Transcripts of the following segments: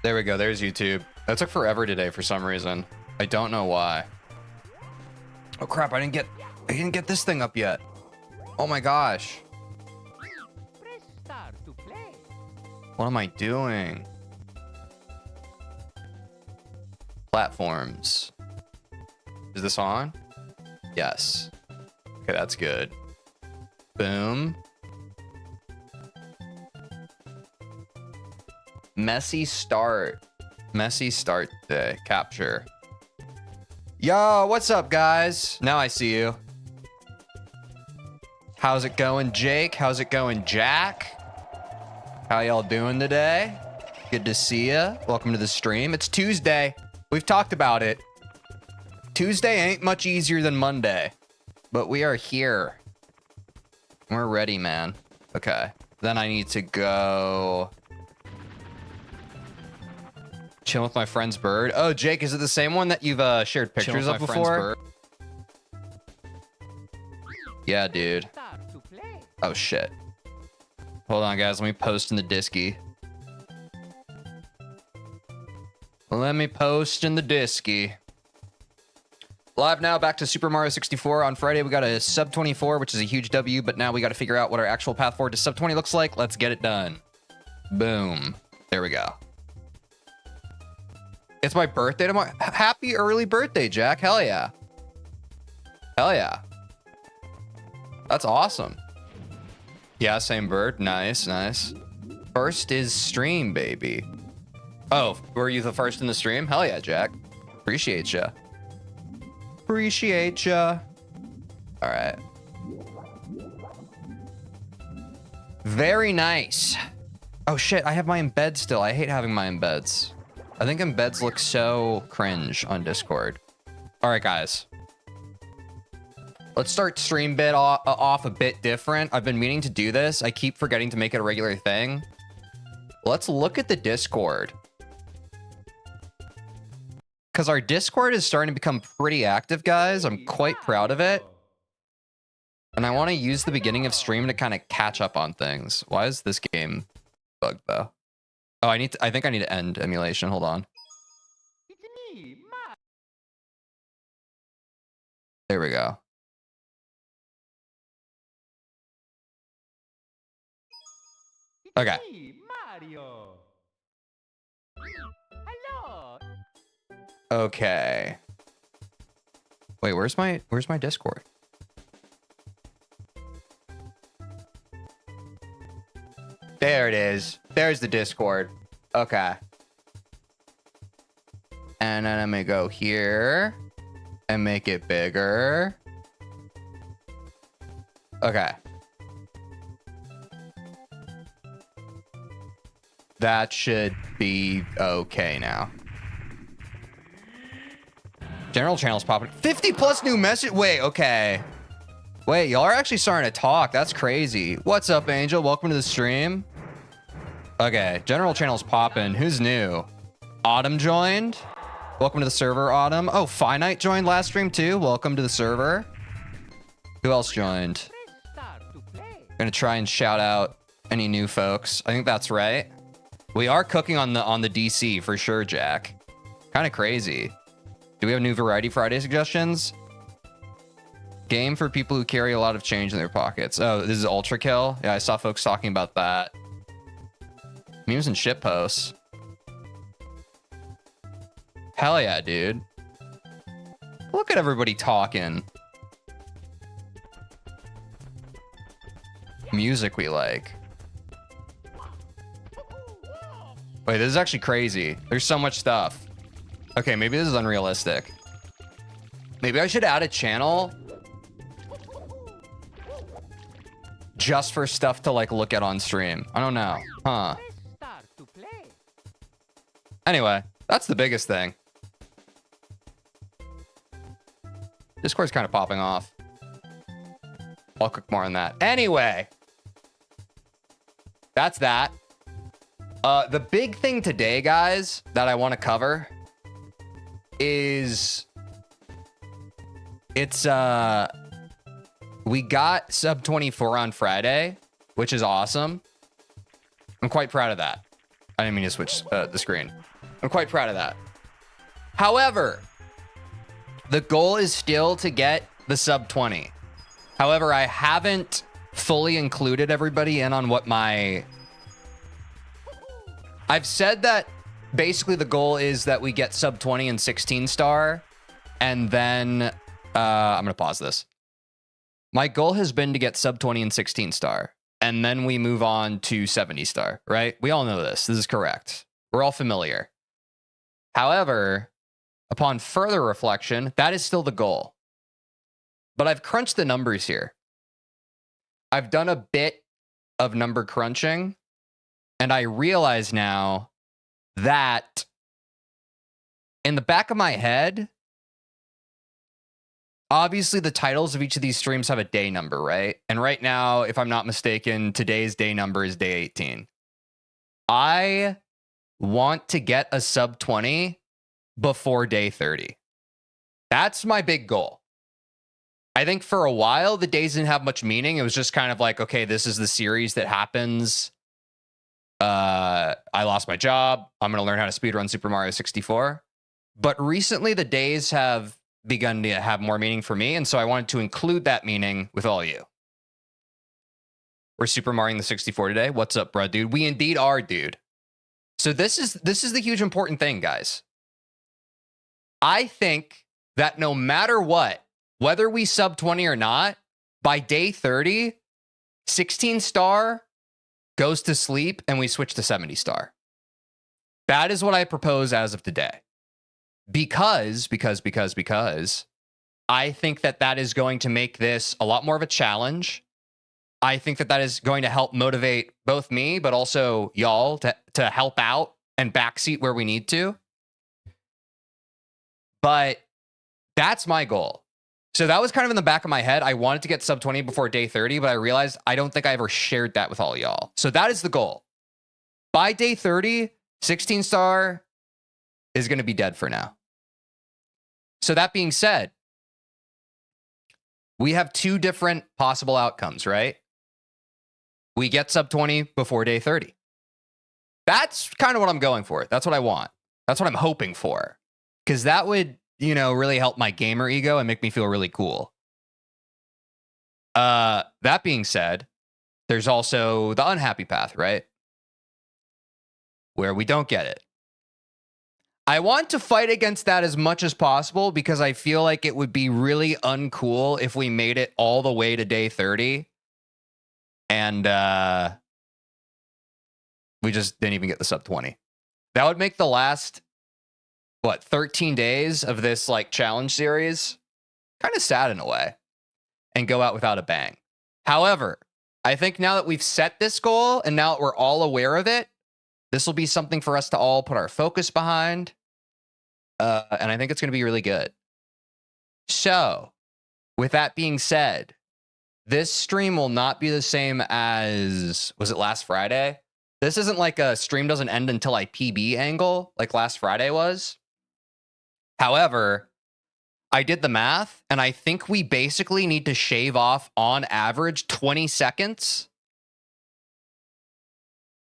There we go. There's YouTube. That took forever today for some reason. I don't know why. Oh crap, I didn't get this thing up yet. Oh my gosh. What am I doing? Platforms. Is this on? Yes. Okay, that's good. Boom. Messy start. Messy start day. Capture. Yo, what's up, guys? Now I see you. How's it going, Jake? How's it going, Jack? How y'all doing today? Good to see ya. Welcome to the stream. It's Tuesday. We've talked about it. Tuesday ain't much easier than Monday, but we are here. We're ready, man. Okay. Then I need to go chill with my friend's bird. Oh, Jake, is it the same one that you've shared pictures of before? Yeah, dude. Oh, shit. Hold on, guys. Let me post in the Disky. Let me post in the Disky. Live now, back to Super Mario 64. On Friday, we got a sub 24, which is a huge W, but now we got to figure out what our actual path forward to sub 20 looks like. Let's get it done. Boom. There we go. It's my birthday tomorrow. Happy early birthday, Jack. Hell yeah. Hell yeah. That's awesome. Yeah, same bird. Nice, nice. First is stream, baby. Oh, were you the first in the stream? Hell yeah, Jack. Appreciate ya. Appreciate ya. All right. Very nice. Oh shit, I have my embed still. I hate having my embeds. I think embeds look so cringe on Discord. All right, guys. Let's start stream bit off a bit different. I've been meaning to do this. I keep forgetting to make it a regular thing. Let's look at the Discord. Because our Discord is starting to become pretty active, guys. I'm quite proud of it. And I want to use the beginning of stream to kind of catch up on things. Why is this game bugged, though? Oh, I think I need to end emulation. Hold on. There we go. Okay. Okay. Wait, where's my Discord? There it is. There's the Discord. Okay. And then I'm gonna go here and make it bigger. Okay. That should be okay now. General channel's popping. 50 plus new message. Wait, okay. Wait, y'all are actually starting to talk. That's crazy. What's up, Angel? Welcome to the stream. Okay, general channel's popping. Who's new? Autumn joined. Welcome to the server, Autumn. Oh, Finite joined last stream too. Welcome to the server. Who else joined? Gonna try and shout out any new folks. I think that's right. We are cooking on the DC for sure, Jack. Kind of crazy. Do we have new Variety Friday suggestions? Game for people who carry a lot of change in their pockets. Oh, this is Ultra Kill. Yeah, I saw folks talking about that. Memes and shit posts. Hell yeah, dude. Look at everybody talking. Music we like. Wait, this is actually crazy. There's so much stuff. Okay, maybe this is unrealistic. Maybe I should add a channel just for stuff to like look at on stream. I don't know. Huh. Anyway, that's the biggest thing. Discord's kind of popping off. I'll cook more on that. Anyway, that's that. The big thing today, guys, that I want to cover is we got sub 24 on Friday, which is awesome. I'm quite proud of that. I didn't mean to switch the screen. I'm quite proud of that. However, the goal is still to get the sub 20. However, I haven't fully included everybody in on what my... I've said that basically the goal is that we get sub 20 and 16 star. And then I'm going to pause this. My goal has been to get sub 20 and 16 star. And then we move on to 70 star, right? We all know this. This is correct. We're all familiar. However, upon further reflection, that is still the goal. But I've crunched the numbers here. I've done a bit of number crunching, and I realize now that in the back of my head, obviously the titles of each of these streams have a day number, right? And right now, if I'm not mistaken, today's day number is day 18. I want to get a sub 20 before day 30. That's my big goal. I think for a while, the days didn't have much meaning. It was just kind of like, okay, this is the series that happens. I lost my job. I'm going to learn how to speedrun Super Mario 64. But recently, the days have begun to have more meaning for me. And so I wanted to include that meaning with all you. We're Super Marioing the 64 today. What's up, bro, dude? We indeed are, dude. So this is the huge important thing, guys. I think that no matter what, whether we sub 20 or not, by day 30, 16 star goes to sleep and we switch to 70 star. That is what I propose as of today. Because I think that is going to make this a lot more of a challenge. I think that is going to help motivate both me, but also y'all to help out and backseat where we need to. But that's my goal. So that was kind of in the back of my head. I wanted to get sub 20 before day 30, but I realized I don't think I ever shared that with all y'all. So that is the goal. By day 30, 16 star is going to be dead for now. So that being said, we have two different possible outcomes, right? We get sub 20 before day 30. That's kind of what I'm going for. That's what I want. That's what I'm hoping for. Because that would, really help my gamer ego and make me feel really cool. That being said, there's also the unhappy path, right? Where we don't get it. I want to fight against that as much as possible because I feel like it would be really uncool if we made it all the way to day 30 and we just didn't even get the sub 20. That would make the last 13 days of this challenge series kind of sad in a way and go out without a bang. However, I think now that we've set this goal and now that we're all aware of it, this will be something for us to all put our focus behind. And I think it's going to be really good. So, with that being said, this stream will not be the same as, was it last Friday? This isn't like a stream doesn't end until I PB angle like last Friday was. However, I did the math, and I think we basically need to shave off, on average, 20 seconds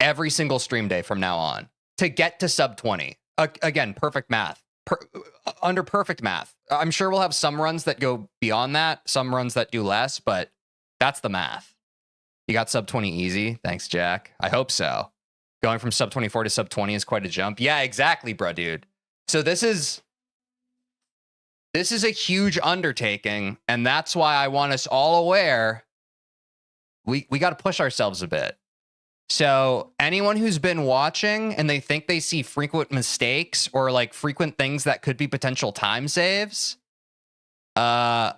every single stream day from now on to get to sub 20. Again, perfect math. Under perfect math. I'm sure we'll have some runs that go beyond that, some runs that do less, but that's the math. You got sub 20 easy. Thanks, Jack. I hope so. Going from sub 24 to sub 20 is quite a jump. Yeah, exactly, bro, dude. So this is a huge undertaking, and that's why I want us all aware we got to push ourselves a bit. So anyone who's been watching and they think they see frequent mistakes or frequent things that could be potential time saves, I'm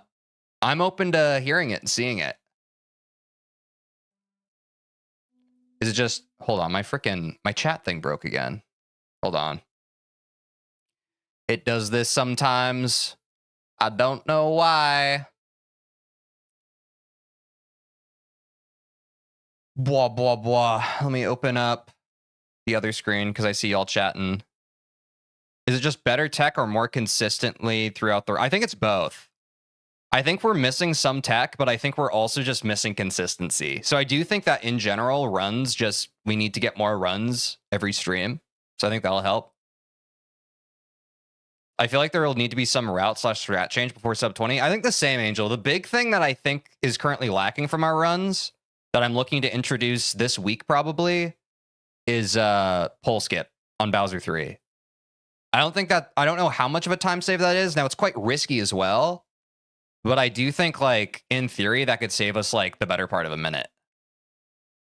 open to hearing it and seeing it. Is it just, hold on, my chat thing broke again. Hold on. It does this sometimes. I don't know why. Blah, blah, blah. Let me open up the other screen because I see y'all chatting. Is it just better tech or more consistently throughout the... I think it's both. I think we're missing some tech, but I think we're also just missing consistency. So I do think that in general, runs just, we need to get more runs every stream. So I think that'll help. I feel like there will need to be some route/strat change before sub 20. I think the same, Angel. The big thing that I think is currently lacking from our runs that I'm looking to introduce this week probably is pole skip on Bowser 3. I don't know how much of a time save that is. Now, it's quite risky as well. But I do think, like, in theory, that could save us, like, the better part of a minute.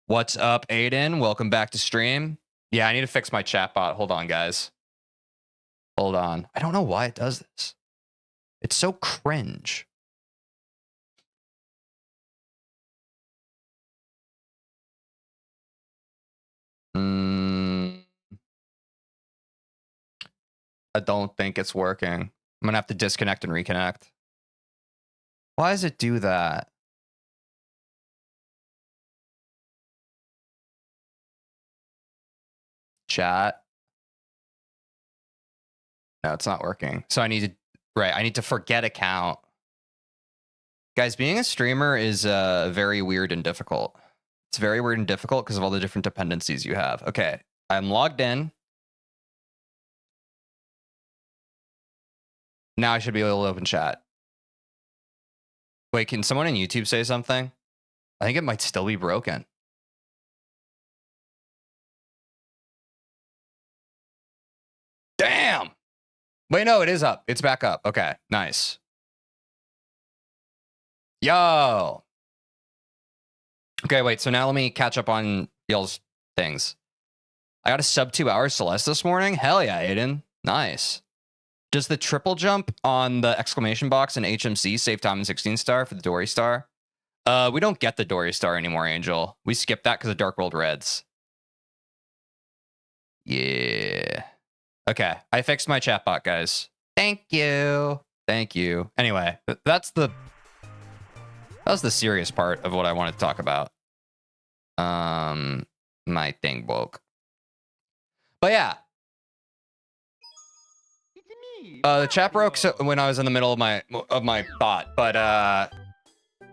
What's up, Aiden? Welcome back to stream. Yeah, I need to fix my chatbot. Hold on, guys. Hold on. I don't know why it does this. It's so cringe. I don't think it's working. I'm going to have to disconnect and reconnect. Why does it do that? Chat. No, it's not working. So I need to forget account. Guys, being a streamer is very weird and difficult. It's very weird and difficult because of all the different dependencies you have. Okay, I'm logged in. Now I should be able to open chat. Wait, can someone in YouTube say something? I think it might still be broken. Damn! Wait, no, it is up. It's back up. Okay, nice. Yo! Okay, wait, so now let me catch up on y'all's things. I got a sub 2 hour Celeste this morning. Hell yeah, Aiden. Nice. Does the triple jump on the exclamation box in HMC save time in 16 star for the Dory star? We don't get the Dory star anymore, Angel. We skipped that because of Dark World Reds. Yeah. Okay, I fixed my chatbot, guys. Thank you. Thank you. Anyway, that was the serious part of what I wanted to talk about. My thing woke. But yeah. The chat broke when I was in the middle of my thought, but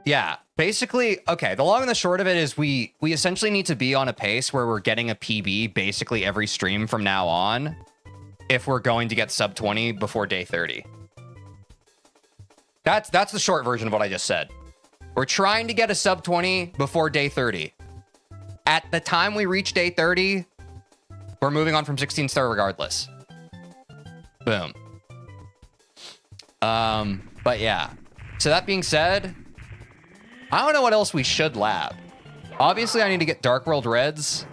yeah, basically, okay, the long and the short of it is we essentially need to be on a pace where we're getting a PB basically every stream from now on if we're going to get sub 20 before day 30. That's the short version of what I just said. We're trying to get a sub 20 before day 30. At the time we reach day 30, we're moving on from 16 star regardless. Boom. But yeah. So that being said, I don't know what else we should lab. Obviously, I need to get Dark World Reds.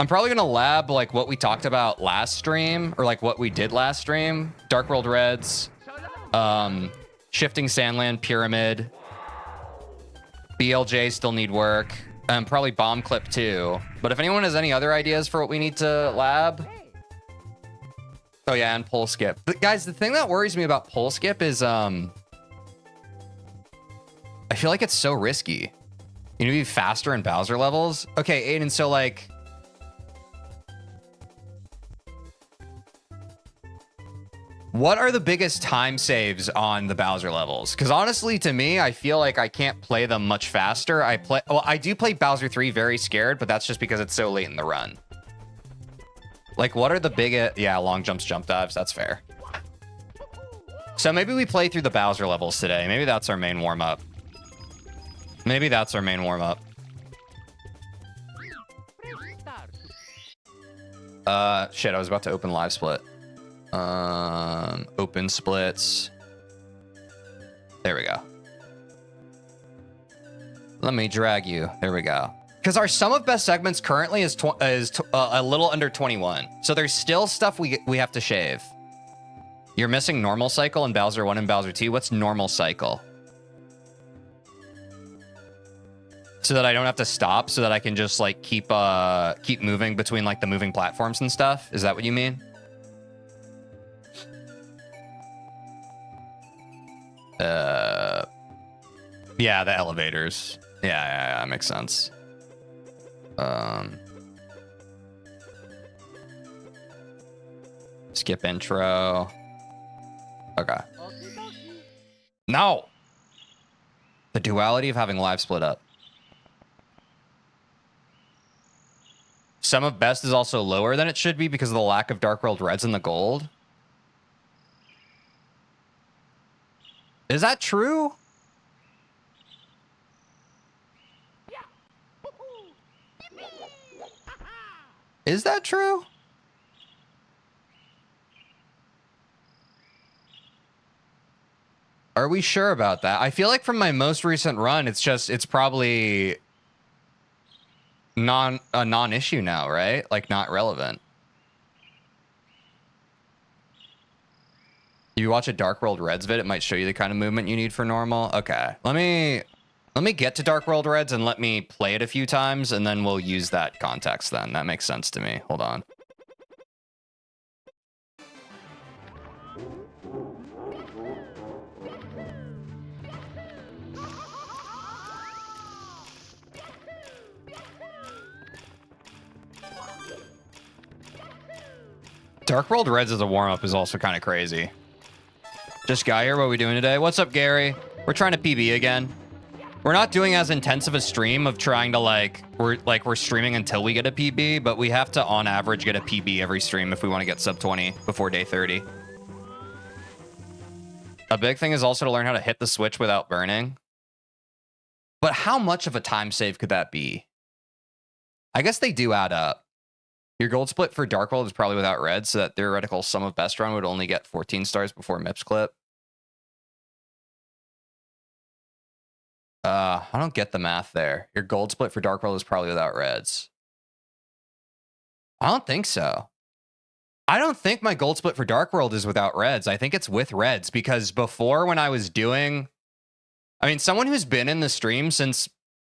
I'm probably going to lab like what we talked about last stream, or like what we did last stream. Dark World Reds, Shifting Sandland, Pyramid, BLJ still need work, and probably Bomb Clip too. But if anyone has any other ideas for what we need to lab... Oh yeah, and pole skip. But guys, the thing that worries me about pole skip is I feel like it's so risky. You need to be faster in Bowser levels. Okay, Aiden, so like... what are the biggest time saves on the Bowser levels? Because honestly, to me, I feel like I can't play them much faster. I do play Bowser 3 very scared, but that's just because it's so late in the run. Like, what are the biggest... yeah, long jumps, jump dives. That's fair. So maybe we play through the Bowser levels today. Maybe that's our main warm-up. Maybe that's our main warm-up. Shit, I was about to open live split. Open splits. There we go. Let me drag you. There we go. Because our sum of best segments currently is a little under 21. So there's still stuff we have to shave. You're missing normal cycle in Bowser 1 and Bowser 2. What's normal cycle? So that I don't have to stop, so that I can just like keep moving between like the moving platforms and stuff. Is that what you mean? Yeah, the elevators. Yeah, makes sense. Skip intro. Okay. No. The duality of having live split up. Sum of best is also lower than it should be because of the lack of Dark World Reds in the gold. Is that true? Is that true? Are we sure about that? I feel like from my most recent run, it's probably a non-issue now, right? Like not relevant. You watch a Dark World Reds vid, it might show you the kind of movement you need for normal. Okay, let me get to Dark World Reds and let me play it a few times, and then we'll use that context then. That makes sense to me. Hold on. Dark World Reds as a warm-up is also kind of crazy. Just Guy here, what are we doing today? What's up, Gary? We're trying to PB again. We're not doing as intensive a stream of trying to we're streaming until we get a PB, but we have to on average get a PB every stream if we want to get sub 20 before day 30. A big thing is also to learn how to hit the switch without burning. But how much of a time save could that be? I guess they do add up. Your gold split for Dark World is probably without red, so that theoretical sum of best run would only get 14 stars before MIPS clip. I don't get the math there. Your gold split for Dark World is probably without reds. I don't think so. I don't think my gold split for Dark World is without reds. I think it's with reds because before when I was doing... I mean, someone who's been in the stream since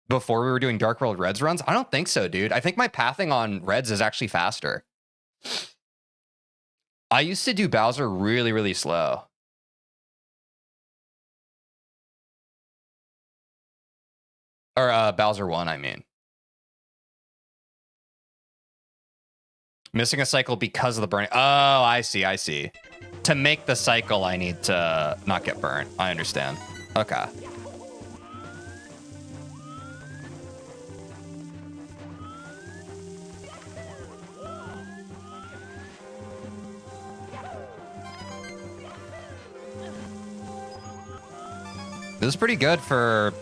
before we were doing Dark World Reds runs, I don't think so, dude. I think my pathing on reds is actually faster. I used to do Bowser really, really slow. Or Bowser 1, I mean. Missing a cycle because of the burning. Oh, I see, I see. To make the cycle, I need to not get burnt. I understand. Okay. This is pretty good for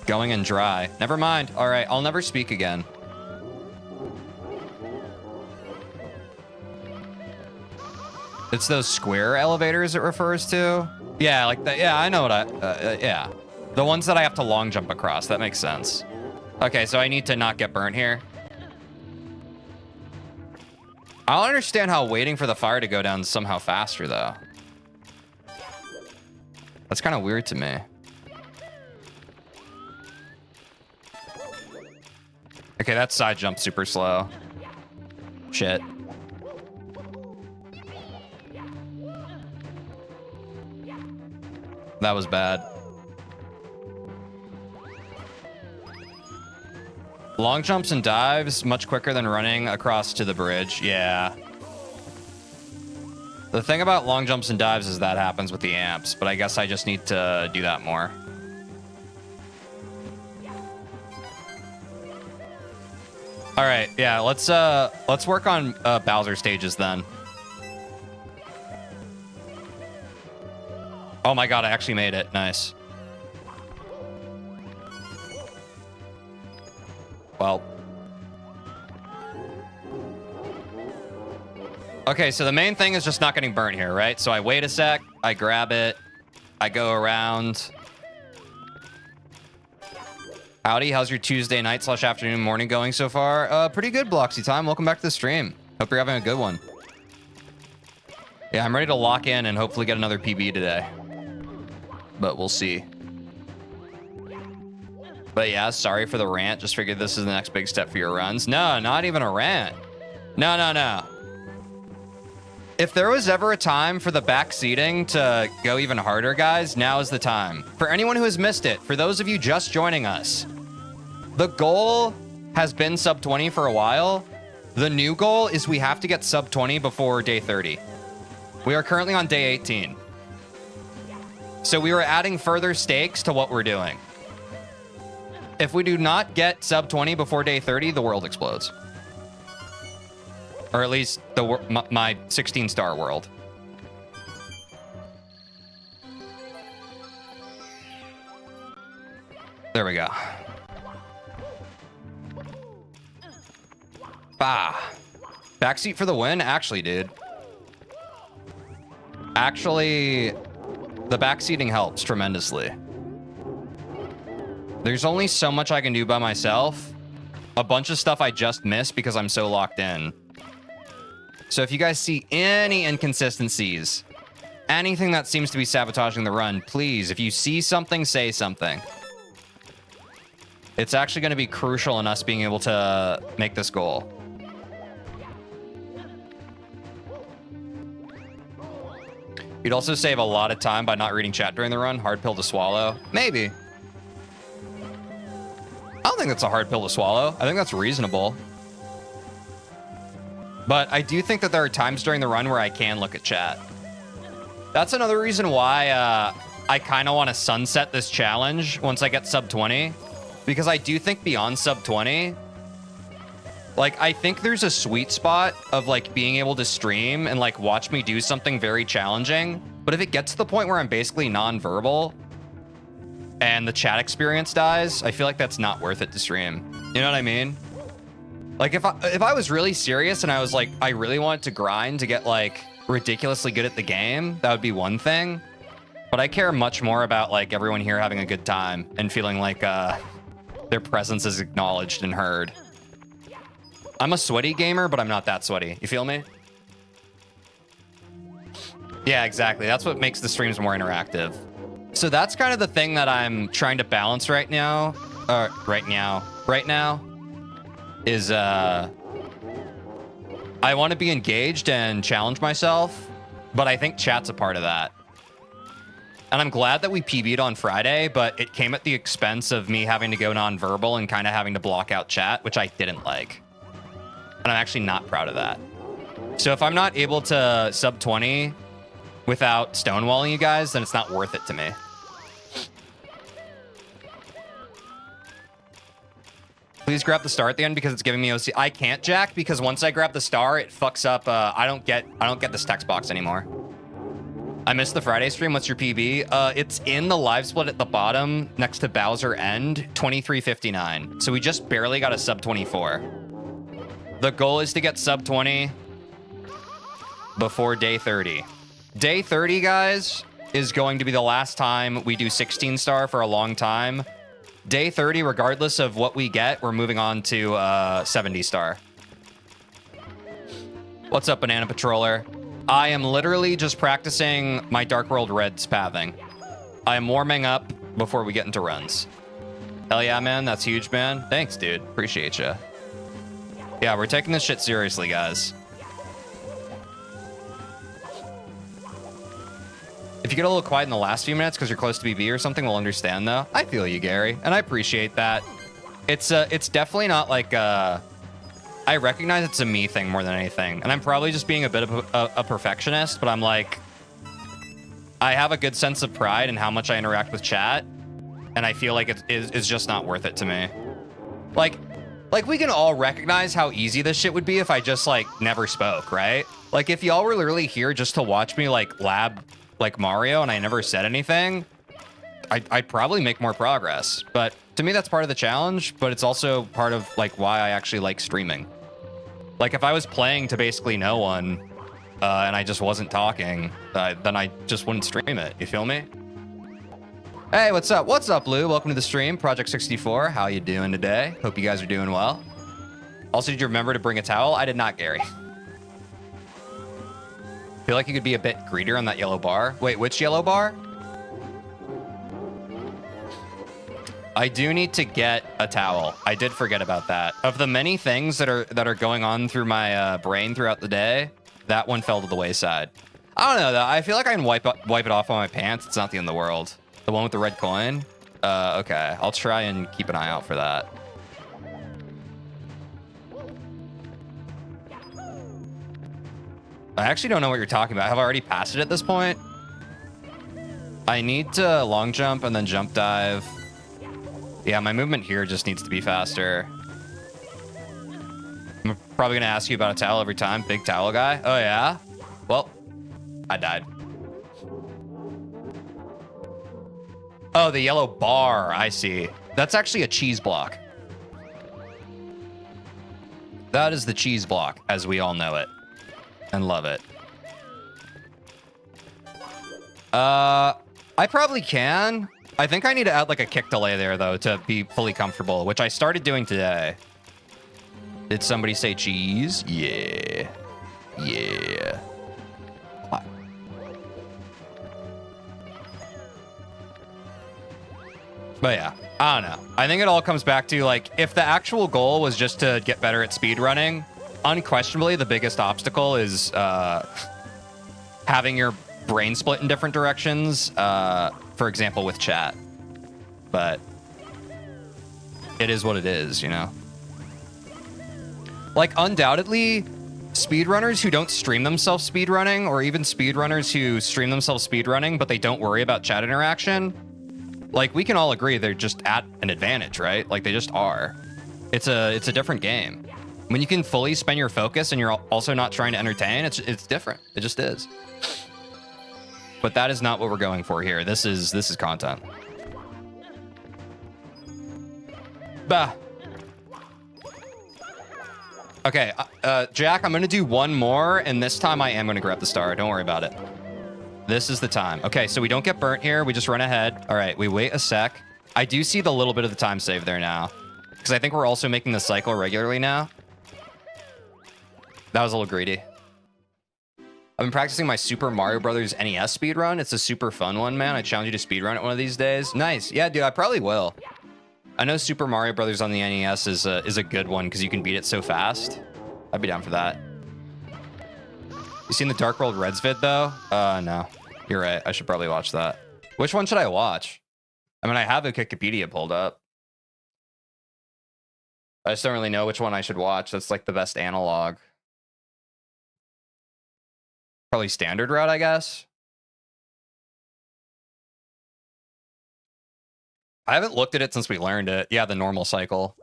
going in dry. Never mind. All right, I'll never speak again. It's those square elevators it refers to? Yeah, like that. Yeah, I know what yeah. The ones that I have to long jump across. That makes sense. Okay, so I need to not get burnt here. I don't understand how waiting for the fire to go down is somehow faster, though. That's kind of weird to me. Okay, that side jump super slow. Shit. That was bad. Long jumps and dives, much quicker than running across to the bridge. Yeah. The thing about long jumps and dives is that happens with the amps, but I guess I just need to do that more. All right, yeah, let's work on Bowser stages then. Oh my god, I actually made it. Nice. Well. Okay, so the main thing is just not getting burnt here, right? So I wait a sec, I grab it, I go around. Howdy, how's your Tuesday night / afternoon morning going so far? Pretty good, Bloxy Time. Welcome back to the stream. Hope you're having a good one. Yeah, I'm ready to lock in and hopefully get another PB today. But we'll see. But yeah, sorry for the rant. Just figured this is the next big step for your runs. No, not even a rant. No, no, no. If there was ever a time for the back seating to go even harder, guys, now is the time. For anyone who has missed it, for those of you just joining us, the goal has been sub 20 for a while. The new goal is we have to get sub 20 before day 30. We are currently on day 18. So we were adding further stakes to what we're doing. If we do not get sub 20 before day 30, the world explodes. Or at least my 16-star world. There we go. Ah. Backseat for the win? Actually, dude. Actually, the backseating helps tremendously. There's only so much I can do by myself. A bunch of stuff I just missed because I'm so locked in. So if you guys see any inconsistencies, anything that seems to be sabotaging the run, please, if you see something, say something. It's actually going to be crucial in us being able to make this goal. You'd also save a lot of time by not reading chat during the run. Hard pill to swallow. Maybe. I don't think that's a hard pill to swallow. I think that's reasonable. But I do think that there are times during the run where I can look at chat. That's another reason why I kind of want to sunset this challenge once I get sub 20. Because I do think beyond sub 20, like, I think there's a sweet spot of, like, being able to stream and, like, watch me do something very challenging. But if it gets to the point where I'm basically non-verbal and the chat experience dies, I feel like that's not worth it to stream. You know what I mean? Like, if I was really serious and I was, like, I really wanted to grind to get, like, ridiculously good at the game, that would be one thing. But I care much more about, like, everyone here having a good time and feeling like their presence is acknowledged and heard. I'm a sweaty gamer, but I'm not that sweaty. You feel me? Yeah, exactly. That's what makes the streams more interactive. So that's kind of the thing that I'm trying to balance right now. Right now is I want to be engaged and challenge myself, but I think chat's a part of that. And I'm glad that we PB'd on Friday, but it came at the expense of me having to go non-verbal and kind of having to block out chat, which I didn't like. And I'm actually not proud of that. So if I'm not able to sub 20 without stonewalling you guys, then it's not worth it to me. Please grab the star at the end because it's giving me OC. I can't, Jack, because once I grab the star, it fucks up. I don't get this text box anymore. I missed the Friday stream. What's your PB? It's in the live split at the bottom next to Bowser End, 23:59. So we just barely got a sub 24. The goal is to get sub 20 before day 30. Day 30, guys, is going to be the last time we do 16 star for a long time. Day 30, regardless of what we get, we're moving on to 70 star. What's up, Banana Patroller? I am literally just practicing my Dark World Reds pathing. I am warming up before we get into runs. Hell yeah, man. That's huge, man. Thanks, dude. Appreciate you. Yeah, we're taking this shit seriously, guys. If you get a little quiet in the last few minutes because you're close to BB or something, we'll understand, though. I feel you, Gary, and I appreciate that. It's definitely not like I recognize it's a me thing more than anything, and I'm probably just being a bit of a perfectionist, but I'm like, I have a good sense of pride in how much I interact with chat, and I feel like it's just not worth it to me. Like we can all recognize how easy this shit would be if I just like never spoke, right? Like if y'all were literally here just to watch me like lab like Mario and I never said anything, I'd probably make more progress. But to me, that's part of the challenge, but it's also part of like why I actually like streaming. Like if I was playing to basically no one and I just wasn't talking, then I just wouldn't stream it. You feel me? Hey, what's up? What's up, Lou? Welcome to the stream, Project 64. How you doing today? Hope you guys are doing well. Also, did you remember to bring a towel? I did not, Gary. Feel like you could be a bit greedier on that yellow bar. Wait, which yellow bar? I do need to get a towel. I did forget about that. Of the many things that are going on through my brain throughout the day, that one fell to the wayside. I don't know though. I feel like I can wipe it off on my pants. It's not the end of the world. The one with the red coin? Okay. I'll try and keep an eye out for that. I actually don't know what you're talking about. Have I already passed it at this point? I need to long jump and then jump dive. Yeah, my movement here just needs to be faster. I'm probably gonna ask you about a towel every time. Big towel guy. Oh yeah? Well, I died. Oh, the yellow bar. I see. That's actually a cheese block. That is the cheese block, as we all know it and love it. I probably can. I think I need to add like a kick delay there though to be fully comfortable, which I started doing today. Did somebody say cheese? Yeah. Yeah. What? But yeah, I don't know. I think it all comes back to like, if the actual goal was just to get better at speedrunning, unquestionably the biggest obstacle is having your brain split in different directions, for example, with chat. But it is what it is, you know? Like, undoubtedly, speedrunners who don't stream themselves speedrunning, or even speedrunners who stream themselves speedrunning, but they don't worry about chat interaction, like, we can all agree they're just at an advantage, right? Like, they just are. It's a different game. When you can fully spend your focus and you're also not trying to entertain, it's different. It just is. But that is not what we're going for here. This is content. Bah. Okay, Jack, I'm gonna do one more, and this time I am gonna grab the star. Don't worry about it. This is the time. Okay, so we don't get burnt here. We just run ahead. All right, we wait a sec. I do see the little bit of the time save there now, because I think we're also making the cycle regularly now. That was a little greedy. I've been practicing my Super Mario Brothers NES speedrun. It's a super fun one, man. I challenge you to speedrun it one of these days. Nice. Yeah, dude, I probably will. I know Super Mario Brothers on the NES is a good one because you can beat it so fast. I'd be down for that. You seen the Dark World Reds vid, though? No. You're right. I should probably watch that. Which one should I watch? I mean, I have a Wikipedia pulled up. I just don't really know which one I should watch. That's like the best analog. Probably standard route, I guess. I haven't looked at it since we learned it. Yeah, the normal cycle.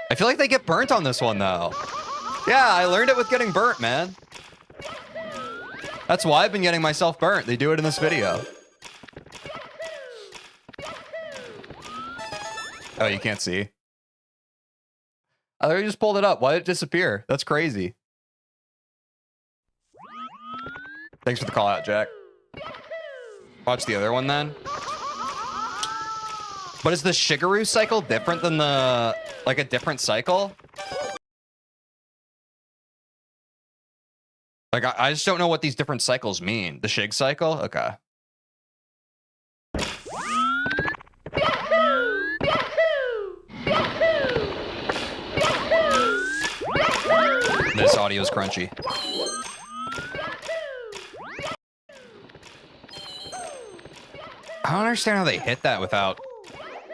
I feel like they get burnt on this one, though. Yeah, I learned it with getting burnt, man. That's why I've been getting myself burnt. They do it in this video. Oh, you can't see. I literally just pulled it up. Why did it disappear? That's crazy. Thanks for the call out, Jack. Watch the other one then. But is the Shigeru cycle different than the, like a different cycle? Like, I just don't know what these different cycles mean. The Shig cycle? Okay. This audio is crunchy. I don't understand how they hit that without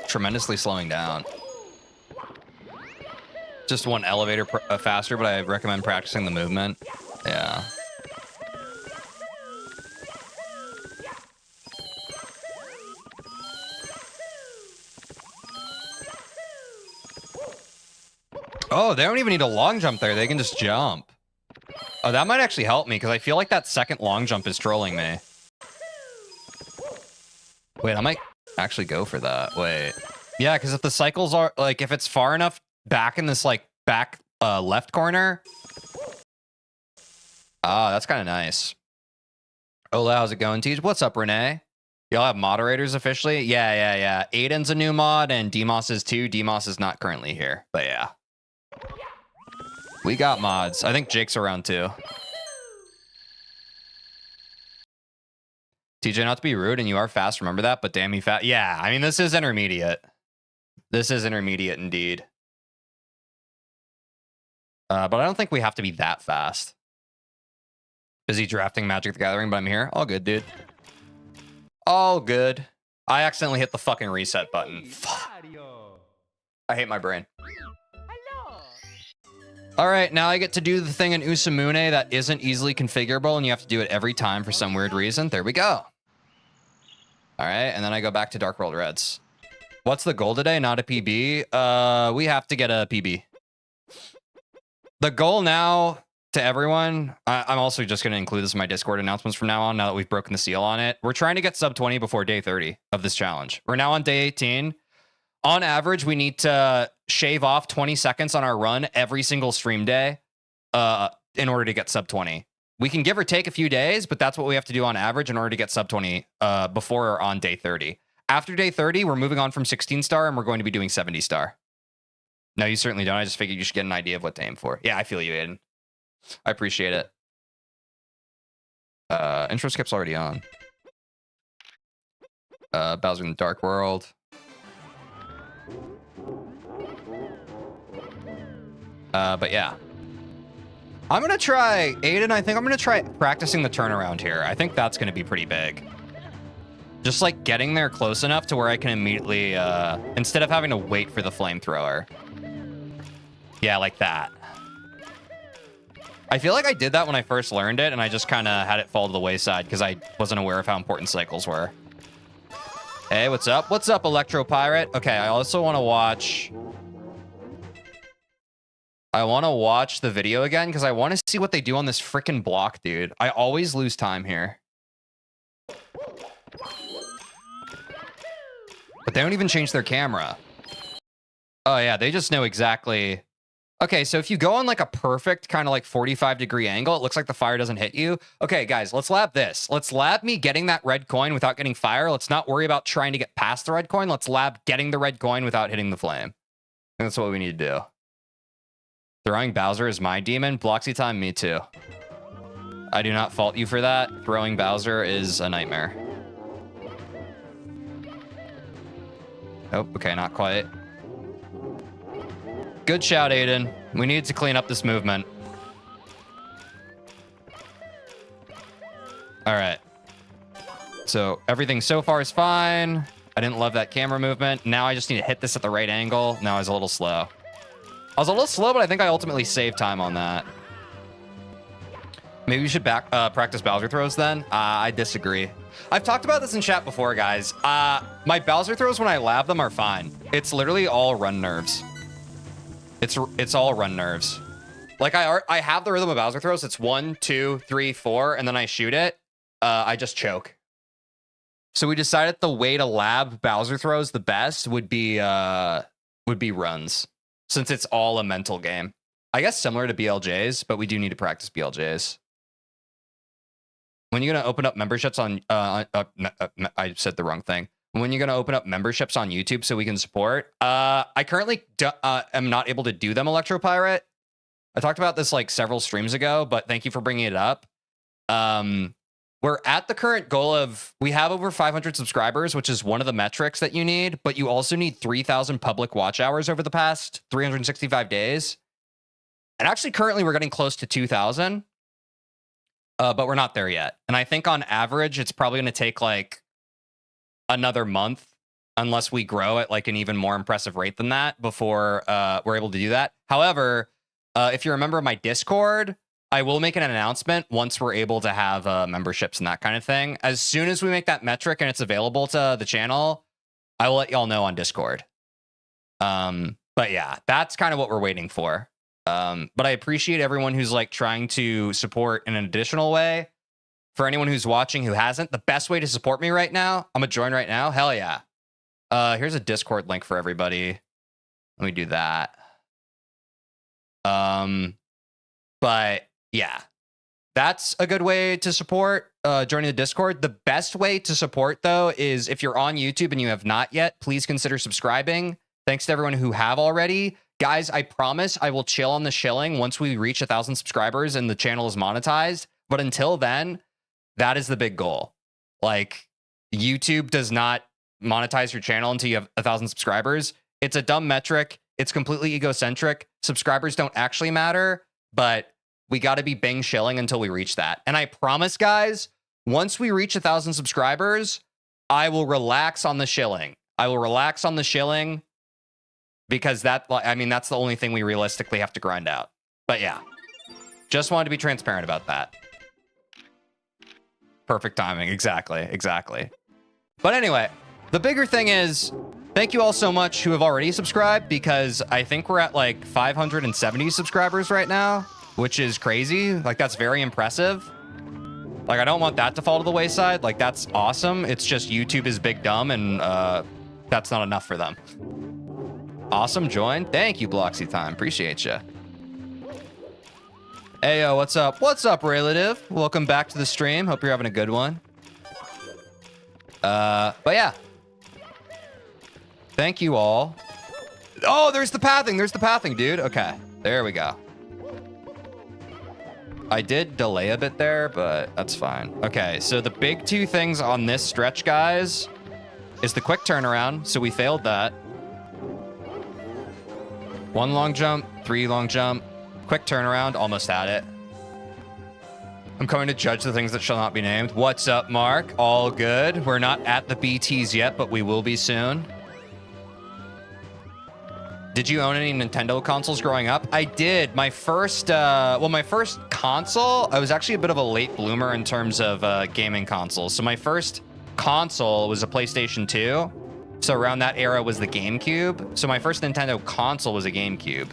tremendously slowing down. Just one elevator faster, but I recommend practicing the movement. Yeah. Oh, they don't even need a long jump there. They can just jump. Oh, that might actually help me because I feel like that second long jump is trolling me. Wait, I might actually go for that. Wait. Yeah, because if the cycles are, like, if it's far enough back in this, like, back left corner. Ah, that's kind of nice. Hola, how's it going, Teej? What's up, Renee? Y'all have moderators officially? Yeah. Aiden's a new mod, and Demos is too. Demos is not currently here, but yeah. We got mods. I think Jake's around too. TJ, not to be rude, and you are fast, remember that, but damn you fast. Yeah, I mean, this is intermediate. This is intermediate indeed. But I don't think we have to be that fast. Busy drafting Magic the Gathering, but I'm here. All good, dude. All good. I accidentally hit the fucking reset button. Fuck. I hate my brain. All right, now I get to do the thing in Usamune that isn't easily configurable, and you have to do it every time for some weird reason. There we go. All All right, and then I go back to Dark World Reds. What's the goal today? Not a PB. We have to get a PB. The goal now to everyone, I'm also just going to include this in my Discord announcements from now on, now that we've broken the seal on it. We're trying to get sub 20 before day 30 of this challenge. We're now on day 18. On average, we need to shave off 20 seconds on our run every single stream day in order to get sub 20. We can give or take a few days, but that's what we have to do on average in order to get sub 20 before or on day 30. After day 30, we're moving on from 16 star and we're going to be doing 70 star. No, you certainly don't. I just figured you should get an idea of what to aim for. Yeah, I feel you, Aiden. I appreciate it. Intro skip's already on. Bowser in the Dark World. But yeah. I'm going to try, Aiden, I think I'm going to try practicing the turnaround here. I think that's going to be pretty big. Just like getting there close enough to where I can immediately, instead of having to wait for the flamethrower. Yeah, like that. I feel like I did that when I first learned it, and I just kind of had it fall to the wayside because I wasn't aware of how important cycles were. Hey, what's up? What's up, Electro Pirate? Okay, I also want to watch... the video again because I want to see what they do on this freaking block, dude. I always lose time here. But they don't even change their camera. Oh, yeah, they just know exactly... Okay, so if you go on like a perfect kind of like 45-degree angle, it looks like the fire doesn't hit you. Okay, guys, let's lab this. Let's lab me getting that red coin without getting fire. Let's not worry about trying to get past the red coin. Let's lab getting the red coin without hitting the flame. I think that's what we need to do. Throwing Bowser is my demon. Bloxy time, me too. I do not fault you for that. Throwing Bowser is a nightmare. Oh, okay, not quite. Good shout, Aiden. We need to clean up this movement. All right. So everything so far is fine. I didn't love that camera movement. Now I just need to hit this at the right angle. Now I was a little slow. I was a little slow, but I think I ultimately saved time on that. Maybe we should practice Bowser throws then? I disagree. I've talked about this in chat before, guys. My Bowser throws when I lab them are fine. It's literally all run nerves. It's all run nerves. Like I have the rhythm of Bowser throws. It's 1, 2, 3, 4, and then I shoot it. I just choke. So we decided the way to lab Bowser throws the best would be runs, since it's all a mental game. I guess similar to BLJs, but we do need to practice BLJs. When you're gonna open up memberships on I said the wrong thing. When you're going to open up memberships on YouTube so we can support. I currently am not able to do them, Electro Pirate. I talked about this like several streams ago, but thank you for bringing it up. We're at the current goal of, we have over 500 subscribers, which is one of the metrics that you need, but you also need 3,000 public watch hours over the past 365 days. And actually currently we're getting close to 2,000, but we're not there yet. And I think on average, it's probably going to take like another month unless we grow at like an even more impressive rate than that before we're able to do that. However, if you're a member of my Discord, I will make an announcement once we're able to have memberships and that kind of thing. As soon as we make that metric and it's available to the channel, I will let y'all know on Discord. But yeah, that's kind of what we're waiting for. But I appreciate everyone who's like trying to support in an additional way. For anyone who's watching who hasn't, the best way to support me right now, I'm gonna join right now. Hell yeah. Here's a Discord link for everybody. Let me do that. But yeah, that's a good way to support, joining the Discord. The best way to support though is if you're on YouTube and you have not yet, please consider subscribing. Thanks to everyone who have already. Guys, I promise I will chill on the shilling once we reach 1,000 subscribers and the channel is monetized. But until then, that is the big goal. Like, YouTube does not monetize your channel until you have 1,000 subscribers. It's a dumb metric. It's completely egocentric. Subscribers don't actually matter, but we got to be bang shilling until we reach that. And I promise, guys, once we reach 1,000 subscribers, I will relax on the shilling. I will relax on the shilling because that's the only thing we realistically have to grind out. But yeah, just wanted to be transparent about that. Perfect timing. Exactly. But anyway, the bigger thing is, thank you all so much who have already subscribed, because I think we're at like 570 subscribers right now, which is crazy. Like, that's very impressive. Like, I don't want that to fall to the wayside. Like, that's awesome. It's just YouTube is big dumb, and that's not enough for them. Awesome join. Thank you, Bloxy Time. Appreciate you. Hey, yo, what's up? What's up, Relative? Welcome back to the stream. Hope you're having a good one. But yeah. Thank you all. Oh, there's the pathing. There's the pathing, dude. Okay, there we go. I did delay a bit there, but that's fine. Okay, so the big two things on this stretch, guys, is the quick turnaround. So we failed that. 1 long jump, 3 long jump, quick turnaround, almost had it. I'm coming to judge the things that shall not be named. What's up, Mark? All good. We're not at the BTs yet, but we will be soon. Did you own any Nintendo consoles growing up? I did. My first, my first console, I was actually a bit of a late bloomer in terms of gaming consoles. So my first console was a PlayStation 2. So around that era was the GameCube. So my first Nintendo console was a GameCube.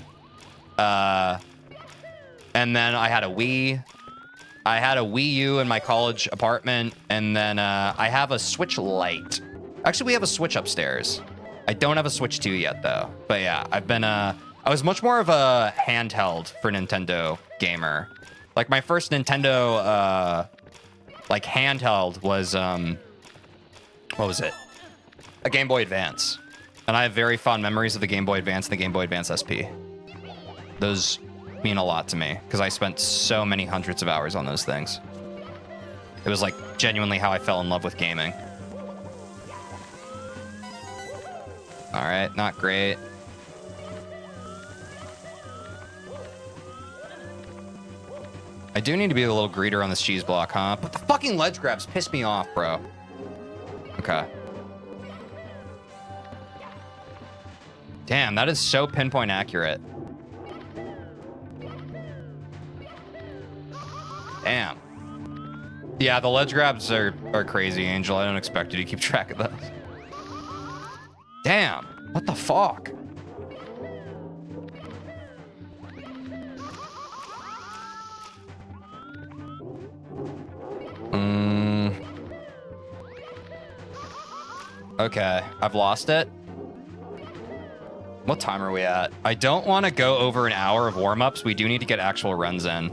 And then I had a Wii. I had a Wii U in my college apartment. And then I have a Switch Lite. Actually, we have a Switch upstairs. I don't have a Switch 2 yet, though. But yeah, I've been... I was much more of a handheld for Nintendo gamer. Like, my first Nintendo, like, handheld was... what was it? A Game Boy Advance. And I have very fond memories of the Game Boy Advance and the Game Boy Advance SP. Those mean a lot to me, because I spent so many hundreds of hours on those things. It was like genuinely how I fell in love with gaming. All right, not great. I do need to be a little greeter on this cheese block, huh? But the fucking ledge grabs piss me off, bro. Okay. Damn, that is so pinpoint accurate. Damn. Yeah, the ledge grabs are crazy, Angel. I don't expect you to keep track of those. Damn. What the fuck? Okay, I've lost it. What time are we at? I don't want to go over an hour of warm-ups. We do need to get actual runs in.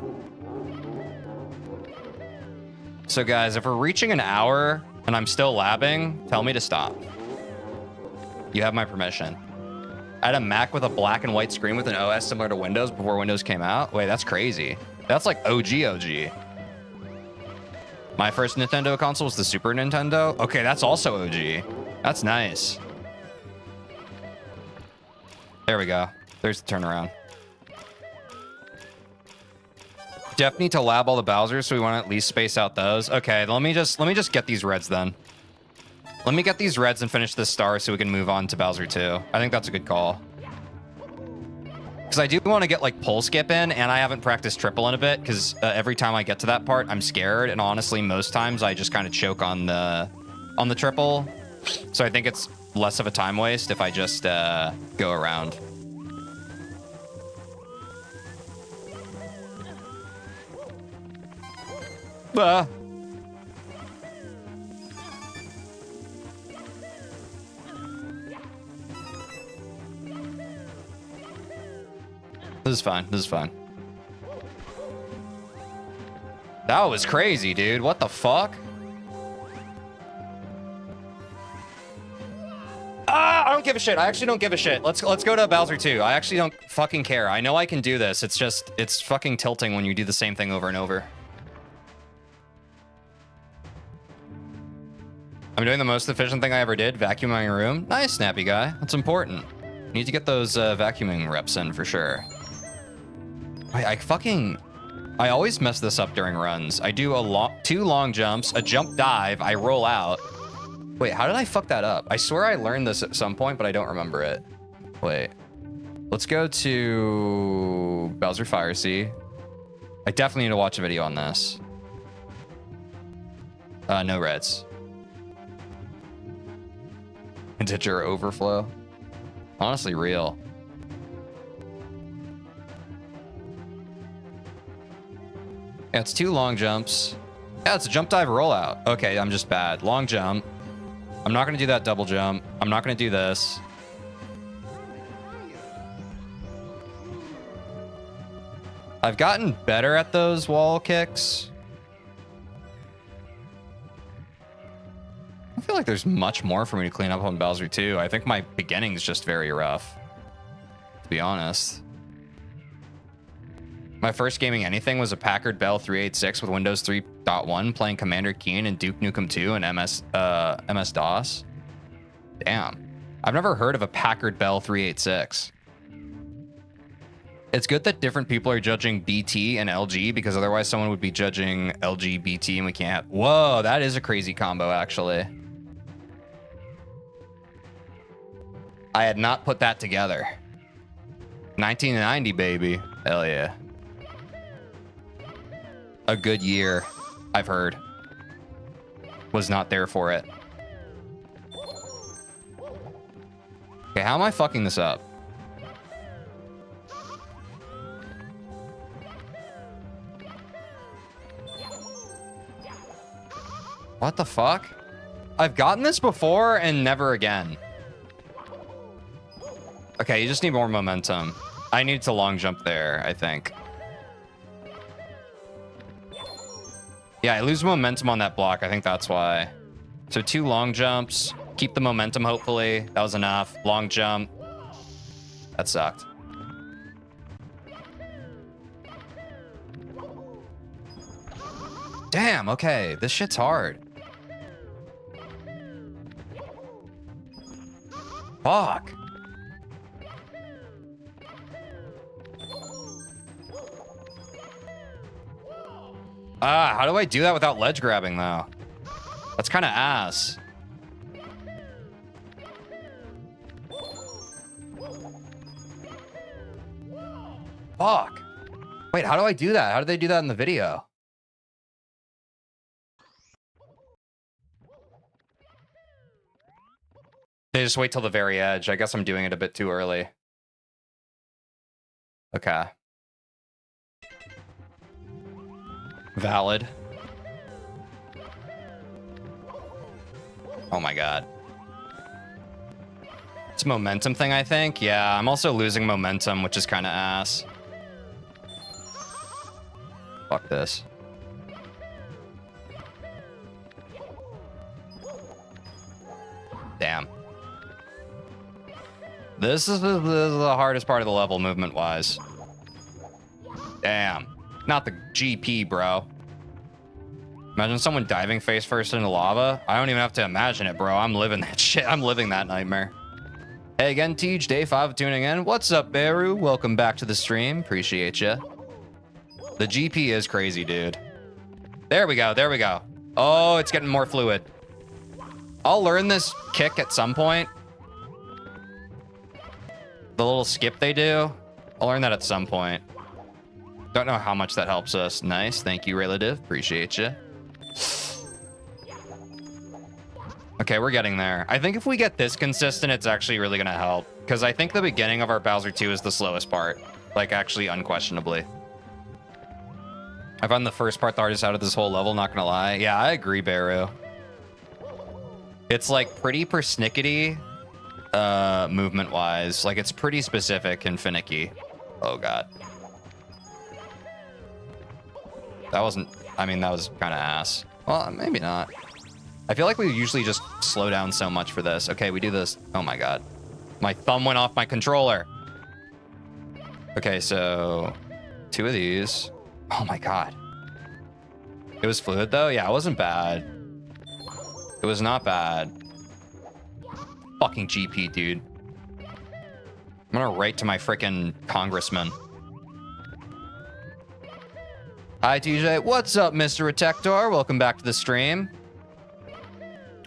So guys, if we're reaching an hour and I'm still labbing, tell me to stop. You have my permission. I had a Mac with a black and white screen with an OS similar to Windows before Windows came out. Wait, that's crazy. That's like OG. My first Nintendo console was the Super Nintendo. Okay, that's also OG. That's nice. There we go. There's the turnaround. Def need to lab all the Bowsers, so we want to at least space out those. Okay, let me just get these reds then. Let me get these reds and finish this star so we can move on to Bowser 2. I think that's a good call. Because I do want to get like pole skip in, and I haven't practiced triple in a bit, because every time I get to that part, I'm scared, and honestly, most times I just kind of choke on the triple. So I think it's less of a time waste if I just go around. This is fine. This is fine. That was crazy, dude. What the fuck? I don't give a shit. I actually don't give a shit. Let's go to Bowser 2. I actually don't fucking care. I know I can do this. It's just, it's fucking tilting when you do the same thing over and over. I'm doing the most efficient thing I ever did, vacuuming my room. Nice, Snappy Guy. That's important. Need to get those vacuuming reps in for sure. I always mess this up during runs. I do two long jumps, a jump dive, I roll out. Wait, how did I fuck that up? I swear I learned this at some point, but I don't remember it. Wait. Let's go to Bowser Fire Sea. I definitely need to watch a video on this. No reds. Integer overflow. Honestly, real. Yeah, it's 2 long jumps. Yeah, it's a jump dive rollout. Okay, I'm just bad. Long jump. I'm not going to do that double jump. I'm not going to do this. I've gotten better at those wall kicks. I feel like there's much more for me to clean up on Bowser 2. I think my beginning's just very rough, to be honest. My first gaming anything was a Packard Bell 386 with Windows 3.1 playing Commander Keen and Duke Nukem 2 and MS-DOS. Damn. I've never heard of a Packard Bell 386. It's good that different people are judging BT and LG because otherwise someone would be judging LG, BT, and we can't. Whoa, that is a crazy combo, actually. I had not put that together. 1990, baby. Hell yeah. A good year, I've heard. Was not there for it. Okay, how am I fucking this up? What the fuck? I've gotten this before and never again. Okay, you just need more momentum. I need to long jump there, I think. Yeah, I lose momentum on that block. I think that's why. So 2 long jumps. Keep the momentum, hopefully. That was enough. Long jump. That sucked. Damn, okay. This shit's hard. Fuck. How do I do that without ledge grabbing, though? That's kind of ass. Fuck. Wait, how do I do that? How did they do that in the video? They just wait till the very edge. I guess I'm doing it a bit too early. Okay. Valid. Oh my god. It's a momentum thing, I think. Yeah, I'm also losing momentum, which is kind of ass. Fuck this. Damn. This is the hardest part of the level, movement-wise. Damn. Not the GP, bro. Imagine someone diving face first into lava. I don't even have to imagine it, bro. I'm living that shit. I'm living that nightmare. Hey again, Teej, day 5 of tuning in. What's up, Beru? Welcome back to the stream. Appreciate you. The GP is crazy, dude. There we go. There we go. Oh, it's getting more fluid. I'll learn this kick at some point. The little skip they do. I'll learn that at some point. Don't know how much that helps us. Nice. Thank you, Relative. Appreciate you. Okay, we're getting there. I think if we get this consistent, it's actually really going to help. Because I think the beginning of our Bowser 2 is the slowest part. Like, actually, unquestionably. I found the first part the hardest out of this whole level, not going to lie. Yeah, I agree, Baru. It's, like, pretty persnickety, movement-wise. Like, it's pretty specific and finicky. Oh, God. That wasn't... I mean, that was kind of ass. Well, maybe not. I feel like we usually just slow down so much for this. Okay, we do this. Oh my god. My thumb went off my controller. Okay, so 2 of these. Oh my god. It was fluid though? Yeah, it wasn't bad. It was not bad. Fucking GP, dude. I'm gonna write to my frickin' congressman. Hi, TJ. What's up, Mr. Protector? Welcome back to the stream.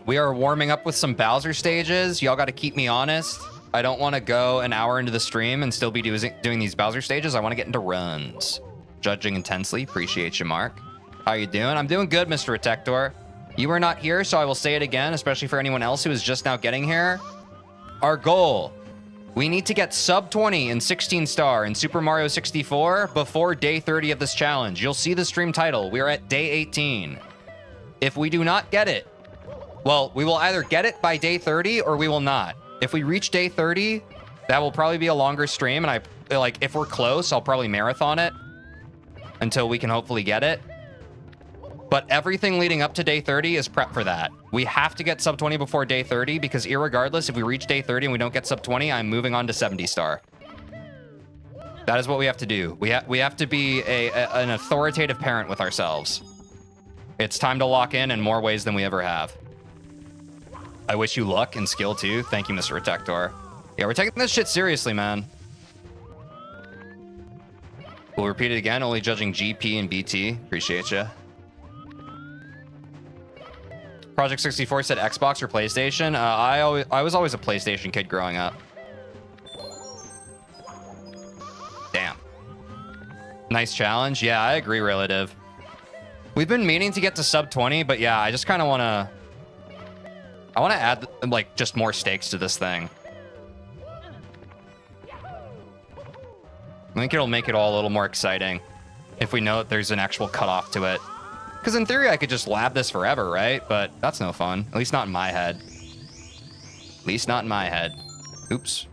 We are warming up with some Bowser stages. Y'all got to keep me honest. I don't want to go an hour into the stream and still be doing these Bowser stages. I want to get into runs. Judging intensely. Appreciate you, Mark. How you doing? I'm doing good, Mr. Protector. You were not here, so I will say it again, especially for anyone else who is just now getting here. Our goal. We need to get sub 20 and 16 star in Super Mario 64 before day 30 of this challenge. You'll see the stream title. We are at day 18. If we do not get it, well, we will either get it by day 30 or we will not. If we reach day 30, that will probably be a longer stream. And if we're close, I'll probably marathon it until we can hopefully get it. But everything leading up to day 30 is prep for that. We have to get sub 20 before day 30 because irregardless, if we reach day 30 and we don't get sub 20, I'm moving on to 70 star. That is what we have to do. We have to be an authoritative parent with ourselves. It's time to lock in more ways than we ever have. I wish you luck and skill too. Thank you, Mr. Protector. Yeah, we're taking this shit seriously, man. We'll repeat it again, only judging GP and BT. Appreciate you. Project 64 said Xbox or PlayStation. I was always a PlayStation kid growing up. Damn. Nice challenge. Yeah, I agree, Relative. We've been meaning to get to sub 20, but yeah, I just kind of want to... I want to add, like, just more stakes to this thing. I think it'll make it all a little more exciting if we know that there's an actual cutoff to it. Because in theory, I could just lab this forever, right? But that's no fun. At least not in my head. At least not in my head. Oops.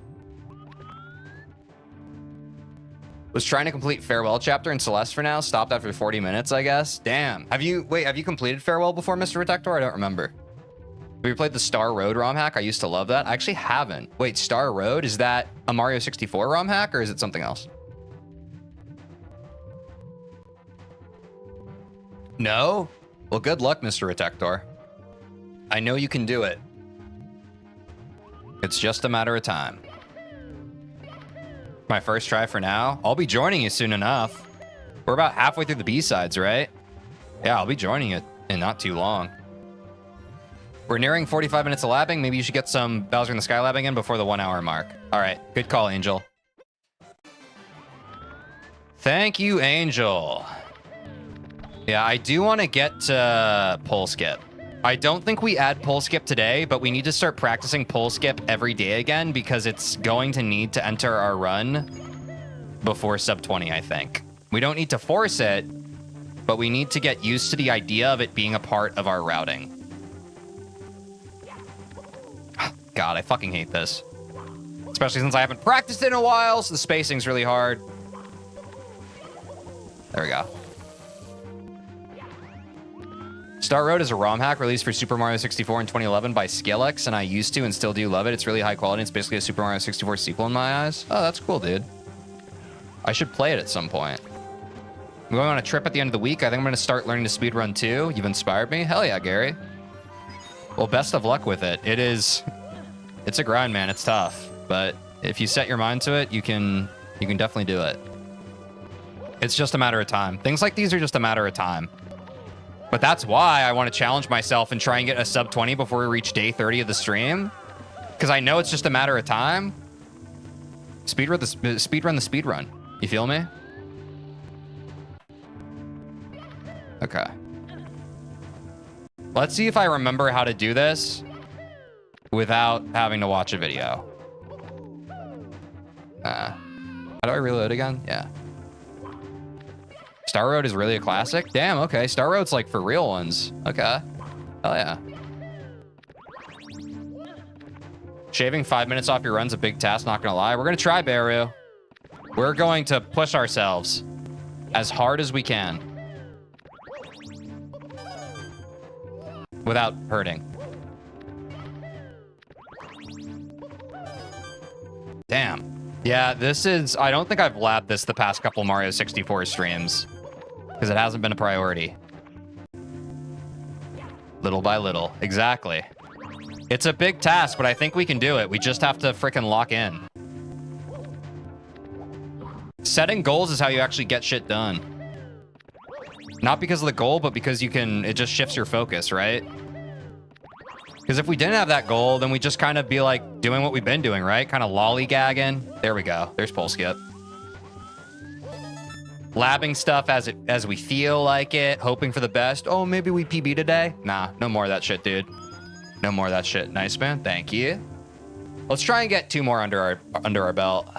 Was trying to complete Farewell chapter in Celeste for now. Stopped after 40 minutes, I guess. Damn. Have you completed Farewell before, Mr. Protector? I don't remember. Have you played the Star Road ROM hack? I used to love that. I actually haven't. Wait, Star Road? Is that a Mario 64 ROM hack or is it something else? No? Well, good luck, Mr. Protector. I know you can do it. It's just a matter of time. My first try for now. I'll be joining you soon enough. We're about halfway through the B-sides, right? Yeah, I'll be joining you in not too long. We're nearing 45 minutes of labbing. Maybe you should get some Bowser in the Sky labbing in before the 1 hour mark. All right, good call, Angel. Thank you, Angel. Yeah, I do want to get to pole skip. I don't think we add pole skip today, but we need to start practicing pole skip every day again because it's going to need to enter our run before sub 20, I think. We don't need to force it, but we need to get used to the idea of it being a part of our routing. God, I fucking hate this. Especially since I haven't practiced it in a while, so the spacing's really hard. There we go. Star Road is a ROM hack released for Super Mario 64 in 2011 by Scalex, and I used to and still do love it. It's really high quality. It's basically a Super Mario 64 sequel in my eyes. Oh, that's cool, dude. I should play it at some point. I'm going on a trip at the end of the week. I think I'm going to start learning to speedrun too. You've inspired me. Hell yeah, Gary. Well, best of luck with it. It's a grind, man. It's tough. But if you set your mind to it, you can definitely do it. It's just a matter of time. Things like these are just a matter of time. But that's why I want to challenge myself and try and get a sub 20 before we reach day 30 of the stream. Because I know it's just a matter of time. Speedrun the speedrun. You feel me? Okay. Let's see if I remember how to do this without having to watch a video. How do I reload again? Yeah. Star Road is really a classic? Damn, okay. Star Road's like for real ones. Okay. Hell yeah. Shaving 5 minutes off your run's a big task, not gonna lie. We're gonna try, Baru. We're going to push ourselves as hard as we can. Without hurting. Damn. Yeah, this is... I don't think I've labbed this the past couple Mario 64 streams. Because it hasn't been a priority. Little by little. Exactly. It's a big task, but I think we can do it. We just have to frickin' lock in. Setting goals is how you actually get shit done. Not because of the goal, but because you can... It just shifts your focus, right? Because if we didn't have that goal, then we just kind of be like doing what we've been doing, right? Kind of lollygagging. There we go. There's pole skip. Labbing stuff as we feel like it, hoping for the best. Oh, maybe we PB today? Nah, no more of that shit, dude. No more of that shit. Nice, man. Thank you. Let's try and get 2 more under our belt.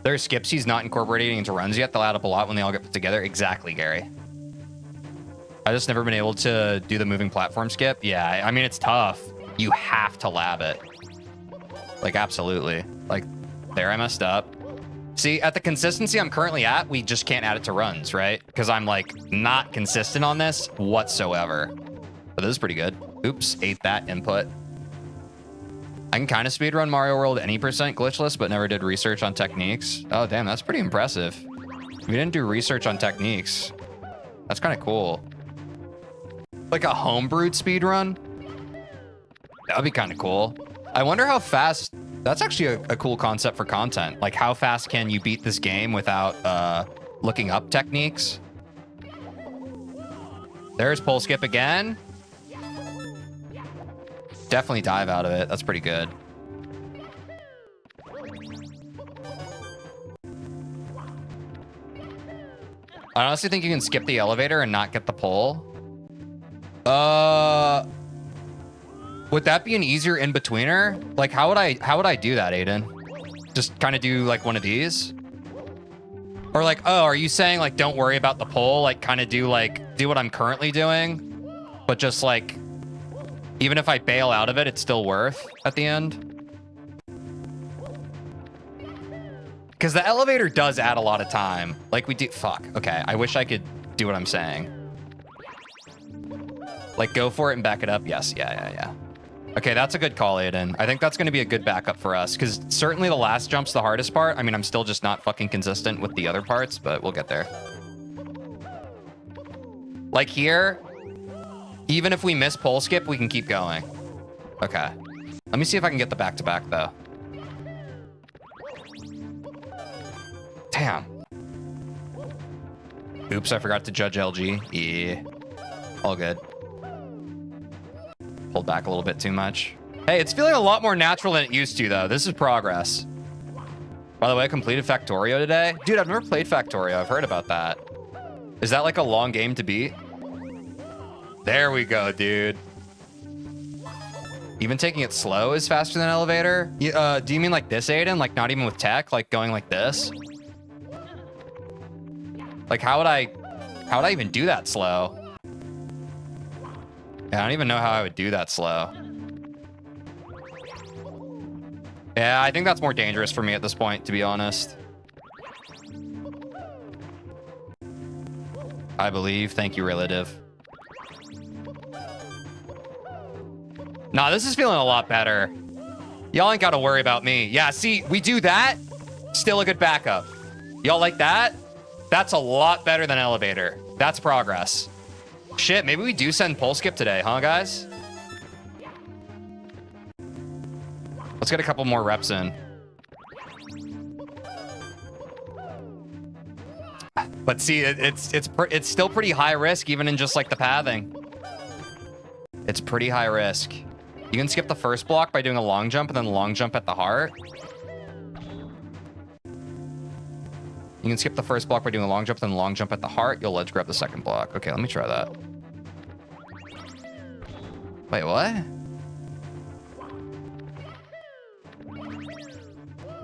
There are skips he's not incorporating into runs yet. They'll add up a lot when they all get put together. Exactly, Gary. I just never been able to do the moving platform skip. Yeah, I mean, it's tough. You have to lab it. Like, absolutely. Like, there I messed up. See, at the consistency I'm currently at, we just can't add it to runs, right? Because I'm, like, not consistent on this whatsoever. But this is pretty good. Oops, ate that input. I can kind of speedrun Mario World any percent glitchless, but never did research on techniques. Oh, damn, that's pretty impressive. We didn't do research on techniques. That's kind of cool. Like a homebrewed speedrun? That would be kind of cool. I wonder how fast... That's actually a cool concept for content. Like, how fast can you beat this game without looking up techniques? There's pole skip again. Definitely dive out of it. That's pretty good. I honestly think you can skip the elevator and not get the pole. Would that be an easier in-betweener? Like, how would I do that, Aiden? Just kind of do like one of these? Or like, oh, are you saying like don't worry about the pole? Like kind of do what I'm currently doing, but just like even if I bail out of it, it's still worth at the end. Because the elevator does add a lot of time. Like we do. Fuck. Okay. I wish I could do what I'm saying. Like go for it and back it up. Yes. Yeah. Okay, that's a good call, Aiden. I think that's going to be a good backup for us because certainly the last jump's the hardest part. I mean, I'm still just not fucking consistent with the other parts, but we'll get there. Like here, even if we miss pole skip, we can keep going. Okay. Let me see if I can get the back-to-back, though. Damn. Oops, I forgot to judge LG. Yeah. All good. Pulled back a little bit too much. Hey, it's feeling a lot more natural than it used to, though. This is progress. By the way, I completed Factorio today. Dude, I've never played Factorio. I've heard about that. Is that like a long game to beat? There we go, dude. Even taking it slow is faster than elevator? Do you mean like this, Aiden? Like not even with tech? Like going like this? Like how would I even do that slow? Yeah, I don't even know how I would do that slow. Yeah, I think that's more dangerous for me at this point, to be honest. I believe. Thank you, relative. Nah, this is feeling a lot better. Y'all ain't got to worry about me. Yeah, see, we do that. Still a good backup. Y'all like that? That's a lot better than elevator. That's progress. Shit, maybe we do send pole skip today, huh, guys? Let's get a couple more reps in. But see, it's still pretty high risk, even in just like the pathing. It's pretty high risk. You can skip the first block by doing a long jump and then long jump at the heart. You can skip the first block by doing a long jump, then long jump at the heart. You'll ledge grab the second block. Okay, let me try that. Wait, what?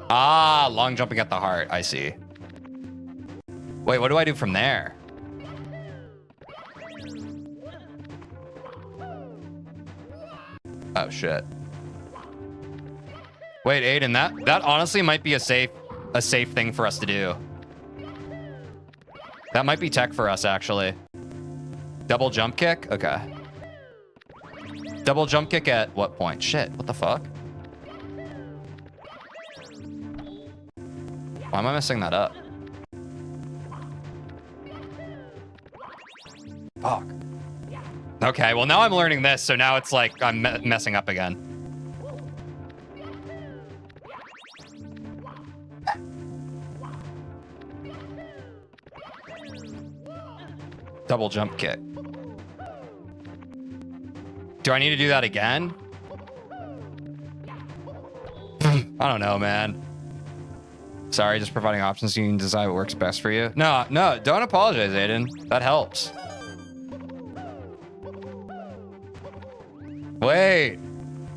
Ah, long jumping at the heart. I see. Wait, what do I do from there? Oh, shit. Wait, Aiden, that honestly might be a safe thing for us to do. That might be tech for us, actually. Double jump kick? Okay. Double jump kick at what point? Shit, what the fuck? Why am I messing that up? Fuck. Okay, well now I'm learning this, so now it's like I'm messing up again. Double jump kick. Do I need to do that again? I don't know, man. Sorry, just providing options so you can decide what works best for you. No, don't apologize, Aiden. That helps. Wait.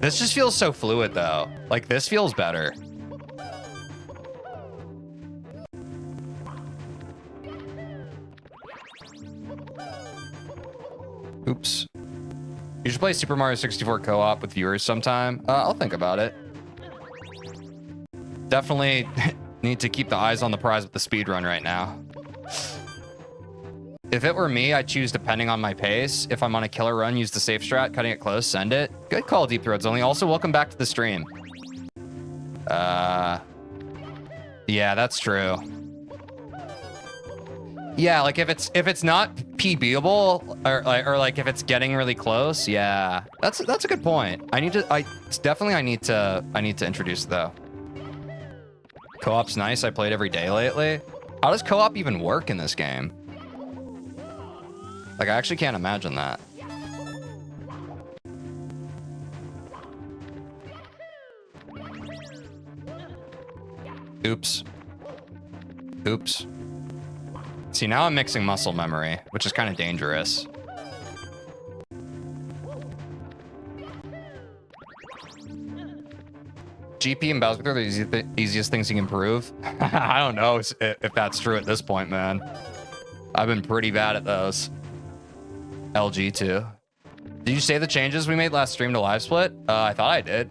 This just feels so fluid though. Like this feels better. Oops. You should play Super Mario 64 co-op with viewers sometime. I'll think about it. Definitely need to keep the eyes on the prize with the speedrun right now. If it were me, I'd choose depending on my pace. If I'm on a killer run, use the safe strat, cutting it close, send it. Good call, Deep Throats Only. Also, welcome back to the stream. Yeah, that's true. Yeah, like if it's not PBable or like if it's getting really close, yeah, that's a good point. I need to introduce it though. Co-op's nice. I played every day lately. How does co-op even work in this game? Like I actually can't imagine that. Oops. Oops. See, now I'm mixing muscle memory, which is kind of dangerous. GP and Bowser are the easiest things you can improve. I don't know if that's true at this point, man. I've been pretty bad at those. LG too. Did you say the changes we made last stream to live split? I thought I did.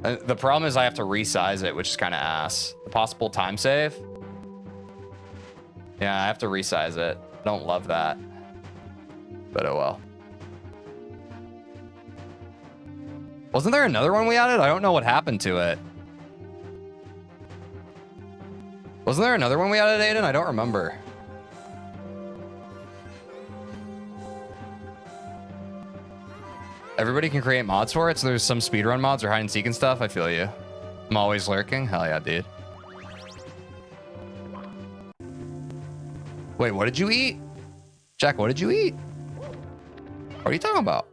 The problem is I have to resize it, which is kind of ass. The possible time save. Yeah, I have to resize it. Don't love that. But oh well. Wasn't there another one we added? I don't know what happened to it. Wasn't there another one we added, Aiden? I don't remember. Everybody can create mods for it, so there's some speedrun mods or hide and seek and stuff. I feel you. I'm always lurking. Hell yeah, dude. Wait, what did you eat? Jack, what did you eat? What are you talking about?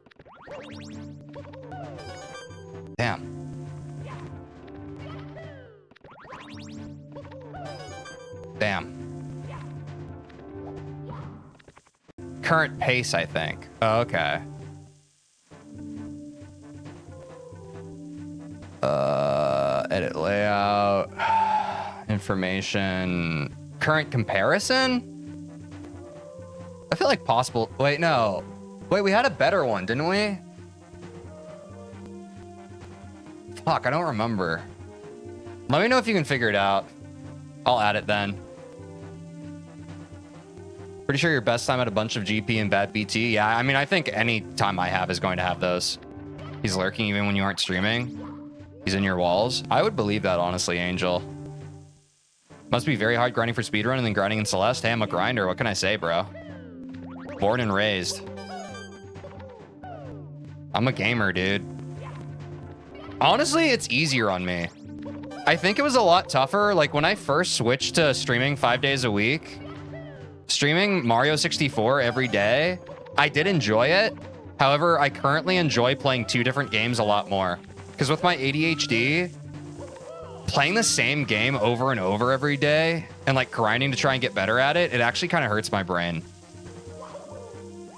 Damn. Damn. Current pace, I think. Oh, okay. Edit layout. Information. Current comparison? I feel like possible. Wait, no. Wait, we had a better one, didn't we? Fuck, I don't remember. Let me know if you can figure it out. I'll add it then. Pretty sure your best time had a bunch of GP and bad BT. Yeah, I mean, I think any time I have is going to have those. He's lurking even when you aren't streaming. He's in your walls. I would believe that, honestly, Angel. Must be very hard grinding for speedrun and then grinding in Celeste. Hey, I'm a grinder. What can I say, bro? Born and raised. I'm a gamer, dude. Honestly, it's easier on me. I think it was a lot tougher. Like when I first switched to streaming 5 days a week, streaming Mario 64 every day, I did enjoy it. However, I currently enjoy playing 2 different games a lot more. Because with my ADHD, playing the same game over and over every day and like grinding to try and get better at it, it actually kind of hurts my brain.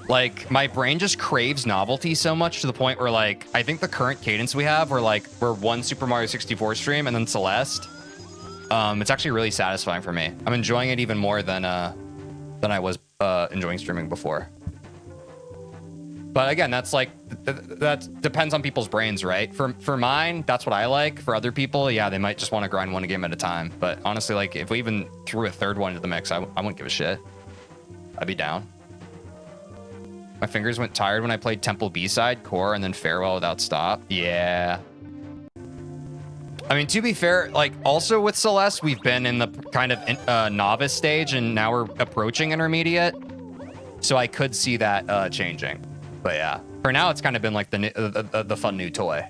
Like my brain just craves novelty so much to the point where like, I think the current cadence we have, we're one Super Mario 64 stream and then Celeste. It's actually really satisfying for me. I'm enjoying it even more than I was enjoying streaming before. But again, that's like, that depends on people's brains, right? For mine, that's what I like. For other people, yeah, they might just want to grind one game at a time. But honestly, like if we even threw a third one into the mix, I wouldn't give a shit. I'd be down. My fingers went tired when I played Temple B-side, Core, and then Farewell Without Stop. Yeah. I mean, to be fair, like also with Celeste, we've been in the kind of novice stage and now we're approaching intermediate. So I could see that changing. But yeah, for now, it's kind of been like the fun new toy.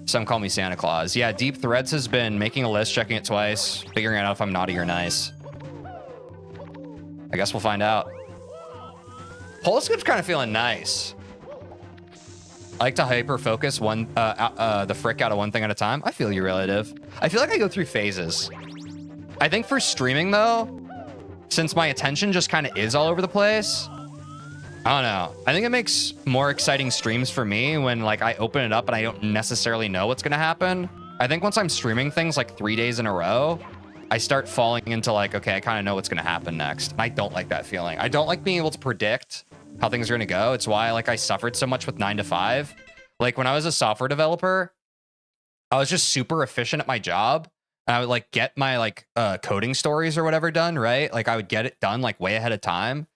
Some call me Santa Claus. Yeah, Deep Threads has been making a list, checking it twice, figuring out if I'm naughty or nice. I guess we'll find out. Poloscope's kind of feeling nice. I like to hyper focus the frick out of one thing at a time. I feel you, relative. I feel like I go through phases. I think for streaming though, since my attention just kind of is all over the place, I don't know. I think it makes more exciting streams for me when like I open it up and I don't necessarily know what's gonna happen. I think once I'm streaming things like 3 days in a row, I start falling into like, okay, I kind of know what's gonna happen next. And I don't like that feeling. I don't like being able to predict how things are gonna go. It's why like I suffered so much with 9 to 5. Like when I was a software developer, I was just super efficient at my job. And I would like get my like coding stories or whatever done, right? Like I would get it done like way ahead of time.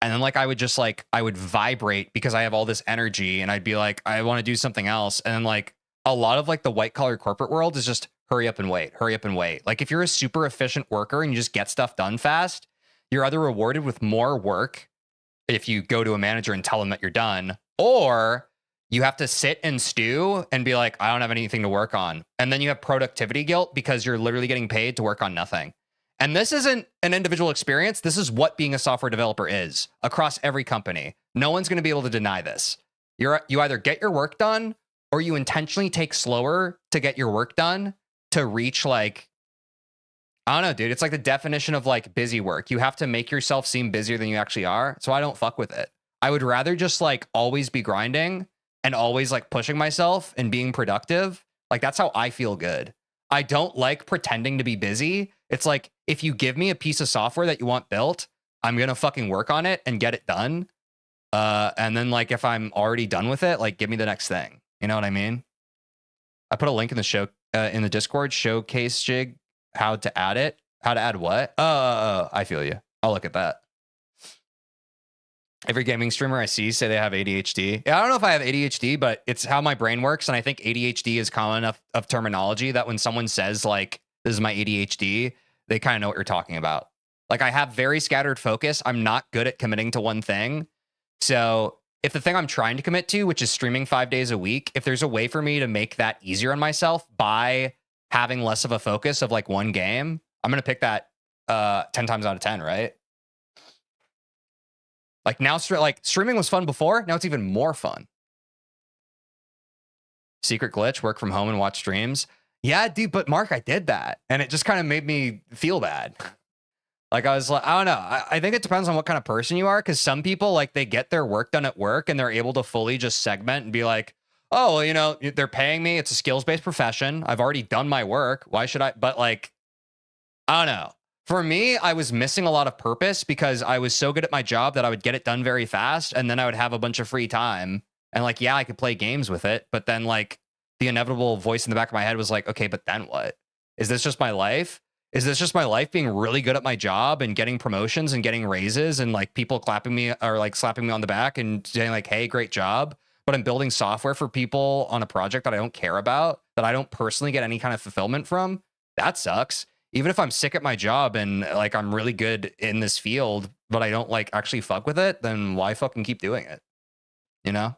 And then like I would just like I would vibrate because I have all this energy and I'd be like, I want to do something else. And then like a lot of like the white collar corporate world is just hurry up and wait, hurry up and wait. Like if you're a super efficient worker and you just get stuff done fast, you're either rewarded with more work if you go to a manager and tell them that you're done, or you have to sit and stew and be like, I don't have anything to work on. And then you have productivity guilt because you're literally getting paid to work on nothing. And this isn't an individual experience. This is what being a software developer is across every company. No one's going to be able to deny this. You either get your work done or you intentionally take slower to get your work done to reach like, I don't know, dude. It's like the definition of like busy work. You have to make yourself seem busier than you actually are. So I don't fuck with it. I would rather just like always be grinding and always like pushing myself and being productive. Like that's how I feel good. I don't like pretending to be busy. It's like, if you give me a piece of software that you want built, I'm going to fucking work on it and get it done. And then like, if I'm already done with it, like give me the next thing. You know what I mean? I put a link in the show, in the Discord, showcase jig, how to add it. How to add what? I feel you. I'll look at that. Every gaming streamer I see say they have ADHD. Yeah, I don't know if I have ADHD, but it's how my brain works. And I think ADHD is common enough of terminology that when someone says like, this is my ADHD, they kind of know what you're talking about. Like I have very scattered focus. I'm not good at committing to one thing. So if the thing I'm trying to commit to, which is streaming 5 days a week, if there's a way for me to make that easier on myself by having less of a focus of like one game, I'm going to pick that 10 times out of 10, right? Like now, like streaming was fun before. Now it's even more fun. Secret glitch, work from home and watch streams. Yeah, dude, but Mark, I did that. And it just kind of made me feel bad. Like I was like, I don't know. I think it depends on what kind of person you are. Because some people, like they get their work done at work and they're able to fully just segment and be like, oh, well, you know, they're paying me. It's a skills-based profession. I've already done my work. Why should I? But like, I don't know. For me, I was missing a lot of purpose because I was so good at my job that I would get it done very fast. And then I would have a bunch of free time. And like, yeah, I could play games with it. But then like, the inevitable voice in the back of my head was like, okay, but then what? Is this just my life? Is this just my life being really good at my job and getting promotions and getting raises and like people clapping me or like slapping me on the back and saying like, hey, great job. But I'm building software for people on a project that I don't care about, that I don't personally get any kind of fulfillment from. That sucks. Even if I'm sick at my job and like I'm really good in this field, but I don't like actually fuck with it, then why fucking keep doing it? You know?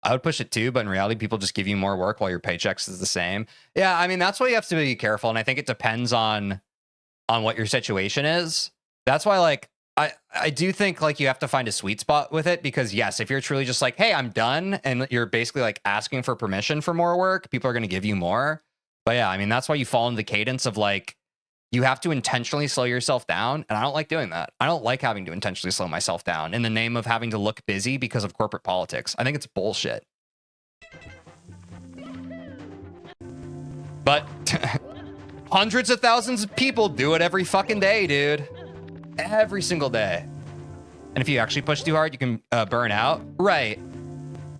I would push it too, but in reality, people just give you more work while your paychecks is the same. Yeah, I mean, that's why you have to be careful. And I think it depends on what your situation is. That's why, like, I do think, like, you have to find a sweet spot with it. Because, yes, if you're truly just like, hey, I'm done, and you're basically, like, asking for permission for more work, people are going to give you more. But, yeah, I mean, that's why you fall into the cadence of, like, you have to intentionally slow yourself down. And I don't like doing that. I don't like having to intentionally slow myself down in the name of having to look busy because of corporate politics. I think it's bullshit. But hundreds of thousands of people do it every fucking day, dude. Every single day. And if you actually push too hard, you can burn out. Right.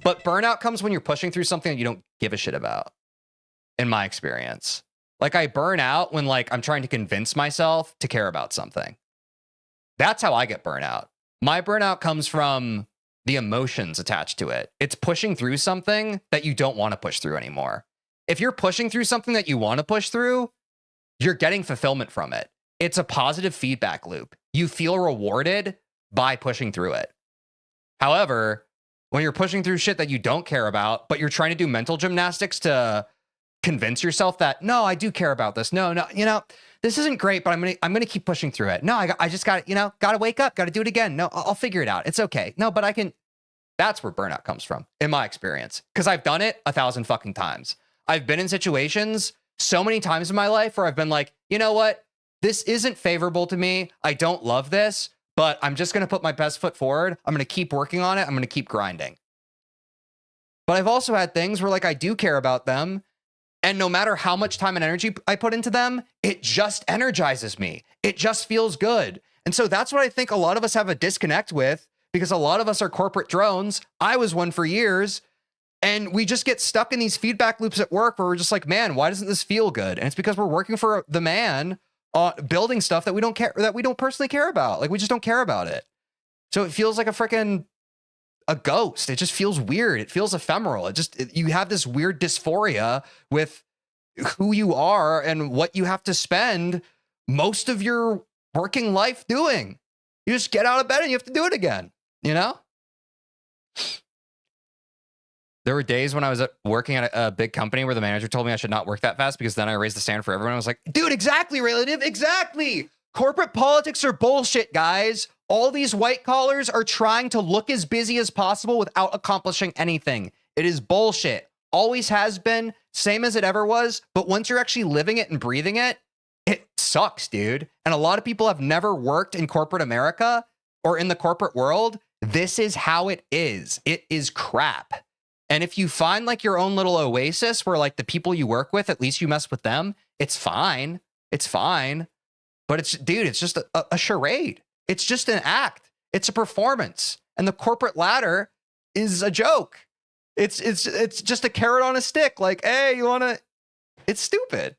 But burnout comes when you're pushing through something that you don't give a shit about, in my experience. Like I burn out when like I'm trying to convince myself to care about something. That's how I get burnout. My burnout comes from the emotions attached to it. It's pushing through something that you don't want to push through anymore. If you're pushing through something that you want to push through, you're getting fulfillment from it. It's a positive feedback loop. You feel rewarded by pushing through it. However, when you're pushing through shit that you don't care about, but you're trying to do mental gymnastics to convince yourself that, no, I do care about this. No, you know, this isn't great, but I'm gonna keep pushing through it. No, I just got, you know, got to wake up, got to do it again. No, I'll figure it out. It's okay. No, but I can. That's where burnout comes from, in my experience, because I've done it 1,000 fucking times. I've been in situations so many times in my life where I've been like, you know what? This isn't favorable to me. I don't love this, but I'm just going to put my best foot forward. I'm going to keep working on it. I'm going to keep grinding. But I've also had things where like I do care about them. And no matter how much time and energy I put into them, it just energizes me. It just feels good. And so that's what I think a lot of us have a disconnect with, because a lot of us are corporate drones. I was one for years. And we just get stuck in these feedback loops at work where we're just like, man, why doesn't this feel good? And it's because we're working for the man building stuff that we don't personally care about. Like we just don't care about it. So it feels like a ghost. It just feels weird. It feels ephemeral. You have this weird dysphoria with who you are and what you have to spend most of your working life doing. You just get out of bed and you have to do it again, you know? There were days when I was working at a big company where the manager told me I should not work that fast because then I raised the standard for everyone. I was like, dude, exactly, relative, exactly. Corporate politics are bullshit, guys. All these white collars are trying to look as busy as possible without accomplishing anything. It is bullshit. Always has been, same as it ever was. But once you're actually living it and breathing it, it sucks, dude. And a lot of people have never worked in corporate America or in the corporate world. This is how it is. It is crap. And if you find like your own little oasis where like the people you work with, at least you mess with them, it's fine. It's fine. But it's just a charade. It's just an act. It's a performance. And the corporate ladder is a joke. It's just a carrot on a stick. Like, hey, you want to, it's stupid.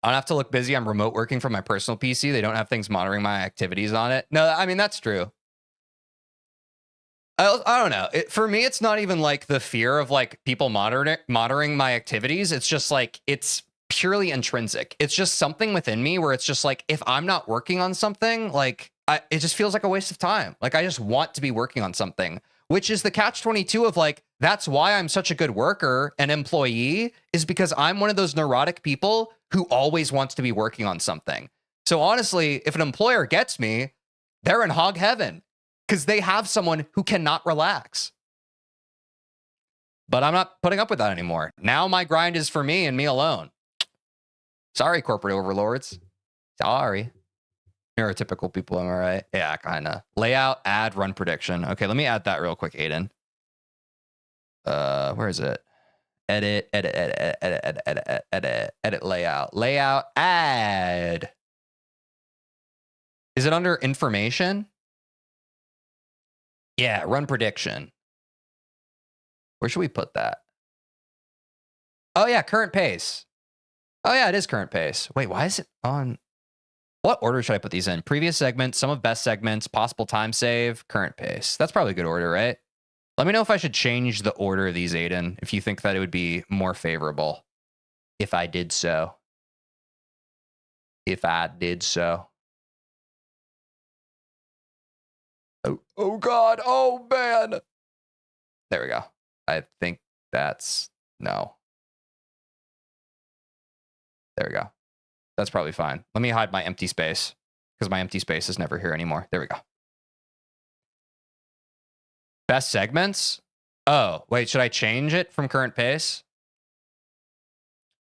I don't have to look busy. I'm remote working from my personal PC. They don't have things monitoring my activities on it. No, I mean, that's true. I don't know. For me, it's not even like the fear of like people monitoring my activities. It's just like, it's purely intrinsic. It's just something within me where it's just like, if I'm not working on something, like it just feels like a waste of time. Like I just want to be working on something, which is the catch-22 of like, that's why I'm such a good worker and employee, is because I'm one of those neurotic people who always wants to be working on something. So honestly, if an employer gets me, they're in hog heaven, because they have someone who cannot relax. But I'm not putting up with that anymore. Now my grind is for me and me alone. Sorry, corporate overlords. Sorry. Neurotypical people, am I right? Yeah, kind of. Layout, add, run prediction. Okay, let me add that real quick, Aiden. Where is it? Edit layout. Layout, add. Is it under information? Yeah, run prediction. Where should we put that? Oh, yeah, current pace. Oh, yeah, it is current pace. Wait, why is it on? What order should I put these in? Previous segment, some of best segments, possible time save, current pace. That's probably a good order, right? Let me know if I should change the order of these, Aiden, if you think that it would be more favorable if I did so. If I did so. Oh God. Oh, man. There we go. I think that's no. There we go. That's probably fine. Let me hide my empty space because my empty space is never here anymore. There we go. Best segments. Oh, wait, should I change it from current pace?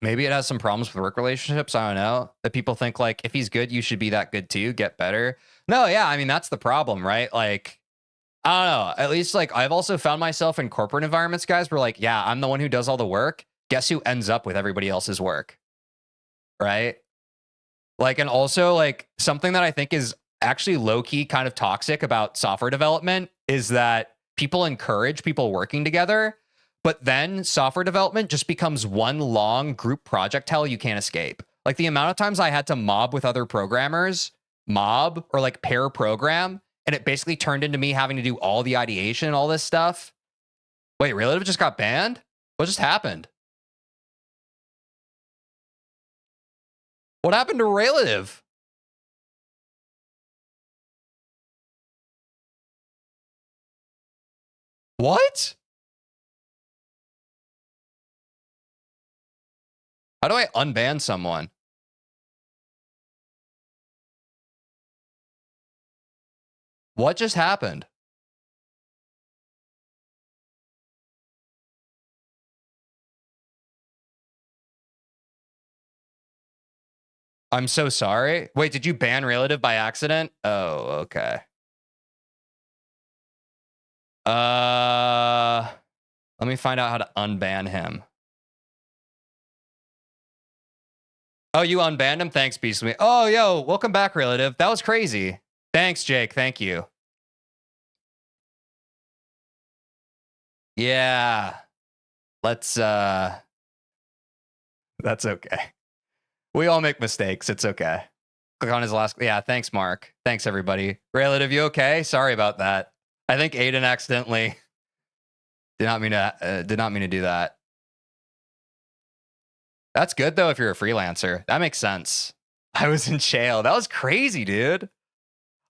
Maybe it has some problems with work relationships. I don't know. That people think like, if he's good, you should be that good too. Get better. No, yeah. I mean, that's the problem, right? Like, I don't know. At least like I've also found myself in corporate environments, guys, where like, yeah, I'm the one who does all the work. Guess who ends up with everybody else's work? Right? Like, and also like something that I think is actually low key kind of toxic about software development is that people encourage people working together, but then software development just becomes one long group project hell you can't escape. Like the amount of times I had to mob with other programmers, mob or like pair program, and it basically turned into me having to do all the ideation and all this stuff. Wait, Relative just got banned? What just happened? What happened to Relative? What? How do I unban someone? What just happened? I'm so sorry. Wait, did you ban relative by accident? Oh, okay. Let me find out how to unban him. Oh, you unbanned him? Thanks, Beastly. Oh, yo, welcome back, relative. That was crazy. Thanks, Jake. Thank you. Yeah. Let's, that's okay. We all make mistakes. It's okay. Click on his last. Yeah, thanks, Mark. Thanks, everybody. Relative, you okay? Sorry about that. I think Aiden accidentally did not mean to do that. That's good though if you're a freelancer. That makes sense. I was in jail. That was crazy, dude.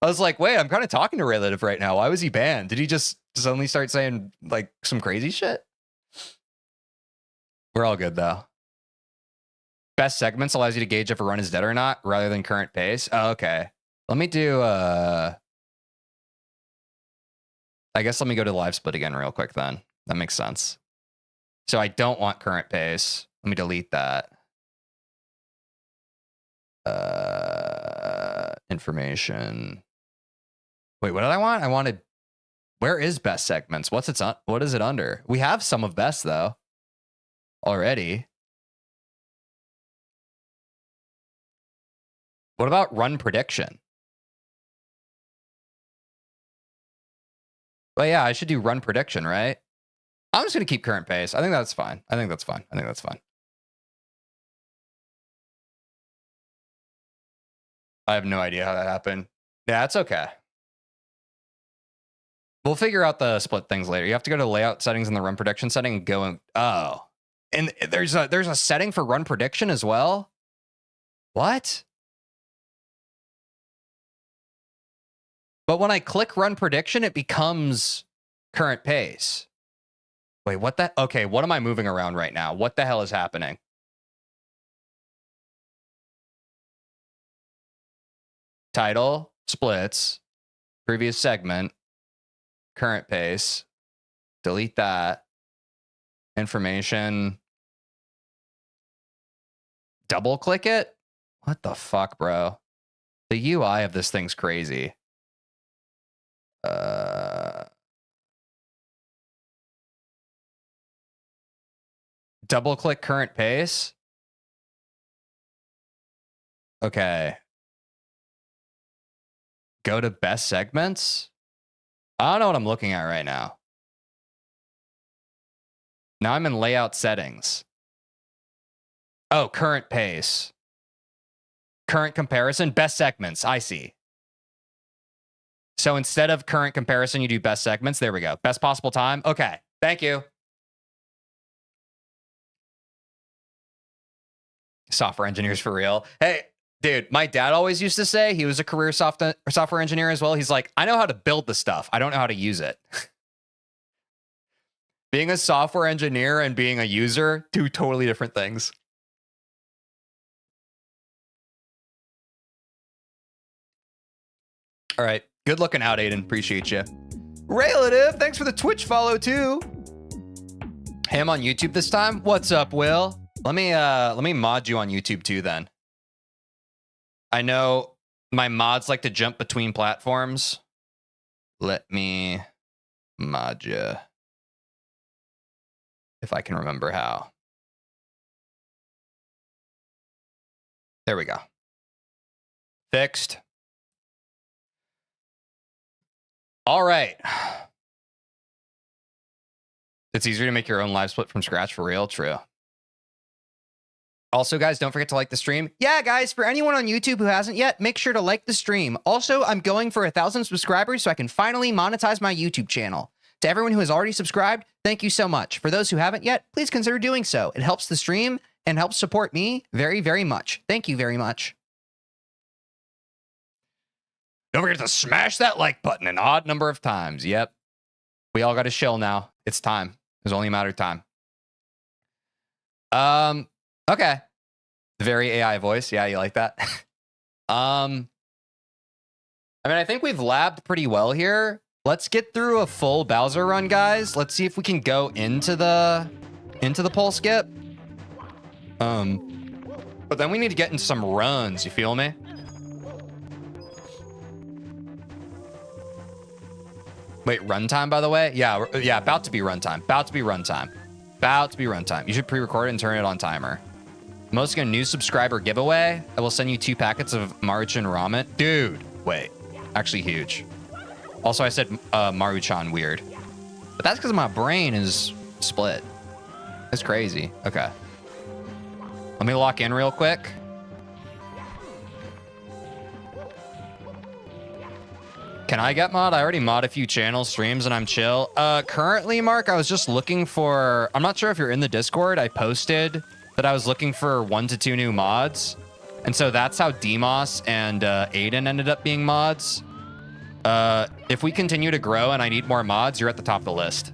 I was like, wait, I'm kind of talking to relative right now. Why was he banned? Did he just suddenly start saying like some crazy shit? We're all good though. Best segments allows you to gauge if a run is dead or not rather than current pace. Oh, okay. Let me do I guess let me go to live split again real quick then. That makes sense. So I don't want current pace. Let me delete that. Information. Wait, what did I want? I wanted, where is best segments? What is it under? We have some of best though already. What about run prediction? Well, yeah, I should do run prediction, right? I'm just going to keep current pace. I think that's fine. I think that's fine. I have no idea how that happened. Yeah, it's okay. We'll figure out the split things later. You have to go to layout settings in the run prediction setting and go and, oh. And there's a setting for run prediction as well? What? But when I click run prediction, it becomes current pace. Wait, what the? Okay, what am I moving around right now? What the hell is happening? Title, splits, previous segment, current pace, delete that, information, double click it? What the fuck, bro? The UI of this thing's crazy. Double click current pace. Okay. Go to best segments. I don't know what I'm looking at right now. Now I'm in layout settings. Oh, current pace. Current comparison, best segments. I see. So instead of current comparison, you do best segments. There we go. Best possible time. Okay. Thank you. Software engineers for real. Hey, dude, my dad always used to say, he was a career software engineer as well. He's like, I know how to build the stuff. I don't know how to use it. Being a software engineer and being a user, two totally different things. All right. Good looking out, Aiden. Appreciate you. Relative, thanks for the Twitch follow too. Hey, I'm on YouTube this time. What's up, Will? Let me mod you on YouTube too then. I know my mods like to jump between platforms. Let me mod you. If I can remember how. There we go. Fixed. All right. It's easier to make your own live split from scratch for real. True. Also, guys, don't forget to like the stream. Yeah, guys, for anyone on YouTube who hasn't yet, make sure to like the stream. Also, I'm going for 1,000 subscribers so I can finally monetize my YouTube channel. To everyone who has already subscribed, thank you so much. For those who haven't yet, please consider doing so. It helps the stream and helps support me very, very much. Thank you very much. Don't forget to smash that like button an odd number of times. Yep. We all got to chill now. It's time. It's only a matter of time. Okay. Very AI voice. Yeah, you like that? I mean, I think we've labbed pretty well here. Let's get through a full Bowser run, guys. Let's see if we can go into the pole skip. But then we need to get in some runs, you feel me? Wait, runtime, by the way? Yeah, about to be runtime. About to be runtime. About to be runtime. You should pre-record it and turn it on timer. I'm also gonna new subscriber giveaway. I will send you 2 packets of Maruchan ramen. Dude, wait. Actually huge. Also, I said Maruchan weird. But that's because my brain is split. It's crazy. Okay. Let me lock in real quick. Can I get mod? I already mod a few channels, streams, and I'm chill. Currently, Mark, I was just looking for... I'm not sure if you're in the Discord. I posted that I was looking for 1 to 2 new mods. And so that's how Demos and Aiden ended up being mods. If we continue to grow and I need more mods, you're at the top of the list.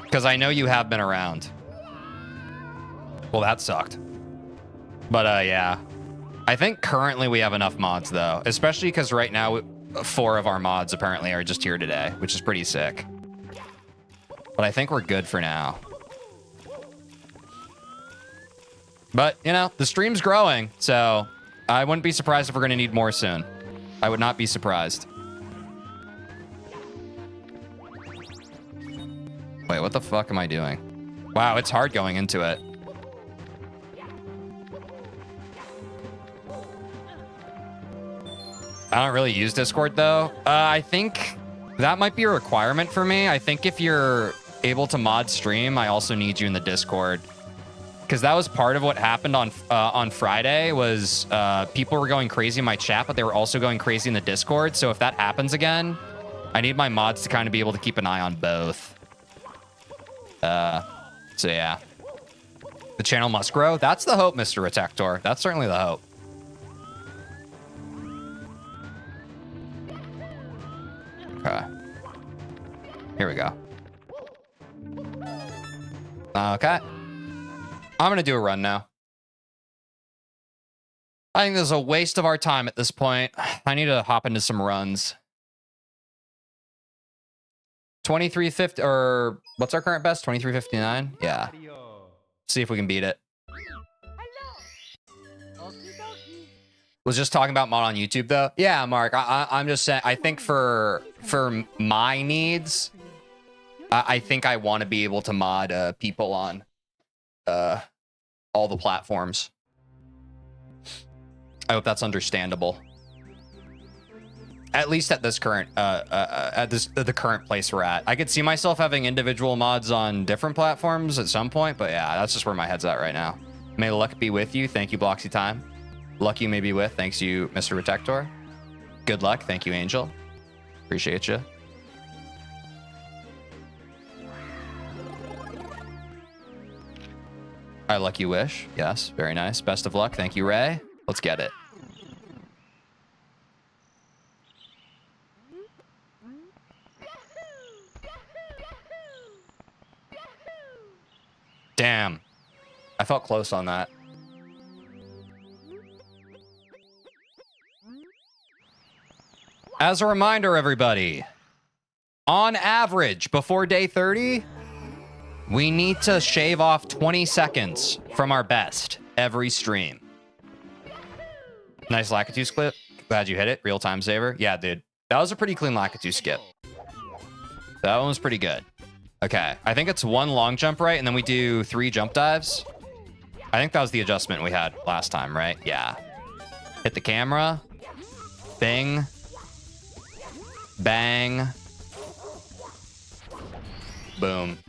Because I know you have been around. Well, that sucked. But, yeah. I think currently we have enough mods, though. Especially because right now, 4 of our mods apparently are just here today, which is pretty sick. But I think we're good for now. But, you know, the stream's growing, so I wouldn't be surprised if we're going to need more soon. I would not be surprised. Wait, what the fuck am I doing? Wow, it's hard going into it. I don't really use Discord, though. I think that might be a requirement for me. I think if you're able to mod stream, I also need you in the Discord. Because that was part of what happened on Friday was people were going crazy in my chat, but they were also going crazy in the Discord. So if that happens again, I need my mods to kind of be able to keep an eye on both. So yeah. The channel must grow. That's the hope, Mr. Retector. That's certainly the hope. Okay. Here we go. Okay. I'm going to do a run now. I think this is a waste of our time at this point. I need to hop into some runs. 2350, or what's our current best? 2359? Yeah. See if we can beat it. Was just talking about mod on YouTube, though. Yeah, Mark, I'm just saying, I think for my needs, I think I want to be able to mod people on all the platforms. I hope that's understandable. At least at this current, the current place we're at. I could see myself having individual mods on different platforms at some point, but yeah, that's just where my head's at right now. May luck be with you. Thank you, Bloxy Time. Luck you may be with. Thanks you, Mr. Retector. Good luck. Thank you, Angel. Appreciate you. I luck you wish. Yes, very nice. Best of luck. Thank you, Ray. Let's get it. Damn. I felt close on that. As a reminder, everybody, on average, before day 30, we need to shave off 20 seconds from our best every stream. Nice Lakitu clip. Glad you hit it. Real time saver. Yeah, dude. That was a pretty clean Lakitu skip. That one was pretty good. Okay. I think it's 1 long jump right, and then we do 3 jump dives. I think that was the adjustment we had last time, right? Yeah. Hit the camera. Bing. Bang. Boom.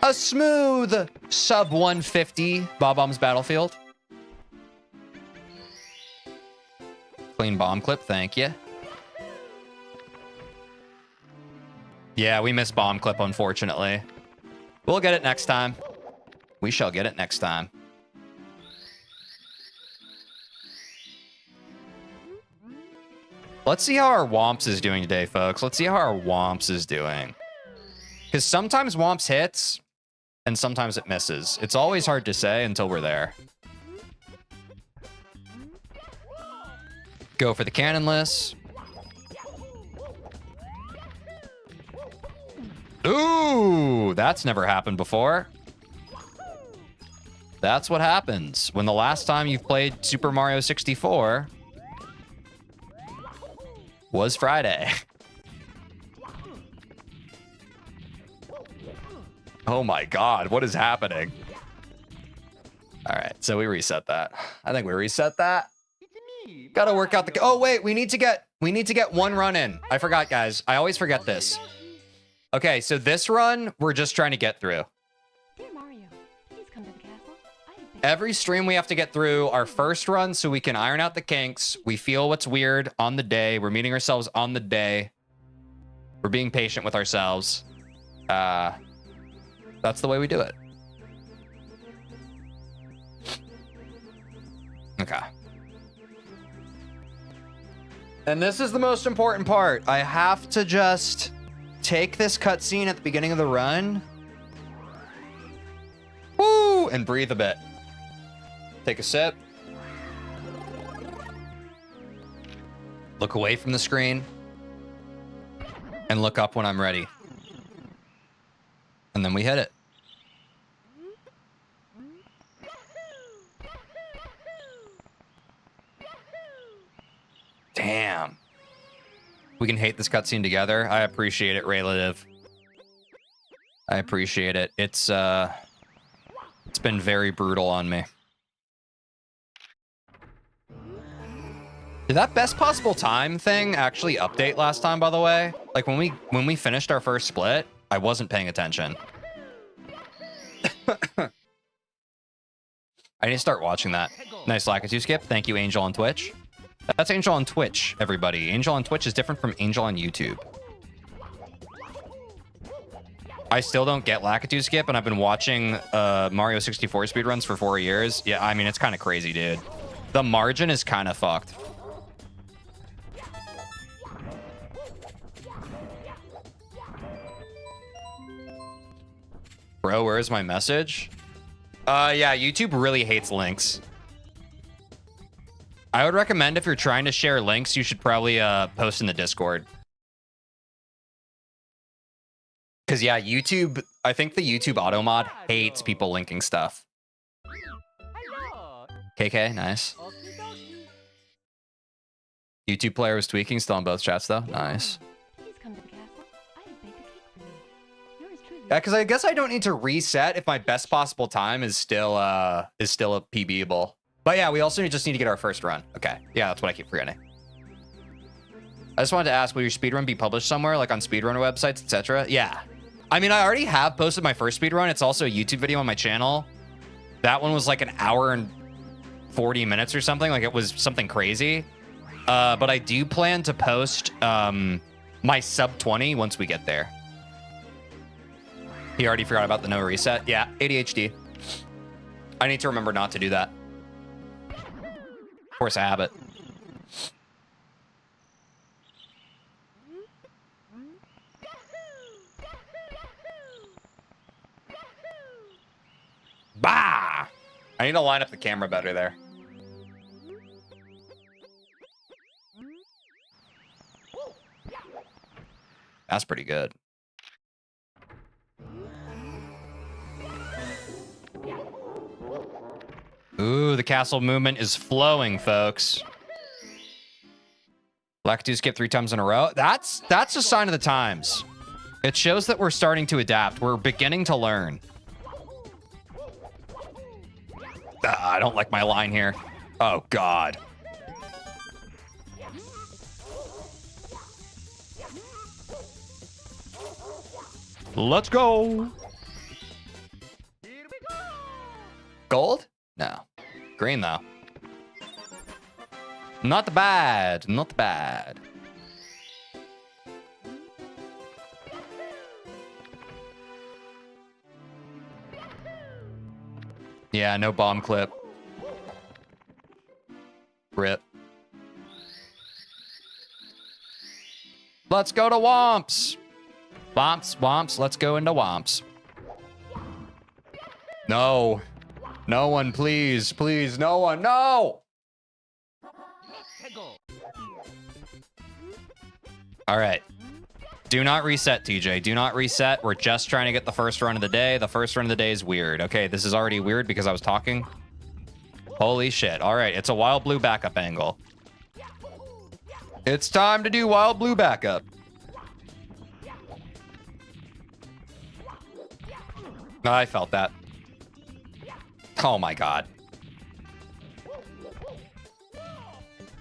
A smooth sub 150 Bob-Bomb's Battlefield. Clean bomb clip, thank you. Yeah, we missed bomb clip, unfortunately. We'll get it next time. We shall get it next time. Let's see how our Womps is doing today, folks. Let's see how our Womps is doing. Because sometimes Womps hits, and sometimes it misses. It's always hard to say until we're there. Go for the cannonless. Ooh, that's never happened before. That's what happens when the last time you've played Super Mario 64 was Friday. Oh my God, what is happening? All right, so we reset that. I think we reset that. Gotta work out the... Oh wait, we need to get one run in. I forgot, guys. I always forget this. Okay, so this run, we're just trying to get through. Every stream we have to get through our first run so we can iron out the kinks. We feel what's weird on the day. We're meeting ourselves on the day. We're being patient with ourselves. That's the way we do it. Okay. And this is the most important part. I have to just take this cutscene at the beginning of the run. Woo! And breathe a bit. Take a sip. Look away from the screen. And look up when I'm ready. And then we hit it. Damn. We can hate this cutscene together. I appreciate it, Relative. I appreciate it. It's been very brutal on me. Did that best possible time thing actually update last time, by the way? Like when we finished our first split, I wasn't paying attention. I need to start watching that. Nice Lakitu skip. Thank you, Angel on Twitch. That's Angel on Twitch, everybody. Angel on Twitch is different from Angel on YouTube. I still don't get Lakitu skip, and I've been watching Mario 64 speedruns for 4 years. Yeah, I mean, it's kind of crazy, dude. The margin is kind of fucked. Bro, where's my message? Yeah, YouTube really hates links. I would recommend if you're trying to share links, you should probably post in the Discord. Because, yeah, YouTube... I think the YouTube auto mod hates people linking stuff. KK, nice. YouTube player was tweaking, still on both chats, though. Nice. Yeah, because I guess I don't need to reset if my best possible time is still a PB-able. But yeah, we also just need to get our first run. Okay, yeah, that's what I keep forgetting. I just wanted to ask, will your speedrun be published somewhere, like on speedrunner websites, etc.? Yeah. I mean, I already have posted my first speedrun. It's also a YouTube video on my channel. That one was like an hour and 40 minutes or something. Like, it was something crazy. But I do plan to post my sub 20 once we get there. He already forgot about the no reset. Yeah, ADHD. I need to remember not to do that. Force a habit. Bah! I need to line up the camera better there. That's pretty good. Ooh, the castle movement is flowing, folks. Lakitu skip 3 times in a row. That's a sign of the times. It shows that we're starting to adapt. We're beginning to learn. I don't like my line here. Oh, God. Let's go. Gold? No. Green, though. Not bad. Not bad. Yeah, no bomb clip. Rip. Let's go to Womps. Womps, Womps, let's go into Womps. No. No one, please. Please, no one. No! All right. Do not reset, TJ. Do not reset. We're just trying to get the first run of the day. The first run of the day is weird. Okay, this is already weird because I was talking. Holy shit. All right, it's a wild blue backup angle. It's time to do wild blue backup. I felt that. Oh my god.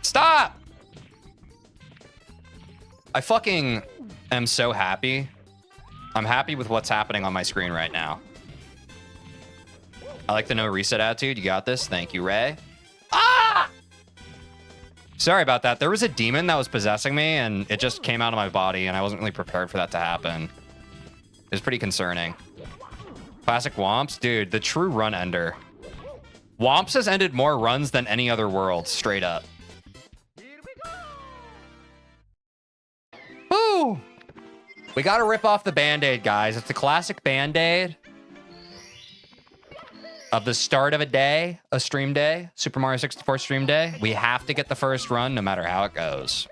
Stop! I fucking am so happy. I'm happy with what's happening on my screen right now. I like the no reset attitude. You got this. Thank you, Ray. Ah! Sorry about that. There was a demon that was possessing me, and it just came out of my body, and I wasn't really prepared for that to happen. It was pretty concerning. Classic Womps. Dude, the true run ender. Womps has ended more runs than any other world, straight up. Woo! We gotta rip off the Band-Aid, guys. It's the classic Band-Aid of the start of a day, a stream day, Super Mario 64 stream day. We have to get the first run no matter how it goes.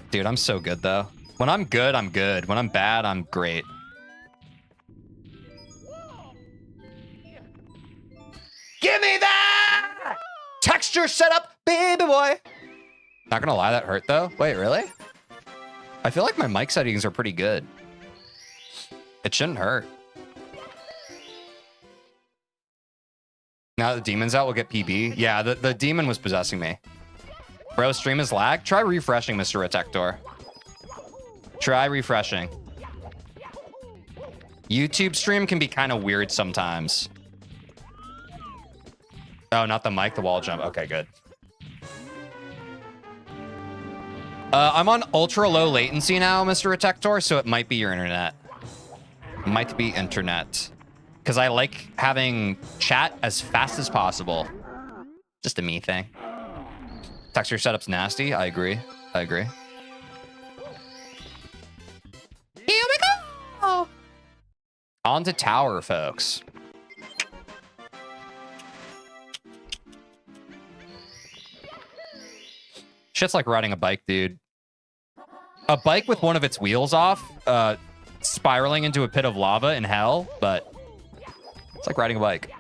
Dude, I'm so good, though. When I'm good, I'm good. When I'm bad, I'm great. Give me that! Texture setup, baby boy. Not gonna lie, that hurt, though. Wait, really? I feel like my mic settings are pretty good. It shouldn't hurt. Now that the demon's out, we'll get PB. Yeah, the demon was possessing me. Bro, stream is lag? Try refreshing, Mr. Retector. Try refreshing. YouTube stream can be kind of weird sometimes. Oh, not the mic, the wall jump. Okay, good. I'm on ultra low latency now, Mr. Retector, so it might be your internet. Might be internet. Because I like having chat as fast as possible. Just a me thing. Texture setup's nasty. I agree. I agree. Here we go! On to tower, folks. Shit's like riding a bike, dude. A bike with one of its wheels off, spiraling into a pit of lava in hell, but it's like riding a bike.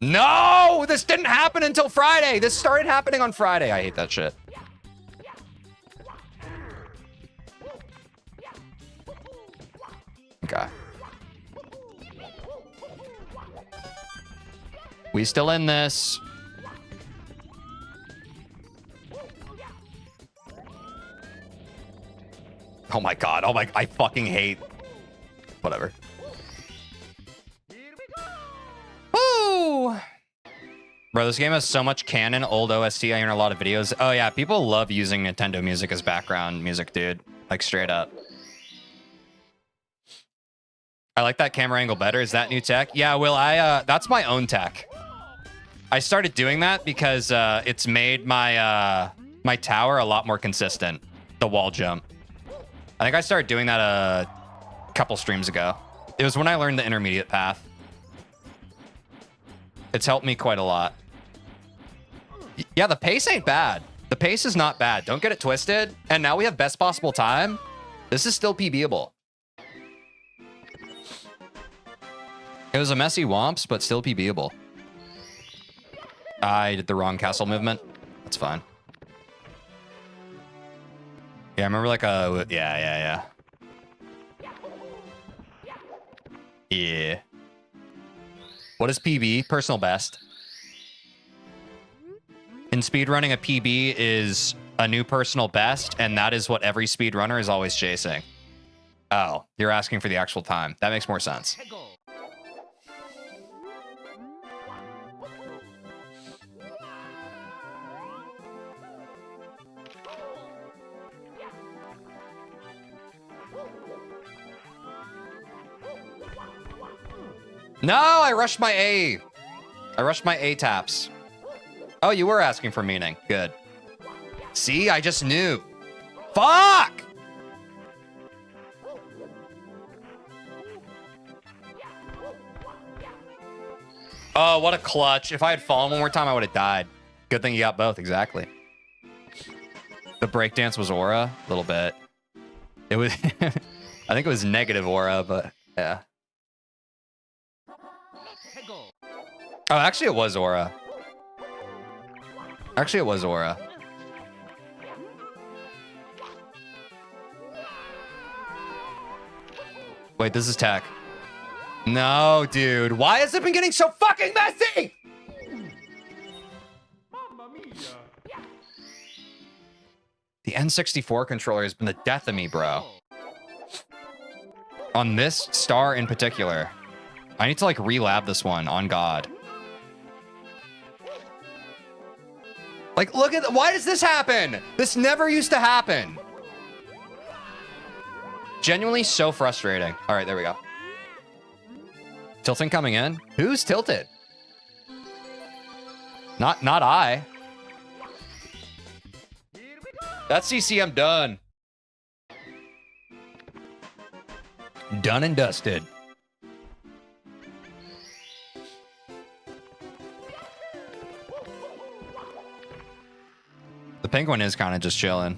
No! This didn't happen until Friday! This started happening on Friday. I hate that shit. Okay. We still in this. Oh my god. Oh my, I fucking hate. Whatever. Woo! Bro, this game has so much canon, old OST. I hear in a lot of videos. Oh yeah, people love using Nintendo music as background music, dude. Like straight up. I like that camera angle better. Is that new tech? Yeah, Will, that's my own tech. I started doing that because it's made my my tower a lot more consistent. The wall jump. I think I started doing that a couple streams ago. It was when I learned the intermediate path. It's helped me quite a lot. Yeah, the pace ain't bad. The pace is not bad. Don't get it twisted. And now we have best possible time. This is still PBable. It was a messy womps, but still PBable. I did the wrong castle movement. That's fine. Yeah, I remember like a... Yeah. Yeah. What is PB? Personal best. In speedrunning, a PB is a new personal best, and that is what every speedrunner is always chasing. Oh, you're asking for the actual time. That makes more sense. No, I rushed my A. I rushed my A taps. Oh, you were asking for meaning. Good. See, I just knew. Fuck! Oh, what a clutch. If I had fallen one more time, I would have died. Good thing you got both, exactly. The breakdance was aura, a little bit. It was, I think it was negative aura, but yeah. Oh, actually it was aura. Actually it was aura. Wait, this is tech. No, dude. Why has it been getting so fucking messy? The N64 controller has been the death of me, bro. On this star in particular. I need to like relab this one, on God. Like, look at, why does this happen? This never used to happen. Genuinely so frustrating. All right, there we go. Tilting coming in. Who's tilted? Not I. That's CCM done. Done and dusted. The penguin is kind of just chilling.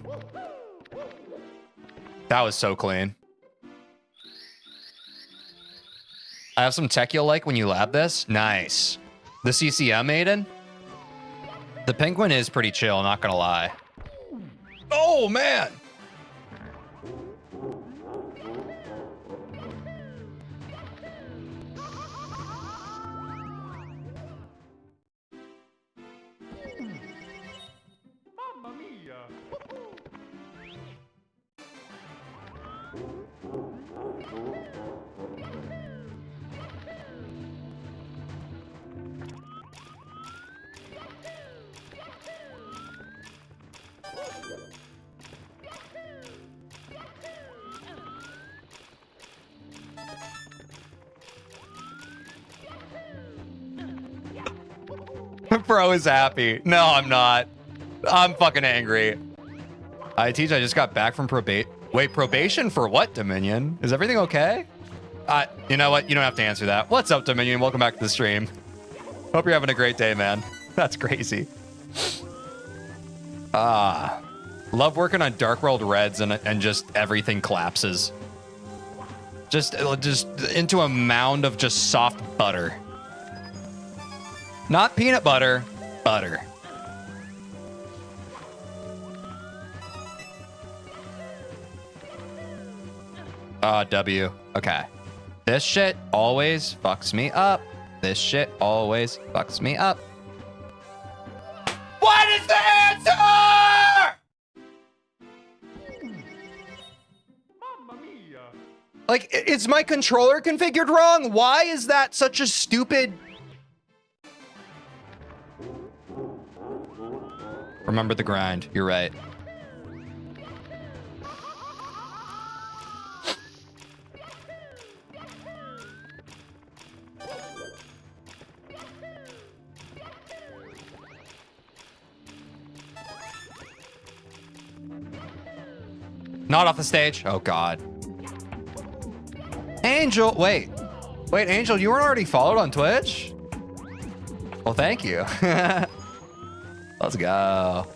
That was so clean. I have some tech you'll like when you lab this. Nice. The CCM maiden. The penguin is pretty chill, not gonna lie. Oh, man. Mamma mia. Bro is happy. No, I'm not. I'm fucking angry. I just got back from probation. Wait, probation for what, Dominion? Is everything okay? You know what? You don't have to answer that. What's up, Dominion? Welcome back to the stream. Hope you're having a great day, man. That's crazy. Love working on Dark World Reds and just everything collapses. Just into a mound of just soft butter. Not peanut butter, butter. W. Okay. This shit always fucks me up. This shit always fucks me up. What is the answer? Mamma mia. Like, is my controller configured wrong? Why is that such a stupid... Remember the grind. You're right. Not off the stage. Oh, God. Angel. Wait, Angel, you weren't already followed on Twitch? Well, thank you. Let's go.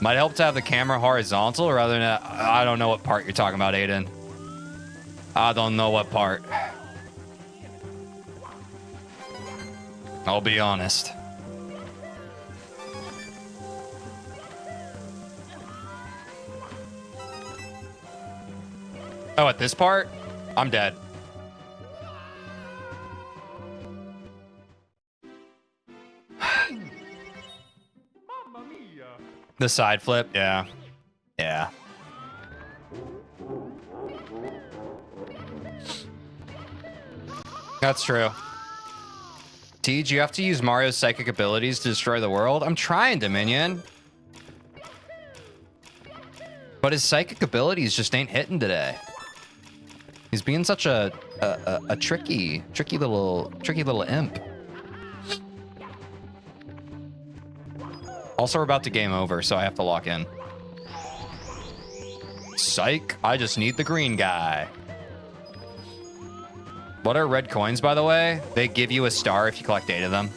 Might help to have the camera horizontal rather than... I don't know what part you're talking about, Aiden. I don't know what part. I'll be honest. Oh, at this part? I'm dead. Mamma mia. The side flip, yeah. Yeah. That's true. Tej, you have to use Mario's psychic abilities to destroy the world? I'm trying, Dominion. But his psychic abilities just ain't hitting today. He's being such a tricky little imp. Also, we're about to game over, so I have to lock in. Psych, I just need the green guy. What are red coins, by the way? They give you a star if you collect 8 of them.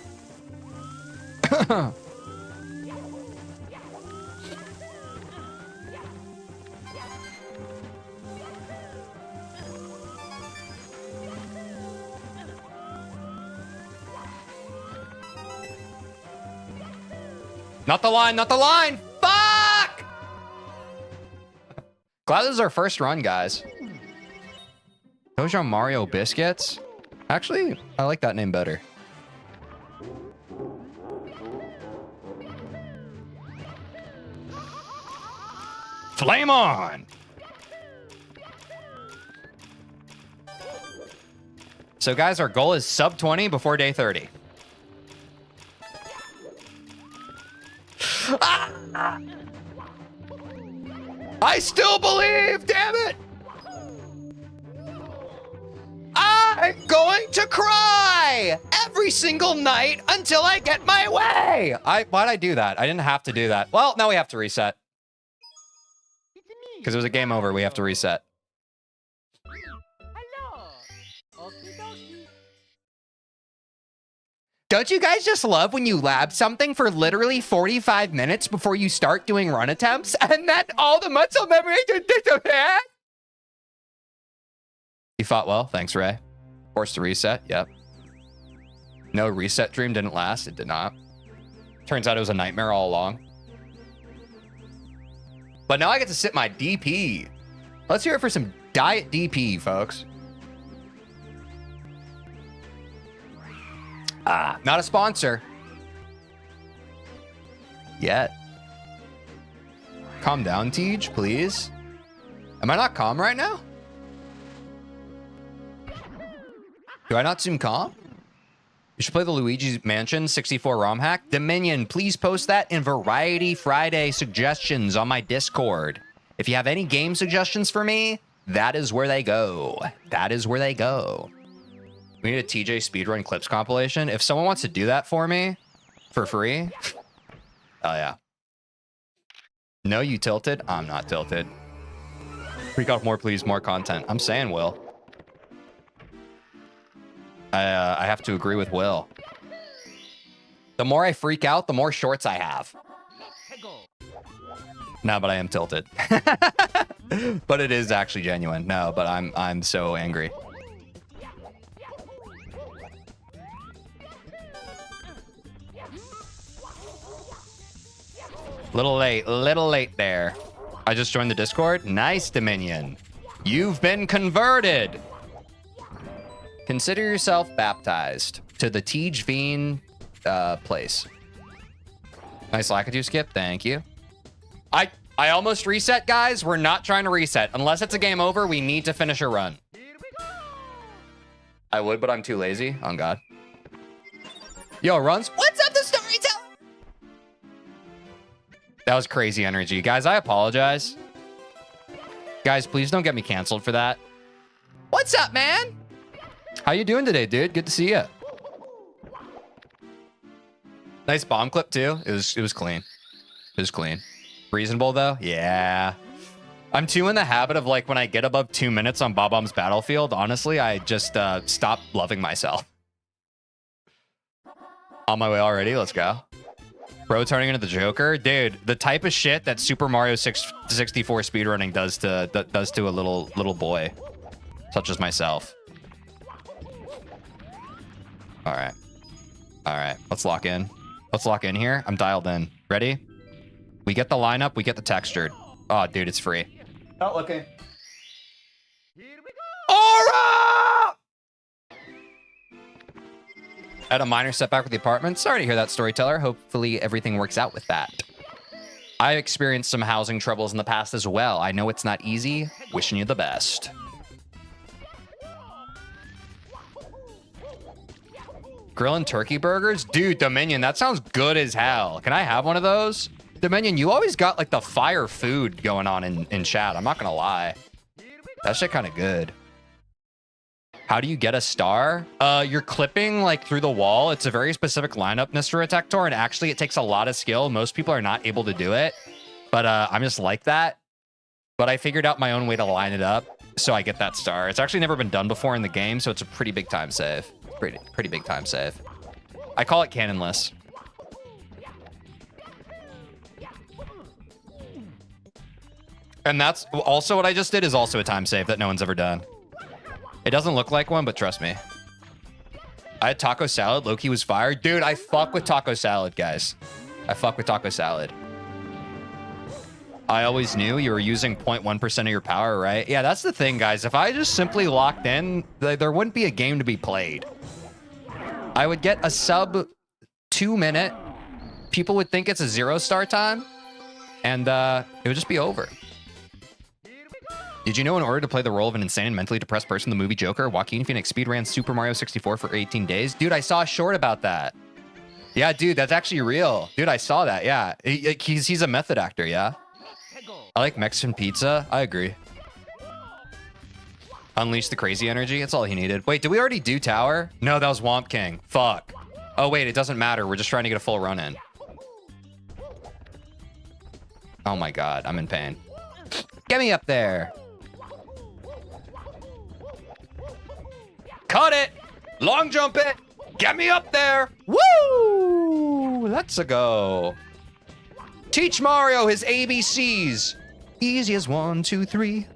Not the line, not the line! Fuck! Glad this is our first run, guys. Those are Mario Biscuits? Actually, I like that name better. Flame on! So guys, our goal is sub 20 before day 30. Ah! I still believe, damn it! I'm going to cry every single night until I get my way. Why'd I do that? I didn't have to do that. Well, now we have to reset. Because it was a game over, we have to reset. Don't you guys just love when you lab something for literally 45 minutes before you start doing run attempts and then all the muscle memory just disappears? You fought well. Thanks, Ray. Forced to reset. Yep. No, reset dream didn't last. It did not. Turns out it was a nightmare all along. But now I get to sit my DP. Let's hear it for some diet DP, folks. Ah, not a sponsor. Yet. Calm down, Tej, please. Am I not calm right now? Do I not seem calm? You should play the Luigi's Mansion 64 ROM hack. Dominion, please post that in Variety Friday suggestions on my Discord. If you have any game suggestions for me, that is where they go. That is where they go. We need a TJ speedrun clips compilation. If someone wants to do that for me for free, oh yeah. No, you tilted? I'm not tilted. Freak out more, please. More content. I'm saying, Will. I have to agree with Will. The more I freak out, the more shorts I have. No, but I am tilted. But it is actually genuine. No, but I'm so angry. Little late there. I just joined the Discord. Nice, Dominion. You've been converted. Consider yourself baptized to the TeejVeen place. Nice Lakitu skip. Thank you. I almost reset, guys. We're not trying to reset. Unless it's a game over, we need to finish a run. I would, but I'm too lazy. On God. Yo, runs. What's up, the storyteller? That was crazy energy. Guys, I apologize. Guys, please don't get me canceled for that. What's up, man? How you doing today, dude? Good to see you. Nice bomb clip, too. It was clean. It was clean. Reasonable, though? Yeah. I'm too in the habit of, like, when I get above 2 minutes on Bob-Omb's Battlefield, honestly, I just stop loving myself. On my way already. Let's go. Bro turning into the Joker, dude. The type of shit that Super Mario 64 speedrunning does to a little boy, such as myself. All right, let's lock in. Let's lock in here. I'm dialed in. Ready? We get the lineup. We get the textured. Oh, dude, it's free. Not looking. Here we go. Aura! Had a minor setback with the apartment. Sorry to hear that, storyteller. Hopefully everything works out with that. I experienced some housing troubles in the past as well. I know it's not easy. Wishing you the best. Grill and turkey burgers? Dude, Dominion, that sounds good as hell. Can I have one of those? Dominion, you always got like the fire food going on in chat. I'm not gonna lie. That shit kind of good. How do you get a star? You're clipping like through the wall. It's a very specific lineup, Mr. Protector, and actually it takes a lot of skill. Most people are not able to do it, but I'm just like that. But I figured out my own way to line it up. so I get that star. It's actually never been done before in the game, so it's a pretty big time save. Pretty big time save. I call it canonless. And that's also what I just did is also a time save that no one's ever done. It doesn't look like one, but trust me. I had taco salad. Loki was fired. Dude, I fuck with taco salad, guys. I fuck with taco salad. I always knew you were using 0.1% of your power, right? Yeah, that's the thing, guys. If I just simply locked in, there wouldn't be a game to be played. I would get a sub 2 minute. People would think it's a 0-star time. And it would just be over. Did you know in order to play the role of an insane and mentally depressed person in the movie Joker, Joaquin Phoenix speedran Super Mario 64 for 18 days? Dude, I saw a short about that. Yeah, dude, that's actually real. Dude, I saw that, yeah. He's a method actor, yeah? I like Mexican pizza. I agree. Unleash the crazy energy. That's all he needed. Wait, did we already do tower? No, that was Womp King. Fuck. Oh, wait, it doesn't matter. We're just trying to get a full run in. Oh my god, I'm in pain. Get me up there. Cut it! Long jump it! Get me up there! Woo! Let's go. Teach Mario his ABCs. Easy as 1, 2, 3.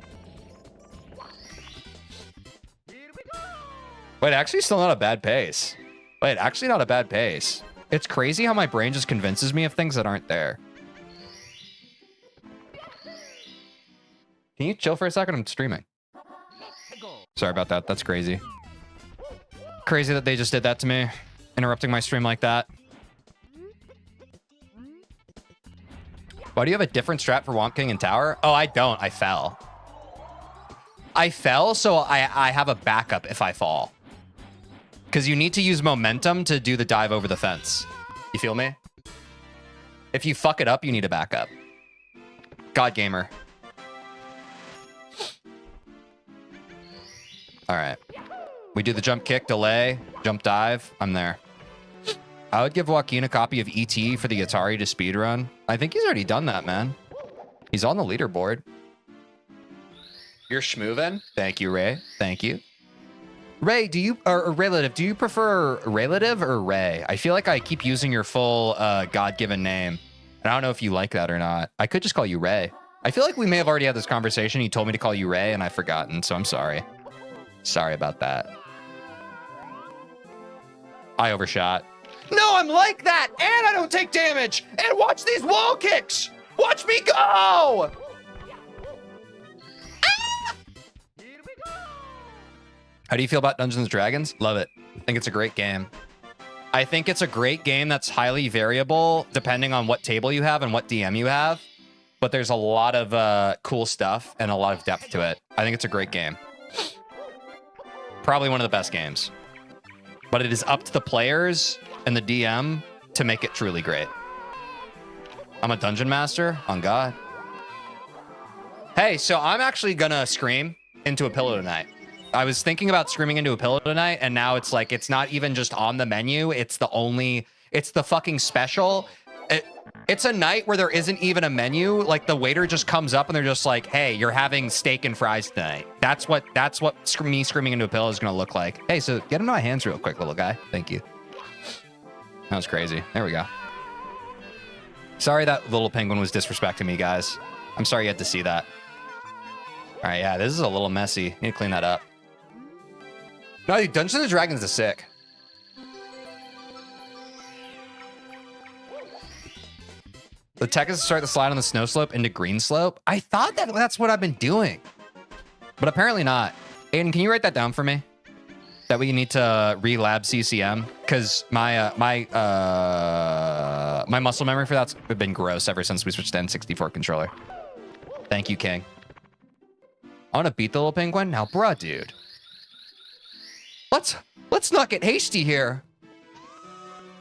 Wait, actually still not a bad pace. Wait, actually not a bad pace. It's crazy how my brain just convinces me of things that aren't there. Can you chill for a second? I'm streaming. Sorry about that. That's crazy. Crazy that they just did that to me. Interrupting my stream like that. Why do you have a different strat for Womp King and Tower? Oh, I don't. I fell. I fell, so I have a backup if I fall. Because you need to use momentum to do the dive over the fence. You feel me? If you fuck it up, you need a backup. God Gamer. All right. We do the jump kick, delay, jump dive. I'm there. I would give Joaquin a copy of ET for the Atari to speedrun. I think he's already done that, man. He's on the leaderboard. You're schmoovin'? Thank you, Ray. Thank you. Ray, do you, or Relative, do you prefer Relative or Ray? I feel like I keep using your full God-given name. And I don't know if you like that or not. I could just call you Ray. I feel like we may have already had this conversation. You told me to call you Ray and I've forgotten, so I'm sorry. Sorry about that. I overshot. No, I'm like that, and I don't take damage. And watch these wall kicks. Watch me go. Ah! How do you feel about Dungeons & Dragons? Love it. I think it's a great game. I think it's a great game that's highly variable depending on what table you have and what DM you have. But there's a lot of cool stuff and a lot of depth to it. I think it's a great game. Probably one of the best games. But it is up to the players and the DM to make it truly great. I'm a dungeon master, on God. Hey, so I'm actually gonna scream into a pillow tonight. I was thinking about screaming into a pillow tonight, and now it's like, it's not even just on the menu. It's the fucking special. It's a night where there isn't even a menu. Like the waiter just comes up and they're just like, hey, you're having steak and fries tonight. That's what me screaming into a pillow is going to look like. Hey, so get into my hands real quick, little guy. Thank you. That was crazy. There we go. Sorry that little penguin was disrespecting me, guys. I'm sorry you had to see that. All right, yeah, this is a little messy. Need to clean that up. No, dude, Dungeons & Dragons is sick. The tech is to start the slide on the snow slope into green slope. I thought that's what I've been doing, but apparently not. Aiden, can you write that down for me? That we need to relab CCM because my muscle memory for that's been gross ever since we switched to N64 controller. Thank you, King. I want to beat the little penguin now, bruh, dude. Let's not get hasty here.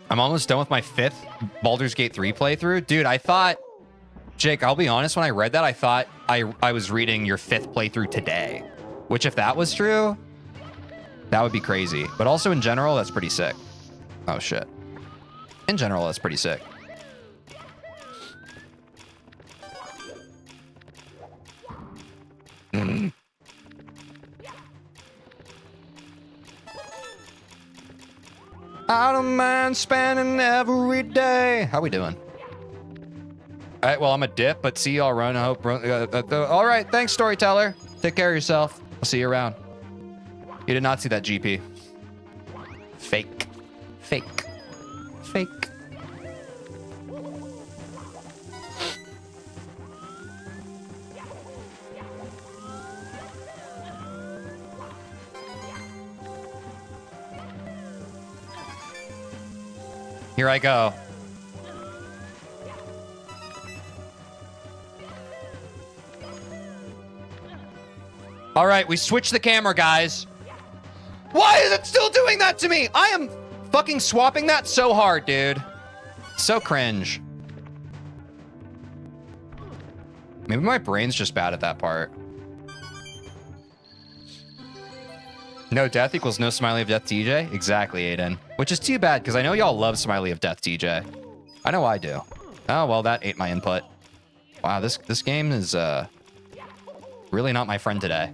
I'm almost done with my 5th Baldur's Gate 3 playthrough. Dude, I thought, Jake, I'll be honest, when I read that, I thought I was reading your 5th playthrough today. Which, if that was true, that would be crazy. But also, in general, that's pretty sick. Oh, shit. In general, that's pretty sick. I don't mind spending every day. How we doing? All right, well, I'm a dip, but see y'all run. I hope. All right, thanks, storyteller. Take care of yourself. I'll see you around. You did not see that GP. Fake. Fake. Fake. Here I go. All right, we switched the camera, guys. Why is it still doing that to me? I am fucking swapping that so hard, dude. So cringe. Maybe my brain's just bad at that part. No death equals no smiley of death, TJ. Exactly, Aiden. Which is too bad, because I know y'all love smiley of death, TJ. I know I do. Oh, well, that ate my input. Wow, this game is really not my friend today.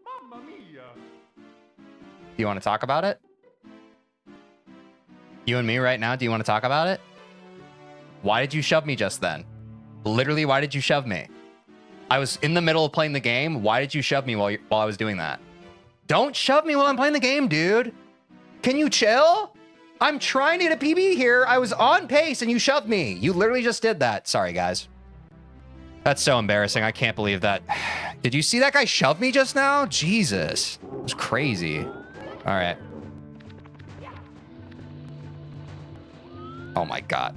Mamma mia. Do you want to talk about it? You and me right now, do you want to talk about it? Why did you shove me just then? Literally, why did you shove me? I was in the middle of playing the game. Why did you shove me while I was doing that? Don't shove me while I'm playing the game, dude. Can you chill? I'm trying to get a PB here. I was on pace and you shoved me. You literally just did that. Sorry, guys. That's so embarrassing. I can't believe that. Did you see that guy shove me just now? Jesus. It was crazy. All right. Oh my God.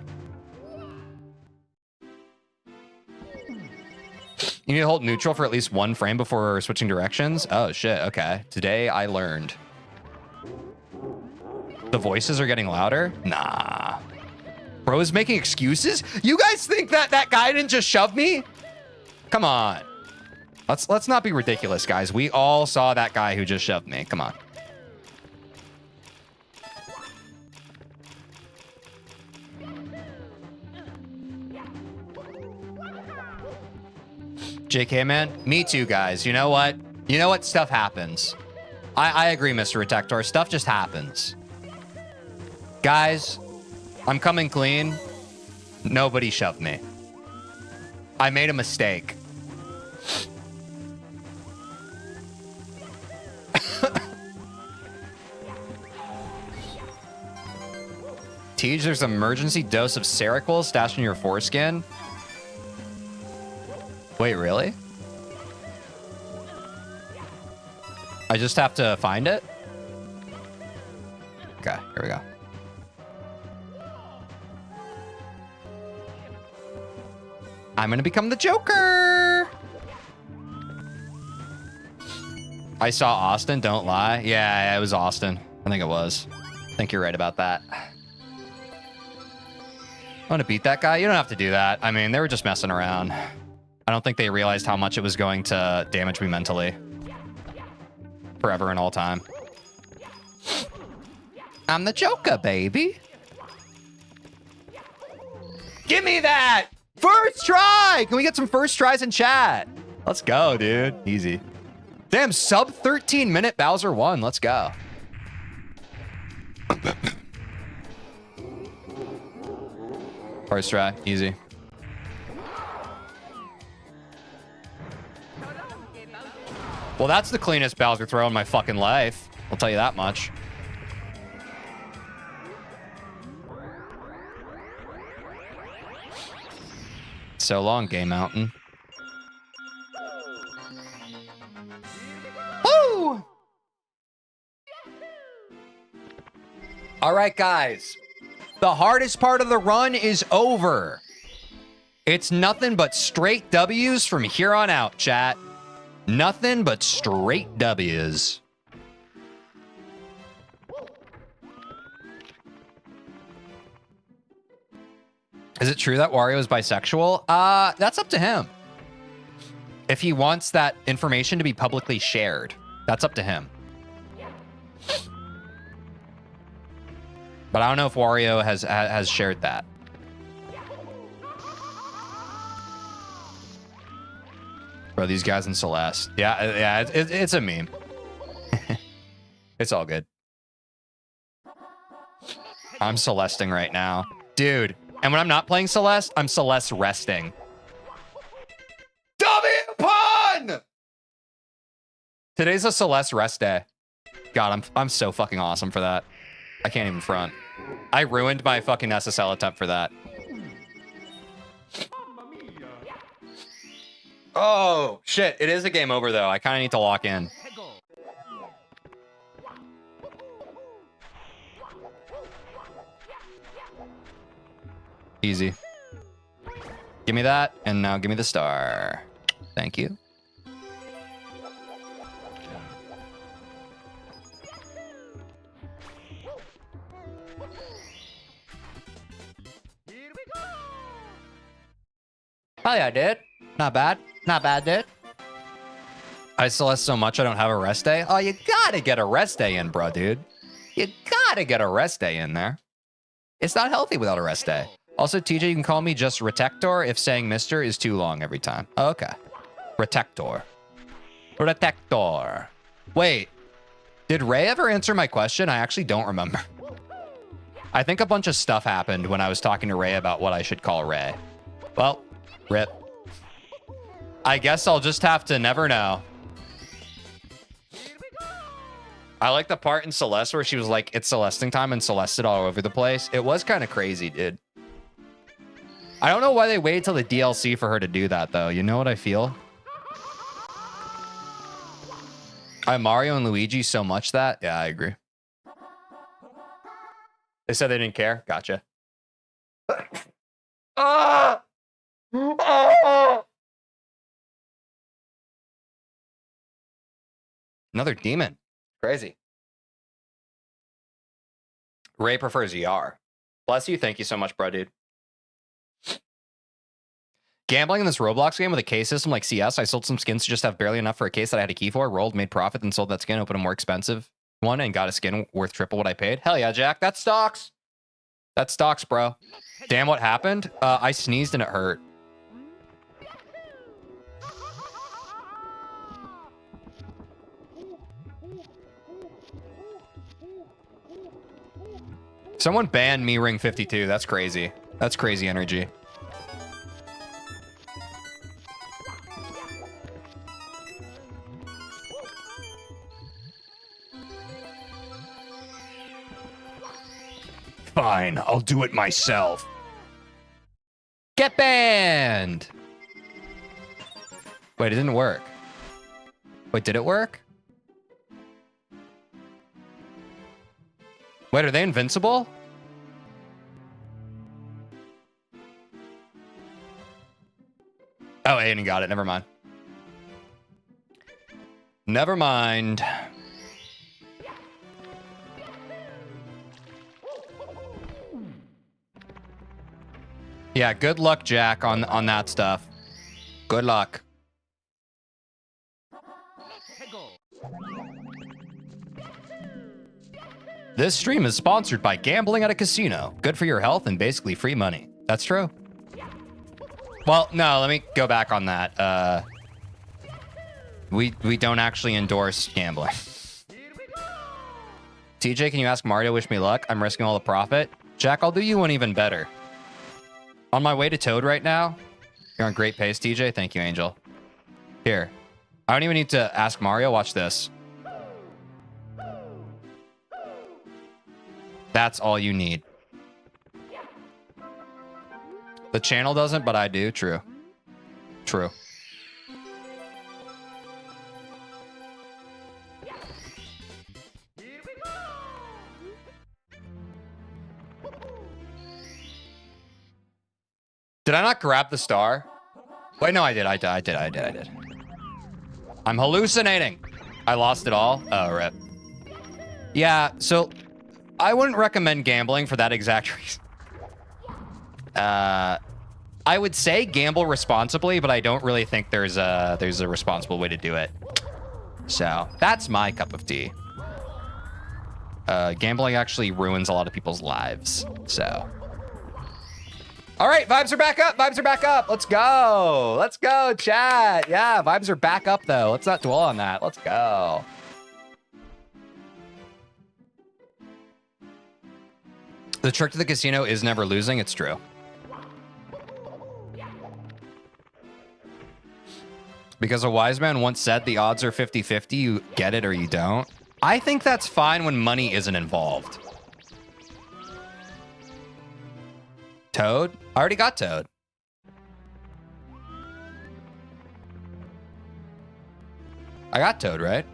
You need to hold neutral for at least one frame before switching directions? Oh shit, okay. Today I learned. The voices are getting louder? Nah. Bro is making excuses? You guys think that that guy didn't just shove me? Come on. Let's not be ridiculous, guys. We all saw that guy who just shoved me. Come on. JK, man. Me too, guys. You know what? You know what? Stuff happens. I agree, Mr. Protector. Stuff just happens. Guys, I'm coming clean. Nobody shoved me. I made a mistake. Tej, there's an emergency dose of Seroquel stashed in your foreskin. Wait, really? I just have to find it? Okay, here we go. I'm gonna become the Joker! I saw Austin, don't lie. Yeah, it was Austin. I think it was. I think you're right about that. I want to beat that guy? You don't have to do that. I mean, they were just messing around. I don't think they realized how much it was going to damage me mentally. Forever and all time. I'm the Joker, baby. Give me that! First try! Can we get some first tries in chat? Let's go, dude. Easy. Damn, sub 13-minute Bowser 1. Let's go. First try. Easy. Well, that's the cleanest Bowser throw in my fucking life. I'll tell you that much. So long, Gay Mountain. Woo! All right, guys. The hardest part of the run is over. It's nothing but straight W's from here on out, chat. Nothing but straight W's. Is it true that Wario is bisexual? That's up to him. If he wants that information to be publicly shared, that's up to him. But I don't know if Wario has shared that. Bro, these guys in Celeste. Yeah, it's a meme. It's all good. I'm Celesting right now. Dude, and when I'm not playing Celeste, I'm Celeste resting. W-pun! Today's a Celeste rest day. God, I'm so fucking awesome for that. I can't even front. I ruined my fucking SSL attempt for that. Oh, shit. It is a game over, though. I kind of need to lock in. Easy. Give me that, and now give me the star. Thank you. Oh yeah, dude. Not bad. Not bad, dude. I Celeste so much I don't have a rest day. Oh, you gotta get a rest day in, bro, dude. You gotta get a rest day in there. It's not healthy without a rest day. Also, TJ, you can call me just Retector if saying Mr. is too long every time. Oh, okay. Retector. Retector. Wait. Did Ray ever answer my question? I actually don't remember. I think a bunch of stuff happened when I was talking to Ray about what I should call Ray. Well, rip. I guess I'll just have to never know. I like the part in Celeste where she was like, it's Celesting time and Celested all over the place. It was kind of crazy, dude. I don't know why they waited till the DLC for her to do that, though. You know what I feel? Mario and Luigi so much that. Yeah, I agree. They said they didn't care. Gotcha. Ah! Ah! Another demon. Crazy. Ray prefers ER. Bless you. Thank you so much, bro, dude. Gambling in this Roblox game with a case system like CS, I sold some skins to just have barely enough for a case that I had a key for, rolled, made profit, then sold that skin, opened a more expensive one, and got a skin worth triple what I paid. Hell yeah, Jack. That's stocks. That's stocks, bro. Damn, what happened? I sneezed and it hurt. Someone banned me Ring 52. That's crazy. That's crazy energy. Fine, I'll do it myself. Get banned! Wait, it didn't work. Wait, did it work? Wait, are they invincible? Oh, Aiden got it. Never mind. Never mind. Yeah, good luck, Jack, on that stuff. Good luck. This stream is sponsored by gambling at a casino. Good for your health and basically free money. That's true. Well, no, let me go back on that. We don't actually endorse gambling. TJ, can you ask Mario wish me luck? I'm risking all the profit. Jack, I'll do you one even better. On my way to Toad right now. You're on great pace, TJ. Thank you, Angel. Here. I don't even need to ask Mario. Watch this. That's all you need. The channel doesn't, but I do. True. True. Did I not grab the star? Wait, no, I did. I did. I'm hallucinating. I lost it all. Oh, rip. Yeah, so I wouldn't recommend gambling for that exact reason. I would say gamble responsibly, but I don't really think there's a responsible way to do it. So that's my cup of tea. Gambling actually ruins a lot of people's lives. So All right, vibes are back up. Vibes are back up. Let's go. Let's go, chat. Yeah, vibes are back up, though. Let's not dwell on that. Let's go. The trick to the casino is never losing. It's true. Because a wise man once said the odds are 50-50. You get it or you don't. I think that's fine when money isn't involved. Toad? I already got Toad. I got Toad, right?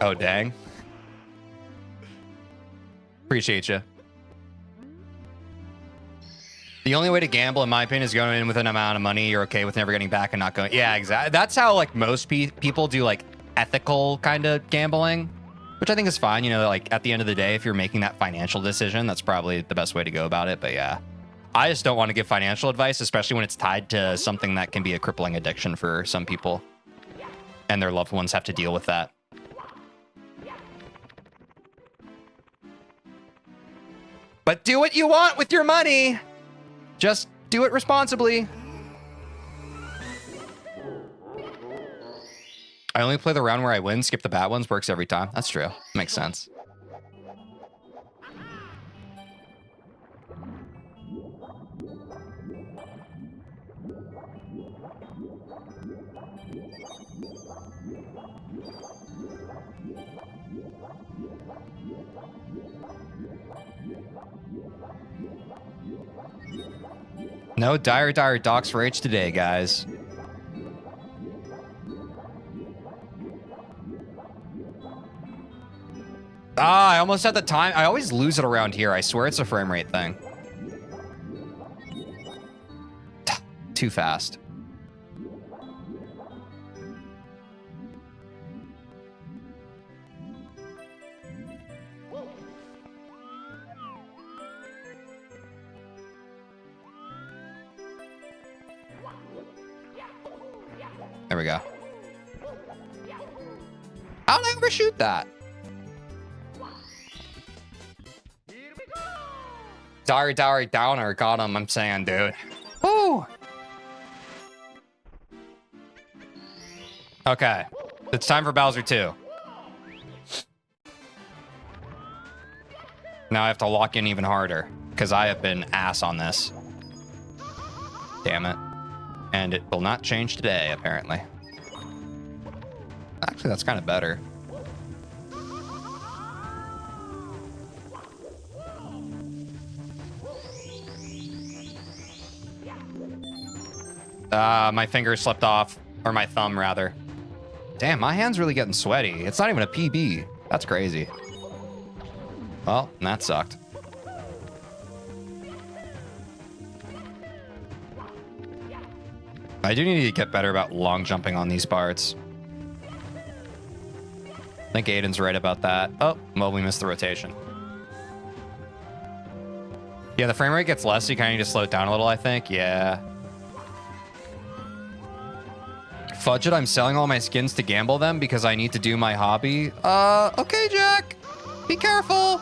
Oh, dang. Appreciate you. The only way to gamble, in my opinion, is going in with an amount of money you're okay with never getting back and not going. Yeah, exactly. That's how like most people do like ethical kind of gambling, which I think is fine. You know, like at the end of the day, if you're making that financial decision, that's probably the best way to go about it. But yeah, I just don't want to give financial advice, especially when it's tied to something that can be a crippling addiction for some people and their loved ones have to deal with that. But do what you want with your money. Just do it responsibly. I only play the round where I win, skip the bad ones, works every time. That's true. Makes sense. No dire docs for H today, guys. Ah, I almost had the time. I always lose it around here. I swear it's a frame rate thing. Too fast. There we go. How did I overshoot that? Dire downer got him, I'm saying, dude. Woo! Okay. It's time for Bowser 2. Now I have to lock in even harder, because I have been ass on this. Damn it. And it will not change today, apparently. Actually, that's kind of better. My finger slipped off. Or my thumb, rather. Damn, my hand's really getting sweaty. It's not even a PB. That's crazy. Well, that sucked. I do need to get better about long jumping on these parts. I think Aiden's right about that. Oh, well, we missed the rotation. Yeah, the frame rate gets less, so you kind of need to slow it down a little, I think. Yeah. Fudge it, I'm selling all my skins to gamble them because I need to do my hobby. Okay, Jack. Be careful.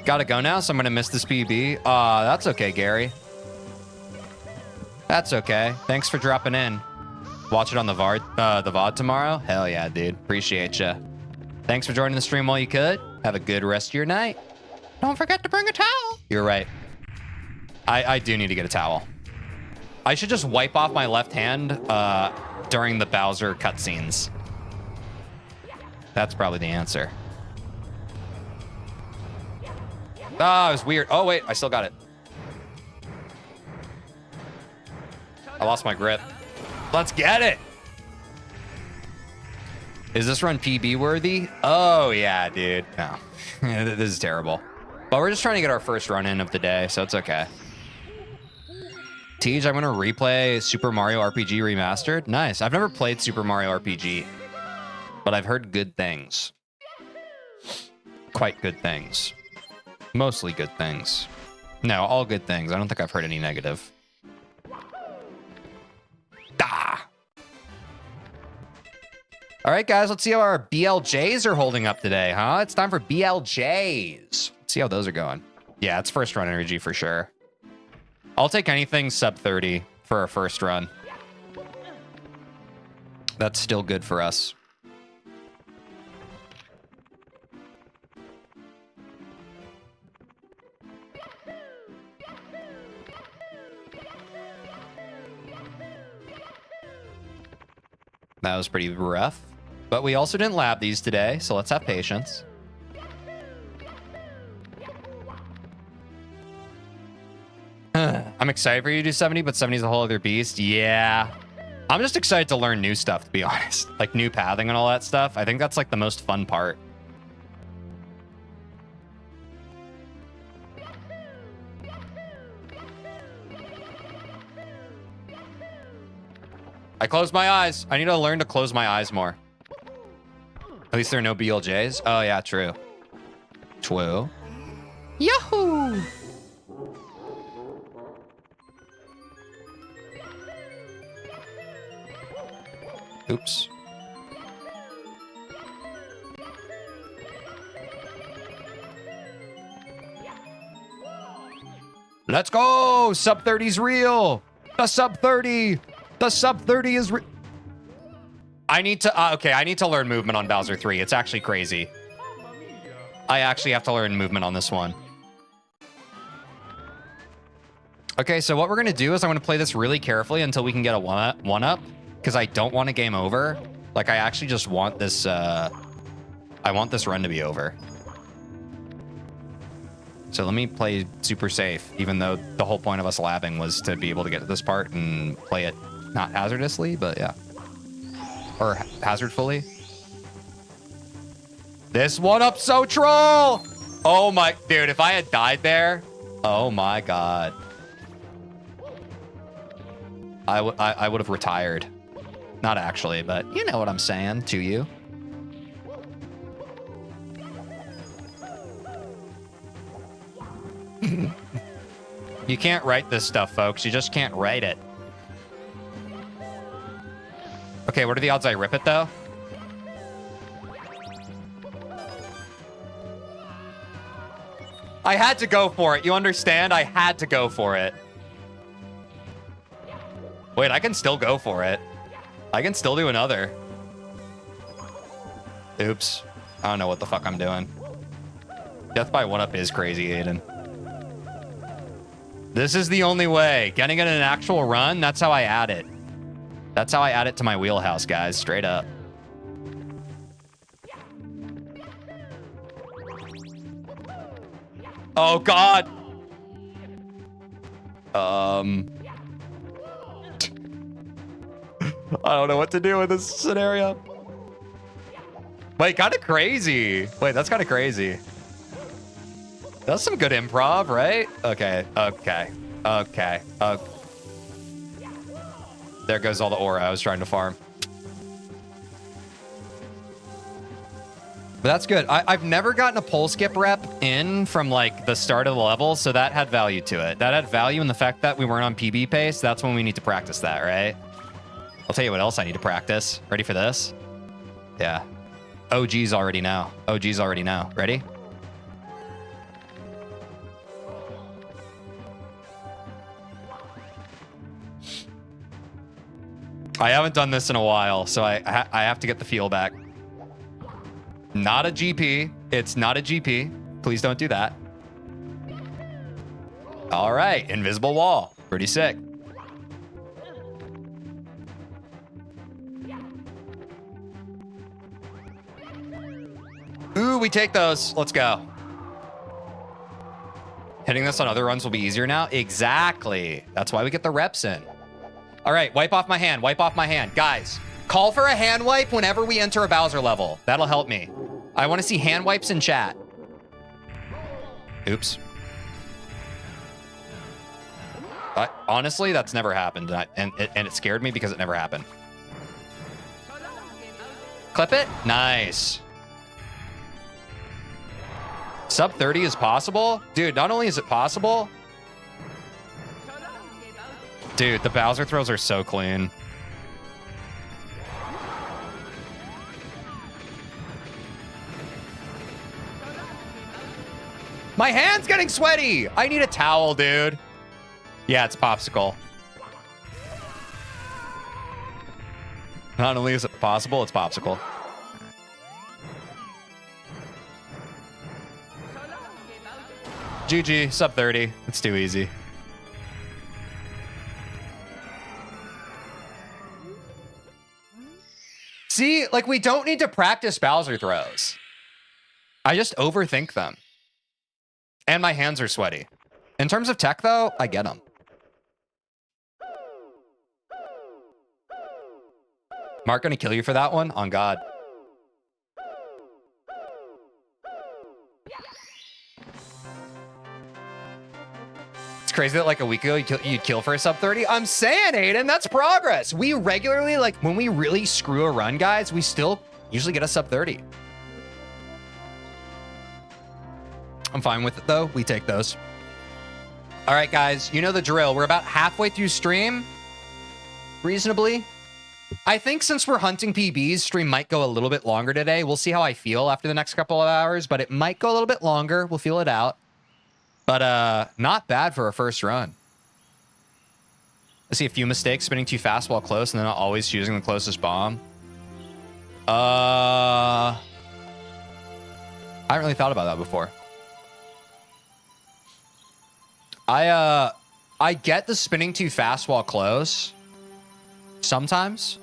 Gotta go now, so I'm gonna miss this PB. That's okay, Gary. That's okay. Thanks for dropping in. Watch it on the VOD tomorrow? Hell yeah, dude. Appreciate ya. Thanks for joining the stream while you could. Have a good rest of your night. Don't forget to bring a towel. You're right. I do need to get a towel. I should just wipe off my left hand during the Bowser cutscenes. That's probably the answer. Ah, it was weird. Oh, wait. I still got it. I lost my grip. Let's get it. Is this run PB worthy? Oh, yeah, dude. No. This is terrible. But we're just trying to get our first run in of the day, so it's okay. Teej, I'm going to replay Super Mario RPG Remastered. Nice. I've never played Super Mario RPG, but I've heard good things. Quite good things. Mostly good things. No, all good things. I don't think I've heard any negative. Ah! All right, guys, let's see how our BLJs are holding up today, huh? It's time for BLJs. Let's see how those are going. Yeah, it's first run energy for sure. I'll take anything sub 30 for our first run. That's still good for us. That was pretty rough. But we also didn't lab these today, so let's have patience. I'm excited for you to do 70, but 70 is a whole other beast. Yeah. I'm just excited to learn new stuff, to be honest. Like new pathing and all that stuff. I think that's like the most fun part. I closed my eyes. I need to learn to close my eyes more. At least there are no BLJs. Oh, yeah, true. True. Yahoo! Oops. Let's go! Sub 30's real! The sub 30! The sub 30 is real! I need to, okay, I need to learn movement on Bowser 3. It's actually crazy. I actually have to learn movement on this one. Okay, so what we're gonna do is I'm gonna play this really carefully until we can get a one-up, because I don't want a game over. Like, I actually just want this, I want this run to be over. So let me play super safe, even though the whole point of us labbing was to be able to get to this part and play it not hazardously, but yeah. Or hazardfully. This one-up so troll! Oh my, dude, if I had died there, oh my God. I would have retired. Not actually, but you know what I'm saying to you. You can't write this stuff, folks. You just can't write it. Okay, what are the odds I rip it, though? I had to go for it. You understand? I had to go for it. Wait, I can still go for it. I can still do another. Oops. I don't know what the fuck I'm doing. Death by one-up is crazy, Aiden. This is the only way. Getting it in an actual run, that's how I add it. That's how I add it to my wheelhouse, guys. Straight up. Oh, God. I don't know what to do with this scenario. Wait, kind of crazy. Wait, that's kind of crazy. That's some good improv, right? Okay, okay, okay. There goes all the aura I was trying to farm. But that's good. I've never gotten a pole skip rep in from like the start of the level, so that had value to it. That had value in the fact that we weren't on PB pace. That's when we need to practice that, right? I'll tell you what else I need to practice. Ready for this? Yeah. OG's already now. OG's already now. Ready? I haven't done this in a while, so I have to get the feel back. Not a GP. It's not a GP. Please don't do that. All right. Invisible wall. Pretty sick. Ooh, we take those. Let's go. Hitting this on other runs will be easier now. Exactly. That's why we get the reps in. All right, wipe off my hand. Wipe off my hand. Guys, call for a hand wipe whenever we enter a Bowser level. That'll help me. I want to see hand wipes in chat. Oops. Honestly, that's never happened. And it scared me because it never happened. Clip it. Nice. Sub 30 is possible? Dude, not only is it possible... Dude, the Bowser throws are so clean. My hand's getting sweaty. I need a towel, dude. Yeah, it's popsicle. Not only is it possible, it's popsicle. GG, sub 30. It's too easy. See, like, we don't need to practice Bowser throws. I just overthink them. And my hands are sweaty. In terms of tech, though, I get them. Mark gonna kill you for that one? On God. It's crazy that like a week ago you'd kill for a sub 30. I'm saying, Aiden, that's progress. We regularly, like, when we really screw a run, guys, we still usually get a sub 30. I'm fine with it, though. We take those. All right, guys, you know the drill. We're about halfway through stream, reasonably. I think since we're hunting PBs, stream might go a little bit longer today. We'll see how I feel after the next couple of hours, but it might go a little bit longer. We'll feel it out. But not bad for a first run. I see a few mistakes, spinning too fast while close, and then not always choosing the closest bomb. I haven't really thought about that before. I get the spinning too fast while close sometimes,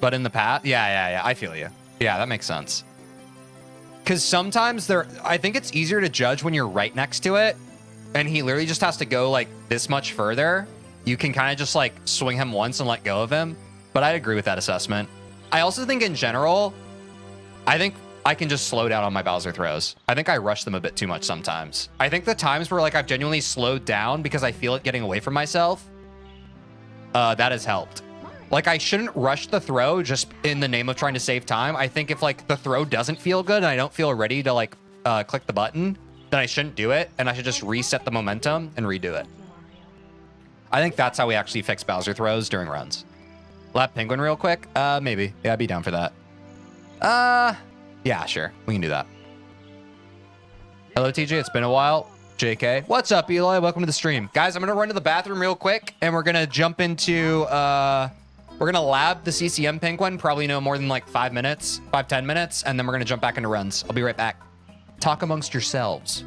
but in the past, yeah, I feel you. Yeah, that makes sense. Because sometimes I think it's easier to judge when you're right next to it, and he literally just has to go like this much further. You can kind of just like swing him once and let go of him. But I agree with that assessment. I also think in general, I think I can just slow down on my Bowser throws. I think I rush them a bit too much sometimes. I think the times where like I've genuinely slowed down because I feel it getting away from myself, that has helped. Like, I shouldn't rush the throw just in the name of trying to save time. I think if like the throw doesn't feel good and I don't feel ready to like click the button, then I shouldn't do it. And I should just reset the momentum and redo it. I think that's how we actually fix Bowser throws during runs. Lap Penguin real quick? Maybe. Yeah, I'd be down for that. Yeah, sure. We can do that. Hello, TJ. It's been a while. JK. What's up, Eli? Welcome to the stream. Guys, I'm going to run to the bathroom real quick, and we're going to jump into... we're going to lab the CCM Penguin, probably no more than like 5 minutes, 5-10 minutes, and then we're going to jump back into runs. I'll be right back. Talk amongst yourselves.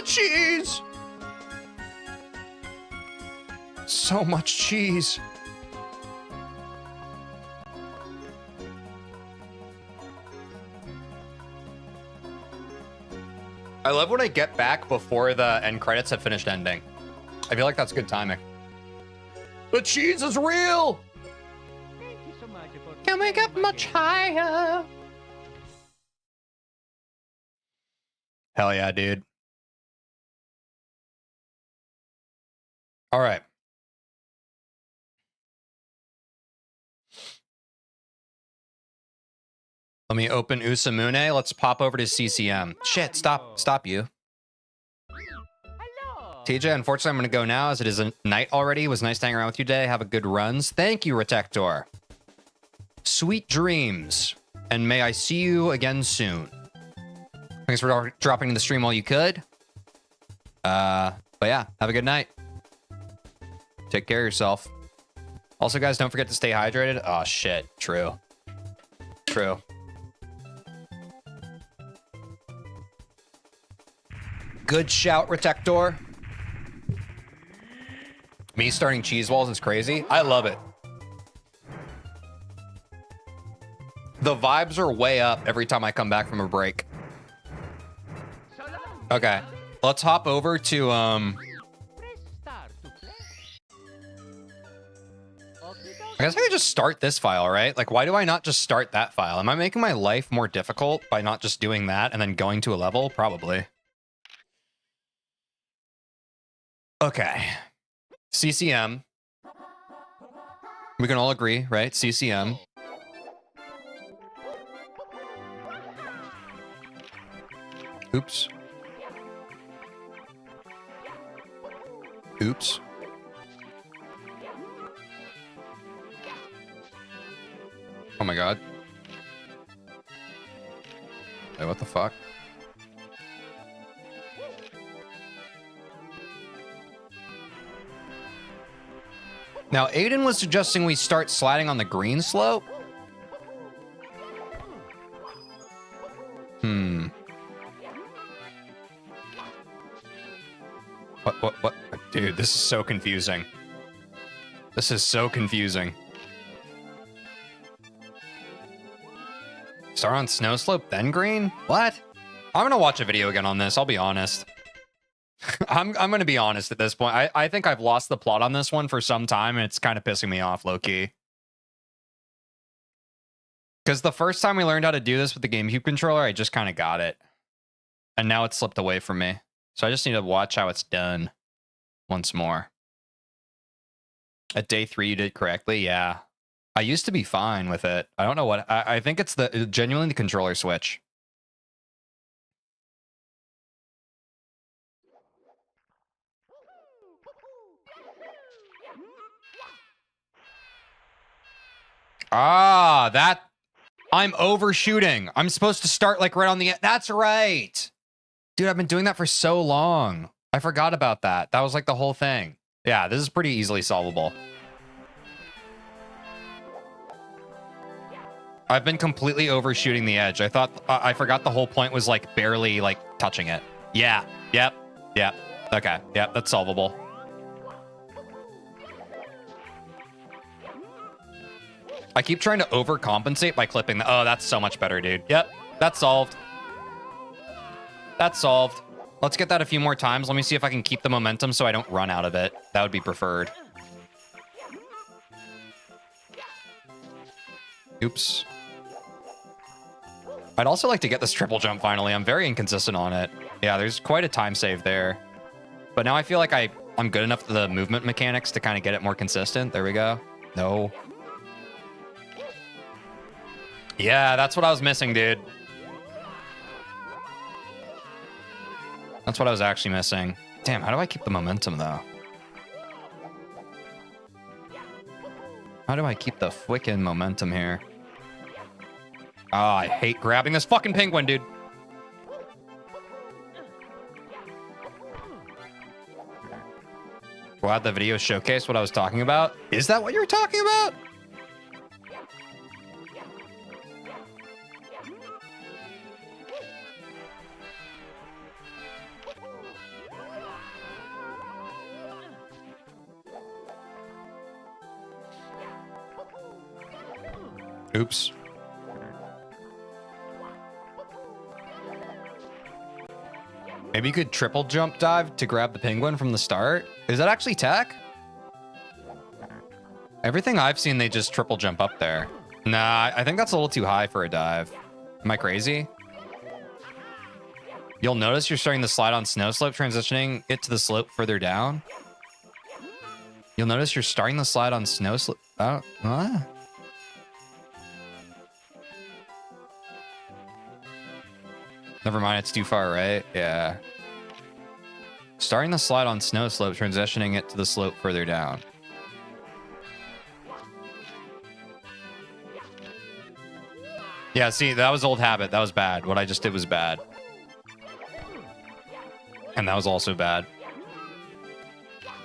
The cheese! So much cheese. I love when I get back before the end credits have finished ending. I feel like that's good timing. The cheese is real! Thank you so much for Can we get much higher? Hell yeah, dude. All right. Let me open Usamune. Let's pop over to CCM. Shit, stop you. Hello. TJ, unfortunately, I'm going to go now as it is a night already. It was nice to hang around with you today. Have a good runs. Thank you, Retector. Sweet dreams. And may I see you again soon. Thanks for dropping in the stream while you could. But yeah, have a good night. Take care of yourself. Also, guys, don't forget to stay hydrated. Oh, shit. True. True. Good shout, Retector. Me starting cheese walls is crazy. I love it. The vibes are way up every time I come back from a break. Okay, let's hop over to Press start to play. I guess I could just start this file, right? Like, why do I not just start that file? Am I making my life more difficult by not just doing that and then going to a level? Probably. Okay. CCM. We can all agree, right? CCM. Oops. Oops. Oh my god. Hey, what the fuck? Now, Aiden was suggesting we start sliding on the green slope. What? Dude, this is so confusing. This is so confusing. Start on snow slope, then green? What? I'm gonna watch a video again on this, I'll be honest. I'm gonna be honest at this point. I think I've lost the plot on this one for some time, and it's kind of pissing me off, low-key. Because the first time we learned how to do this with the GameCube controller, I just kind of got it. And now it's slipped away from me. So I just need to watch how it's done once more. At day 3, you did correctly? Yeah. I used to be fine with it. I don't know what... I think it's genuinely the controller switch. Ah, that... I'm overshooting. I'm supposed to start like right on the... That's right. Dude, I've been doing that for so long. I forgot about that. That was like the whole thing. Yeah, this is pretty easily solvable. I've been completely overshooting the edge. I thought... I forgot the whole point was like barely like touching it. Yeah. Yep. Yep. Okay. Yep, that's solvable. I keep trying to overcompensate by clipping the... Oh, that's so much better, dude. Yep, that's solved. That's solved. Let's get that a few more times. Let me see if I can keep the momentum so I don't run out of it. That would be preferred. Oops. I'd also like to get this triple jump finally. I'm very inconsistent on it. Yeah, there's quite a time save there. But now I feel like I'm good enough to the movement mechanics to kind of get it more consistent. There we go. No. Yeah, that's what I was missing, dude. That's what I was actually missing. Damn, how do I keep the momentum, though? How do I keep the frickin' momentum here? Oh, I hate grabbing this fucking penguin, dude. Glad the video showcased what I was talking about. Is that what you were talking about? Oops. Maybe you could triple jump dive to grab the penguin from the start. Is that actually tech? Everything I've seen, they just triple jump up there. Nah, I think that's a little too high for a dive. Am I crazy? You'll notice you're starting the slide on snow slope, transitioning it to the slope further down. You'll notice you're starting the slide on snow slope. Oh, what? Never mind, it's too far, right? Yeah. Starting the slide on snow slope, transitioning it to the slope further down. Yeah, see, that was old habit. That was bad. What I just did was bad. And that was also bad.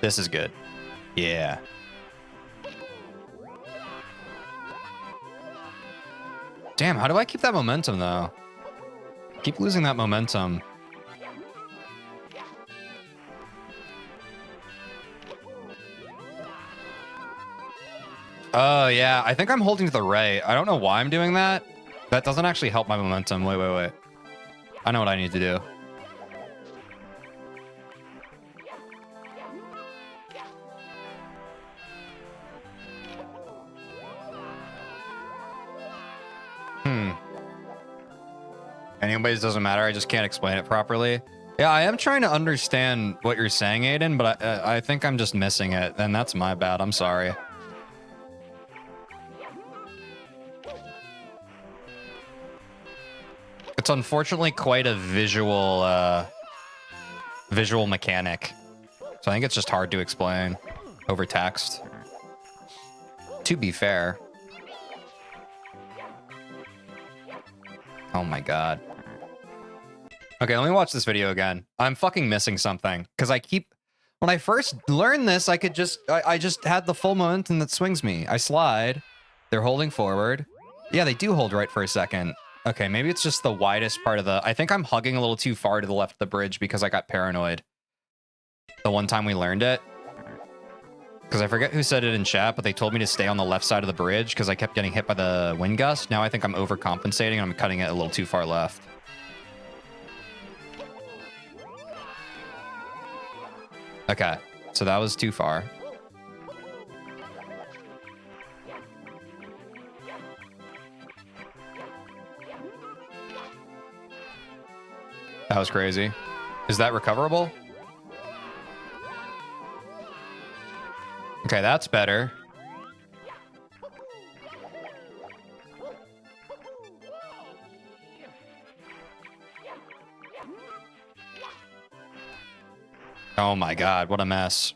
This is good. Yeah. Damn, how do I keep that momentum, though? Keep losing that momentum. Oh, yeah. I think I'm holding to the right. I don't know why I'm doing that. That doesn't actually help my momentum. Wait. I know what I need to do. Anyways, doesn't matter. I just can't explain it properly. Yeah, I am trying to understand what you're saying, Aiden, but I think I'm just missing it, and that's my bad. I'm sorry. It's unfortunately quite a visual mechanic. So I think it's just hard to explain over text. To be fair. Oh my god. Okay, let me watch this video again. I'm fucking missing something. Because when I first learned this, I just had the full momentum that swings me. I slide. They're holding forward. Yeah, they do hold right for a second. Okay, maybe it's just the widest part of the... I think I'm hugging a little too far to the left of the bridge because I got paranoid. The one time we learned it. Because I forget who said it in chat, but they told me to stay on the left side of the bridge because I kept getting hit by the wind gust. Now I think I'm overcompensating and I'm cutting it a little too far left. Okay, so that was too far. That was crazy. Is that recoverable? Okay, that's better. Oh my god, what a mess.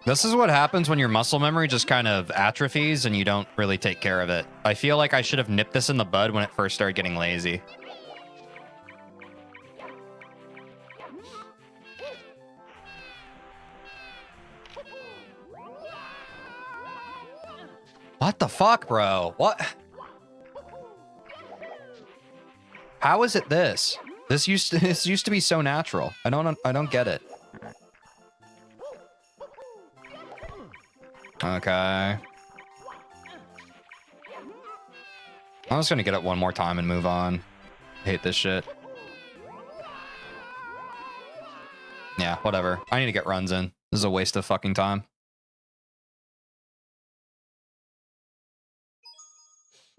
This is what happens when your muscle memory just kind of atrophies and you don't really take care of it. I feel like I should have nipped this in the bud when it first started getting lazy. What the fuck, bro? What? How is it this? This used to be so natural. I don't get it. Okay. I'm just gonna get it one more time and move on. I hate this shit. Yeah, whatever. I need to get runs in. This is a waste of fucking time.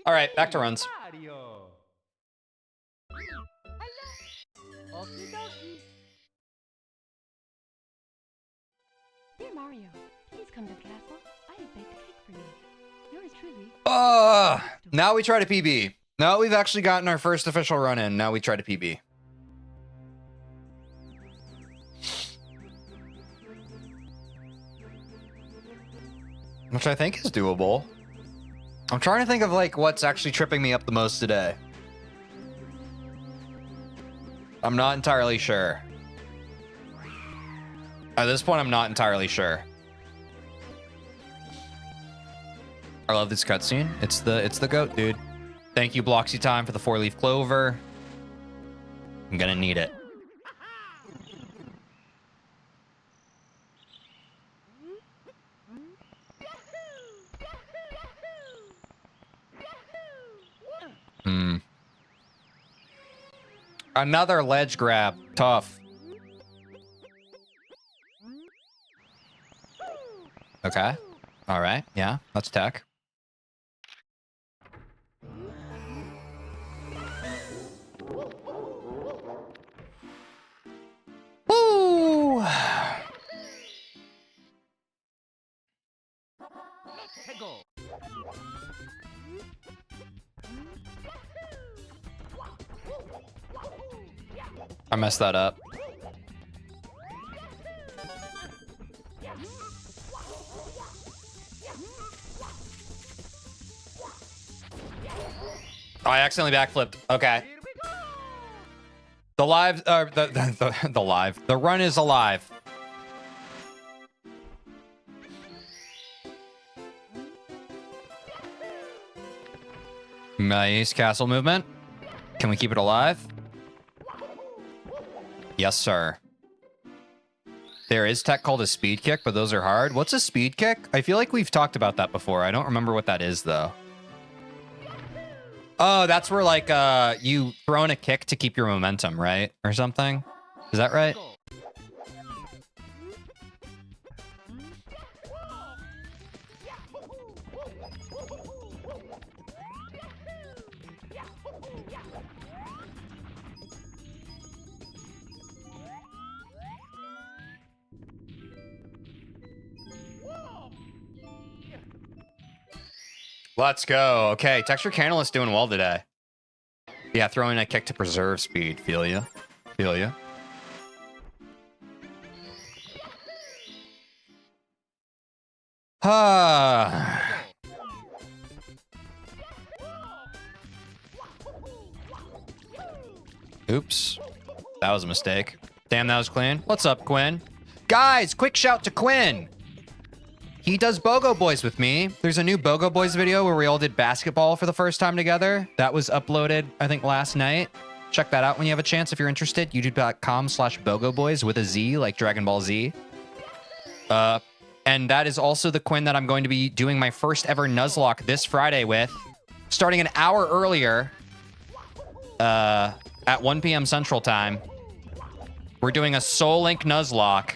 All right, back to runs. Mario. Okie dokie. Dear Mario, please come to the castle. I have baked a cake for you. Yours truly. Now we try to PB. Now we've actually gotten our first official run in. Now we try to PB. Which I think is doable. I'm trying to think of like what's actually tripping me up the most today. I'm not entirely sure. At this point, I'm not entirely sure. I love this cutscene. It's the goat, dude. Thank you, Bloxy Time, for the 4-leaf clover. I'm gonna need it. Another ledge grab. Tough. Okay. All right. Yeah, that's tech. Woo! I messed that up. I accidentally backflipped. Okay. The live, the live. The run is alive. Nice castle movement. Can we keep it alive? Yes, sir. There is tech called a speed kick, but those are hard. What's a speed kick? I feel like we've talked about that before. I don't remember what that is, though. Oh, that's where, like, you throw in a kick to keep your momentum, right? Or something? Is that right? Let's go. Okay, Texture Canalist doing well today. Yeah, throwing a kick to preserve speed. Feel ya. Feel ya. Ah. Oops. That was a mistake. Damn, that was clean. What's up, Quinn? Guys, quick shout to Quinn. He does BOGO Boys with me. There's a new BOGO Boys video where we all did basketball for the first time together. That was uploaded, I think, last night. Check that out when you have a chance if you're interested. YouTube.com/BOGO Boys with a Z, like Dragon Ball Z. And that is also the Quinn that I'm going to be doing my first ever Nuzlocke this Friday with, starting an hour earlier, at 1 p.m. Central Time. We're doing a Soul Link Nuzlocke.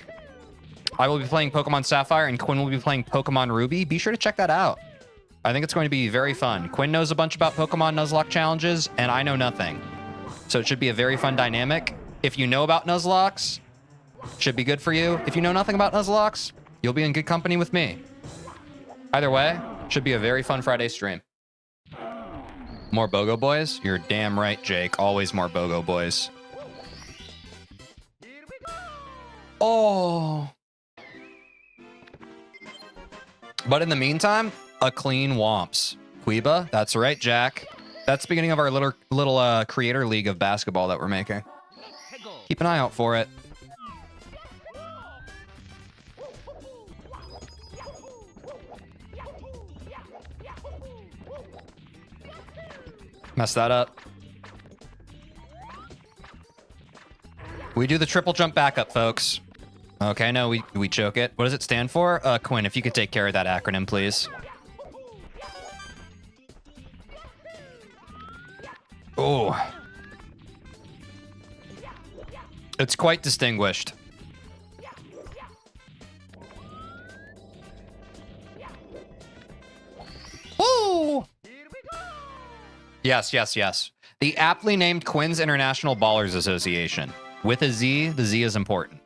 I will be playing Pokemon Sapphire, and Quinn will be playing Pokemon Ruby. Be sure to check that out. I think it's going to be very fun. Quinn knows a bunch about Pokemon Nuzlocke challenges, and I know nothing. So it should be a very fun dynamic. If you know about Nuzlocks, should be good for you. If you know nothing about Nuzlocks, you'll be in good company with me. Either way, should be a very fun Friday stream. More BOGO Boys? You're damn right, Jake. Always more BOGO Boys. Oh... But in the meantime, a clean Womps. Quiba, that's right, Jack. That's the beginning of our little creator league of basketball that we're making. Keep an eye out for it. Mess that up. We do the triple jump backup, folks. Okay, no, we choke it. What does it stand for? Quinn, if you could take care of that acronym, please. Oh. It's quite distinguished. Woo! Yes, yes, yes. The aptly named Quinn's International Ballers Association. With a Z, the Z is important.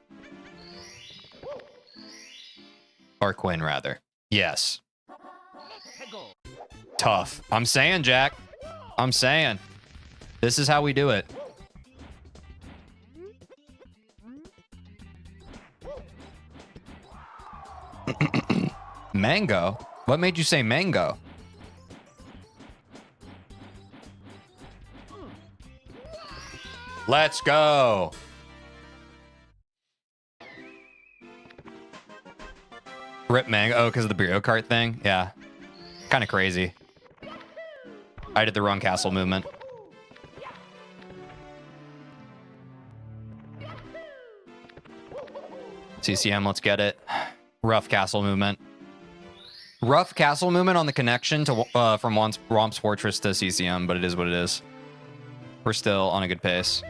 Or Quinn, rather. Yes. Tough. I'm saying, Jack. I'm saying. This is how we do it. Mango? What made you say mango? Let's go. Rip mango. Oh, because of the Brio Kart thing? Yeah. Kind of crazy. I did the wrong castle movement. CCM, let's get it. Rough castle movement. Rough castle movement on the connection to from Romp's Fortress to CCM, but it is what it is. We're still on a good pace.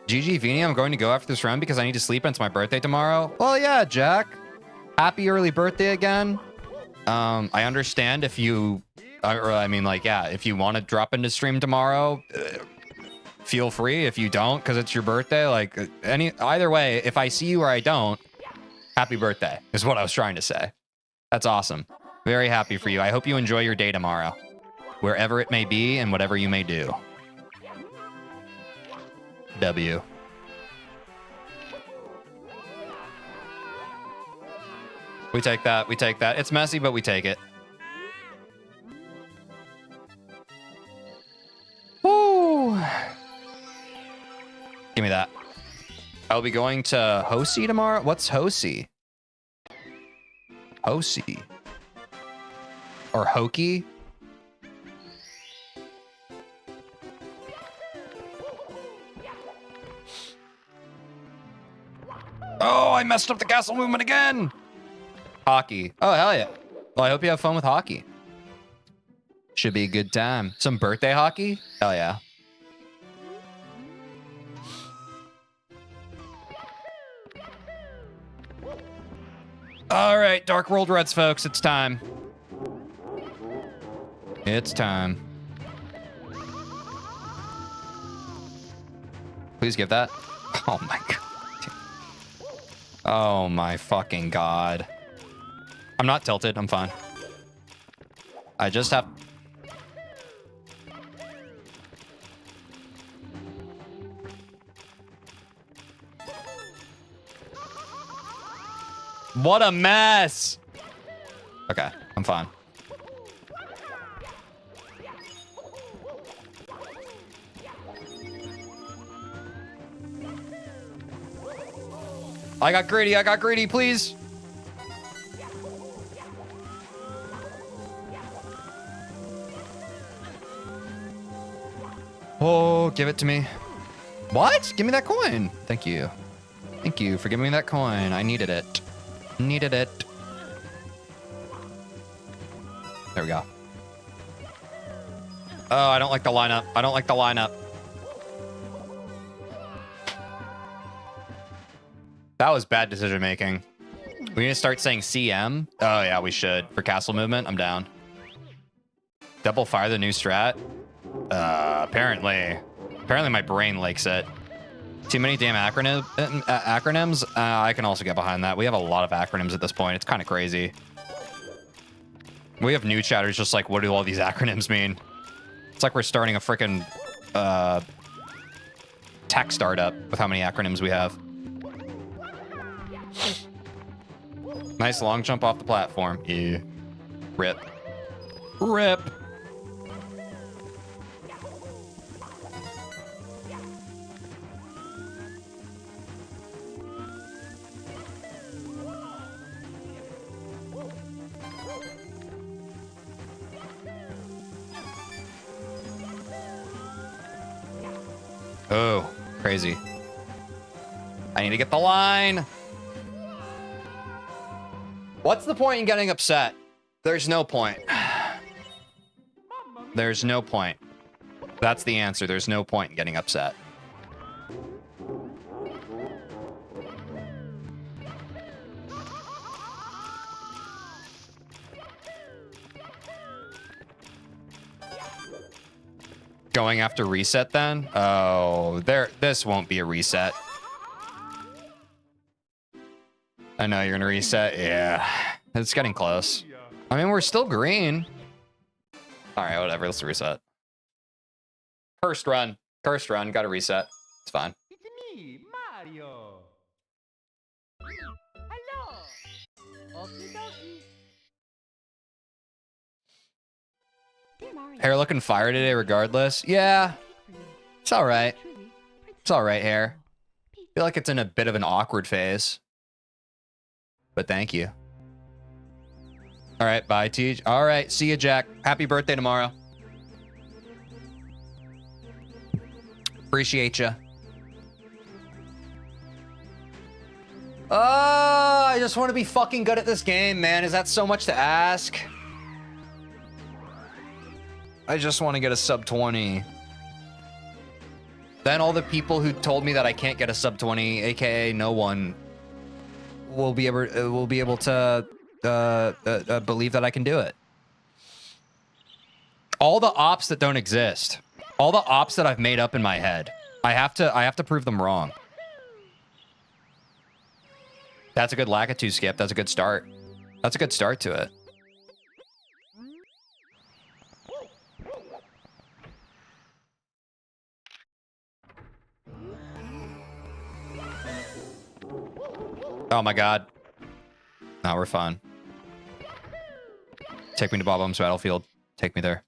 TeejVeen, I'm going to go after this run because I need to sleep and it's my birthday tomorrow. Well, yeah, Jack. Happy early birthday again. I understand if you, I mean, like, yeah, if you want to drop into stream tomorrow, feel free. If you don't, because it's your birthday, like, either way, if I see you or I don't, happy birthday is what I was trying to say. That's awesome. Very happy for you. I hope you enjoy your day tomorrow, wherever it may be and whatever you may do. W. We take that. We take that. It's messy, but we take it. Woo! Give me that. I'll be going to Hosi tomorrow. What's Hosi? Hosi. Or Hoki? Oh, I messed up the castle movement again. Hockey. Oh, hell yeah. Well, I hope you have fun with hockey. Should be a good time. Some birthday hockey? Hell yeah. All right, Dark World Reds, folks. It's time. It's time. Please give that. Oh, my God. Oh my fucking God. I'm not tilted. I'm fine. I just have... What a mess. Okay, I'm fine. I got greedy, please. Oh, give it to me. What? Give me that coin. Thank you. Thank you for giving me that coin. I needed it. Needed it. There we go. Oh, I don't like the lineup. I don't like the lineup. That was bad decision making. We need to start saying CM. Oh yeah, we should. For castle movement, I'm down. Double fire the new strat. Apparently my brain likes it. Too many damn acronyms. I can also get behind that. We have a lot of acronyms at this point. It's kind of crazy. We have new chatters just like, what do all these acronyms mean? It's like we're starting a freaking tech startup with how many acronyms we have. Nice long jump off the platform. Yeah. Rip. Rip. Oh, crazy. I need to get the line. What's the point in getting upset? There's no point. There's no point. That's the answer. There's no point in getting upset. Going after reset then? Oh, this won't be a reset. I know you're gonna reset. Yeah, it's getting close. I mean, we're still green. All right, whatever. Let's reset. Cursed run. Cursed run. Got to reset. It's fine. It's me, Mario. Hello. Okie dokie. Dear Mario, Hair looking fire today, regardless. Yeah, it's all right. It's all right, hair. I feel like it's in a bit of an awkward phase. But thank you. All right, bye, Teej. All right, see you, Jack. Happy birthday tomorrow. Appreciate you. I just want to be fucking good at this game, man. Is that so much to ask? I just want to get a sub 20. Then all the people who told me that I can't get a sub 20, aka no one, will be able to believe that I can do it. All the ops that don't exist, all the ops that I've made up in my head, I have to prove them wrong. That's a good Lakitu skip. That's a good start. That's a good start to it. Oh my god. No, we're fine. Take me to Bob-Omb's battlefield. Take me there.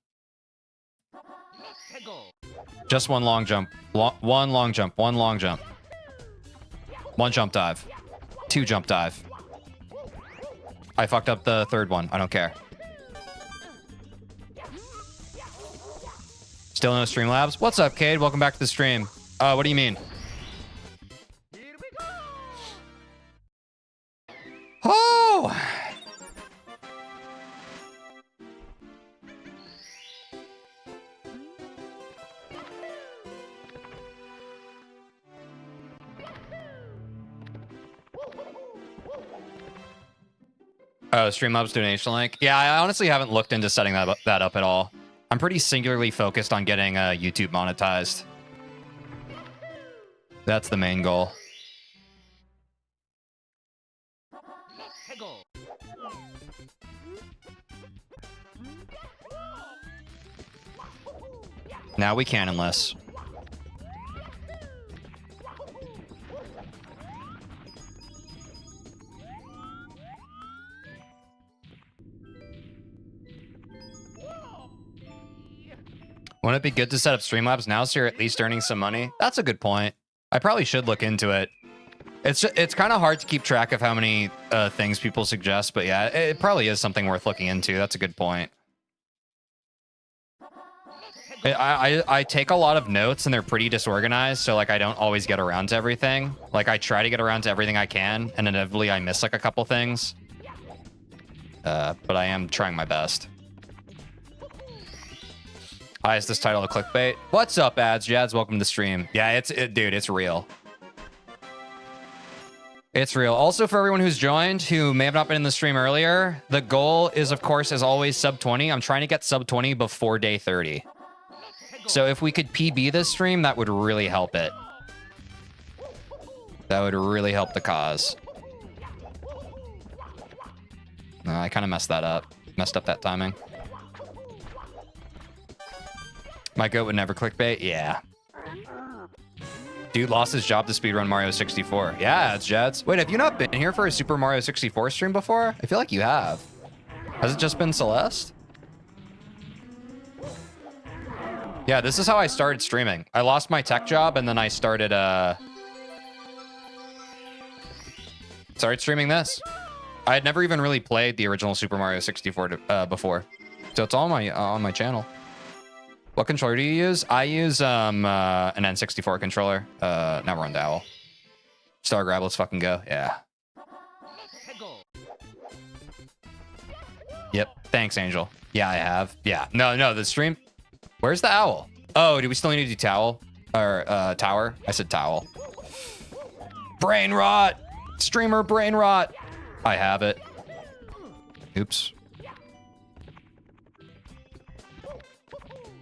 Just one long jump. One long jump. One long jump. One jump dive. Two jump dive. I fucked up the third one. I don't care. Still no Streamlabs? What's up, Cade? Welcome back to the stream. What do you mean? Oh! Oh, Streamlabs donation link. Yeah, I honestly haven't looked into setting that up at all. I'm pretty singularly focused on getting YouTube monetized. That's the main goal. Now we can unless. Wouldn't it be good to set up Streamlabs now so you're at least earning some money? That's a good point. I probably should look into it. It's kind of hard to keep track of how many things people suggest, but yeah, it probably is something worth looking into. That's a good point. I take a lot of notes and they're pretty disorganized, so like I don't always get around to everything. Like I try to get around to everything I can, and inevitably I miss like a couple things. But I am trying my best. Is this title a clickbait? What's up, ads? Jads, welcome to the stream. Yeah, dude, it's real. It's real. Also, for everyone who's joined, who may have not been in the stream earlier, the goal is, of course, as always, sub 20. I'm trying to get sub 20 before day 30. So if we could PB this stream, that would really help it. That would really help the cause. No, I kind of messed that up. Messed up that timing. My goat would never clickbait? Yeah. Dude lost his job to speedrun Mario 64. Yeah, it's Jets. Wait, have you not been here for a Super Mario 64 stream before? I feel like you have. Has it just been Celeste? Yeah, this is how I started streaming. I lost my tech job and then I started streaming this. I had never even really played the original Super Mario 64 before. So it's all on my channel. What controller do you use? I use an N64 controller. Now we're on the Owl. Star grab, let's fucking go. Yeah. Yep. Thanks, Angel. Yeah, I have. Yeah. No, the stream. Where's the Owl? Oh, do we still need to do towel? Or tower? I said towel. Brain rot! Streamer brain rot! I have it. Oops.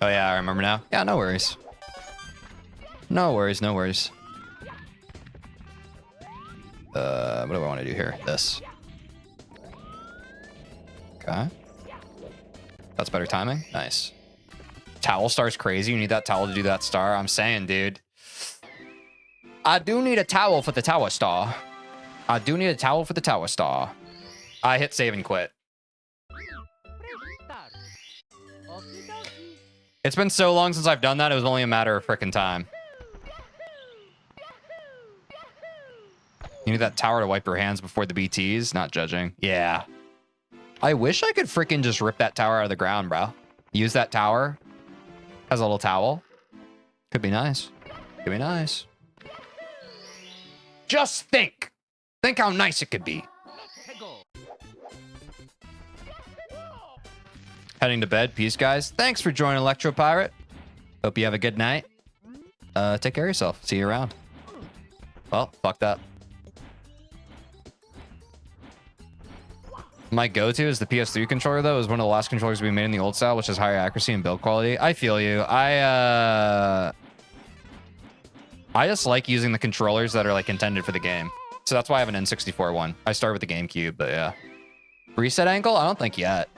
Oh yeah, I remember now. Yeah, no worries. No worries, no worries. What do I want to do here? This. Okay. That's better timing. Nice. Towel star's crazy. You need that towel to do that star. I'm saying, dude. I do need a towel for the tower star. I do need a towel for the tower star. I hit save and quit. It's been so long since I've done that, it was only a matter of frickin' time. You need that tower to wipe your hands before the BTs? Not judging. Yeah. I wish I could freaking just rip that tower out of the ground, bro. Use that tower as a little towel. Could be nice. Could be nice. Just think. Think how nice it could be. Heading to bed. Peace, guys. Thanks for joining, Electro Pirate. Hope you have a good night. Take care of yourself. See you around. Well, fucked up. My go-to is the PS3 controller, though. It was one of the last controllers we made in the old style, which has higher accuracy and build quality. I feel you. I just like using the controllers that are like intended for the game. So that's why I have an N64 one. I started with the GameCube, but yeah. Reset angle? I don't think yet.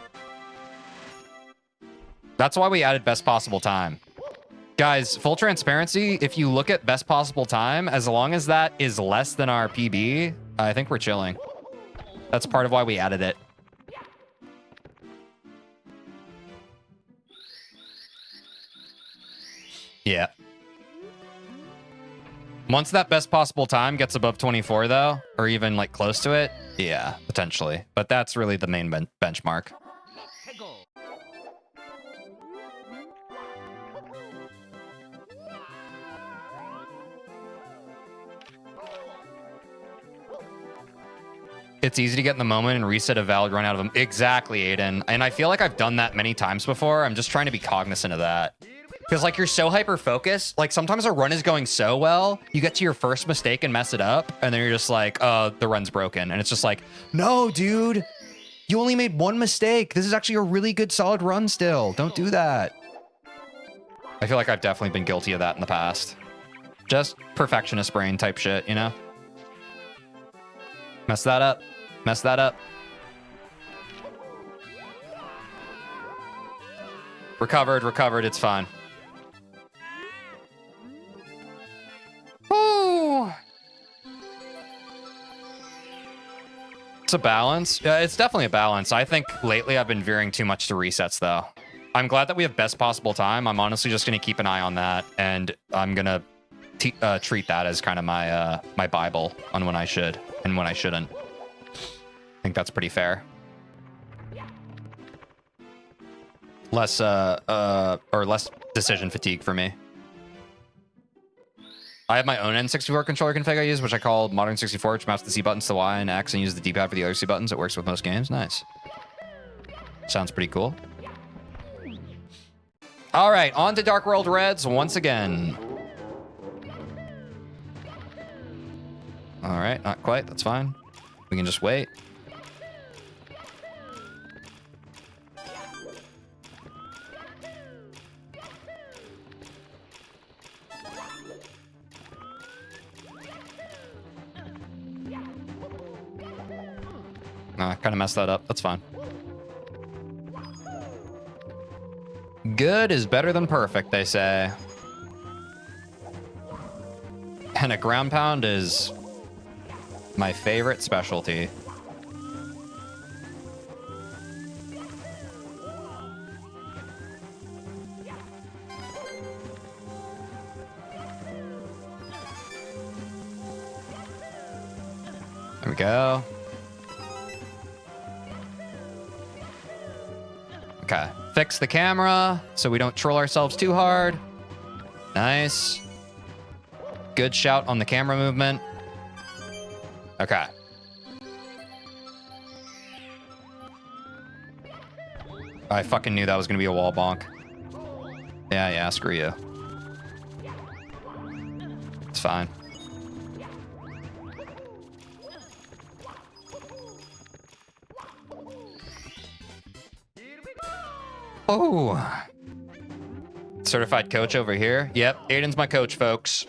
That's why we added best possible time. Guys, full transparency, if you look at best possible time, as long as that is less than our PB, I think we're chilling. That's part of why we added it. Yeah. Once that best possible time gets above 24, though, or even like close to it, yeah, potentially. But that's really the main benchmark. It's easy to get in the moment and reset a valid run out of them. Exactly, Aiden. And I feel like I've done that many times before. I'm just trying to be cognizant of that. Because like you're so hyper-focused. Like sometimes a run is going so well, you get to your first mistake and mess it up. And then you're just like, the run's broken. And it's just like, no, dude. You only made one mistake. This is actually a really good solid run still. Don't do that. I feel like I've definitely been guilty of that in the past. Just perfectionist brain type shit, you know? Mess that up. Mess that up. Recovered, recovered. It's fine. Woo! It's a balance. It's definitely a balance. I think lately I've been veering too much to resets, though. I'm glad that we have best possible time. I'm honestly just going to keep an eye on that, and I'm going to treat that as kind of my my Bible on when I should and when I shouldn't. I think that's pretty fair. Less or less decision fatigue for me. I have my own N64 controller config I use, which I call Modern 64, which maps the C buttons to Y and X and uses the D-pad for the other C buttons. It works with most games. Nice. Sounds pretty cool. All right, on to Dark World Reds once again. All right, not quite. That's fine. We can just wait. I kind of messed that up. That's fine. Good is better than perfect, they say. And a ground pound is my favorite specialty. There we go. Okay, fix the camera so we don't troll ourselves too hard. Nice. Good shout on the camera movement. Okay. I fucking knew that was gonna be a wall bonk. Yeah, screw you. It's fine. Oh. Certified coach over here. Yep, Aiden's my coach, folks.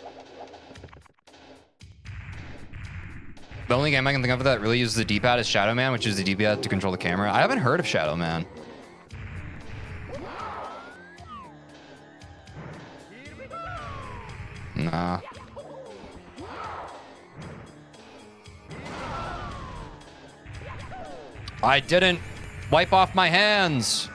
The only game I can think of that really uses the D-pad is Shadow Man, which is the D-pad to control the camera. I haven't heard of Shadow Man. Nah. I didn't wipe off my hands.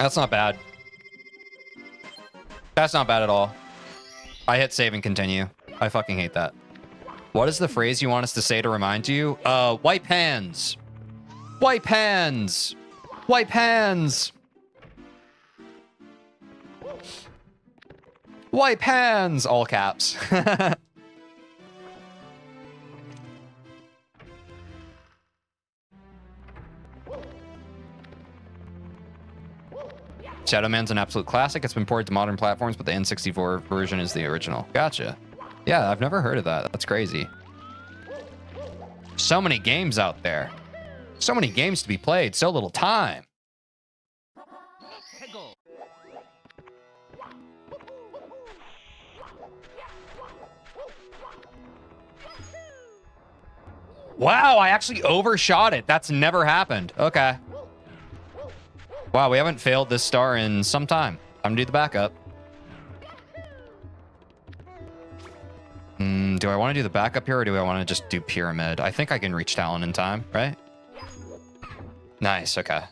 That's not bad. That's not bad at all. I hit save and continue. I fucking hate that. What is the phrase you want us to say to remind you? Wipe hands. Wipe hands. Wipe hands. Wipe hands. All caps. Shadow Man's an absolute classic. It's been ported to modern platforms, but the N64 version is the original. Gotcha. Yeah, I've never heard of that. That's crazy. So many games out there. So many games to be played. So little time. Wow, I actually overshot it. That's never happened. Okay. Wow, we haven't failed this star in some time. Time to do the backup. Do I want to do the backup here, or do I want to just do pyramid? I think I can reach Talon in time, right? Nice, okay.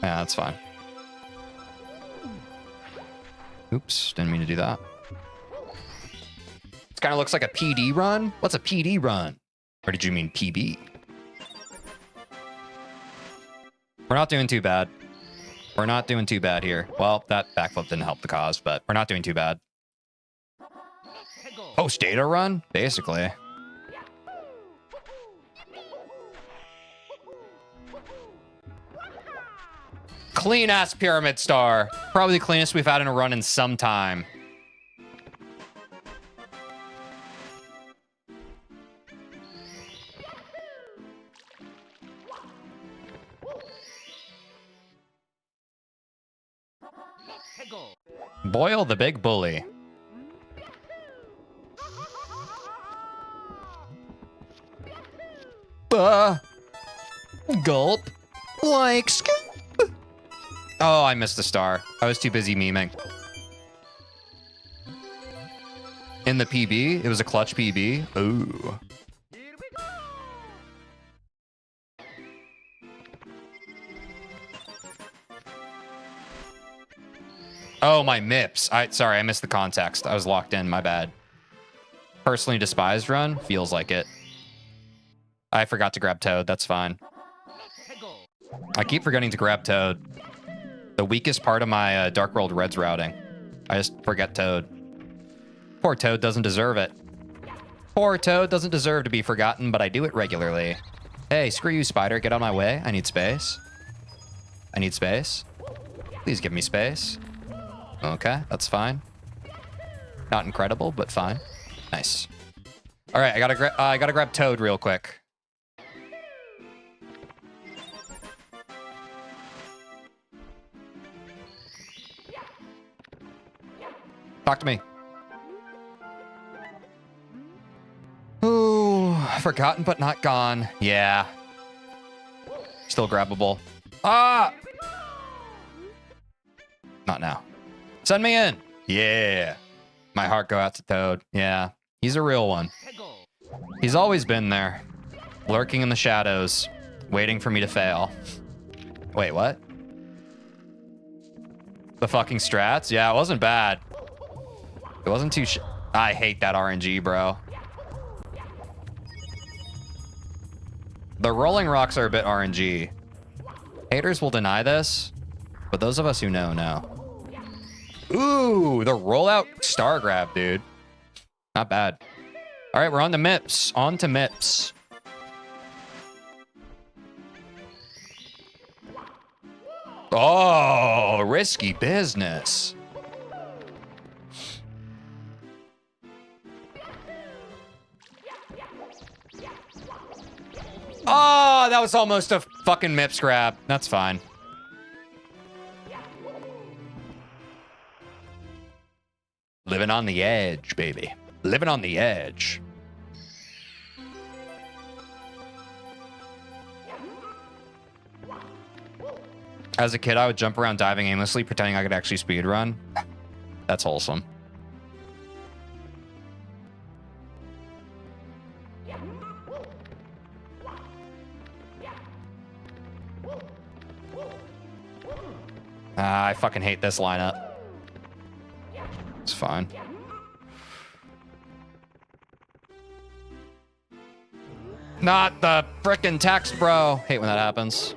Yeah, that's fine. Oops, didn't mean to do that. This kind of looks like a PD run. What's a PD run? Or did you mean PB? We're not doing too bad. We're not doing too bad here. Well, that backflip didn't help the cause, but we're not doing too bad. Post data run? Basically. Clean ass pyramid star. Probably the cleanest we've had in a run in some time. Boil the big bully. Gulp. Like scoop. Oh, I missed the star. I was too busy memeing. In the PB, it was a clutch PB. Ooh. Oh, my MIPS. Sorry, I missed the context. I was locked in. My bad. Personally despised run? Feels like it. I forgot to grab Toad. That's fine. I keep forgetting to grab Toad. The weakest part of my Dark World Reds routing. I just forget Toad. Poor Toad doesn't deserve it. Poor Toad doesn't deserve to be forgotten, but I do it regularly. Hey, screw you, Spider. Get out of my way. I need space. I need space. Please give me space. Okay, that's fine. Not incredible, but fine. Nice. All right, I gotta grab Toad real quick. Talk to me. Ooh, forgotten but not gone. Yeah. Still grabbable. Ah! Not now. Send me in. Yeah. My heart go out to Toad. Yeah. He's a real one. He's always been there. Lurking in the shadows. Waiting for me to fail. Wait, what? The fucking strats? Yeah, it wasn't bad. It wasn't too I hate that RNG, bro. The rolling rocks are a bit RNG. Haters will deny this, but those of us who know, know. Ooh, the rollout star grab, dude. Not bad. All right, we're on to MIPS. On to MIPS. Oh, risky business. Oh, that was almost a fucking MIPS grab. That's fine. Living on the edge, baby. Living on the edge. As a kid, I would jump around diving aimlessly, pretending I could actually speedrun. That's wholesome. I fucking hate this lineup. It's fine. Not the frickin' text, bro. Hate when that happens.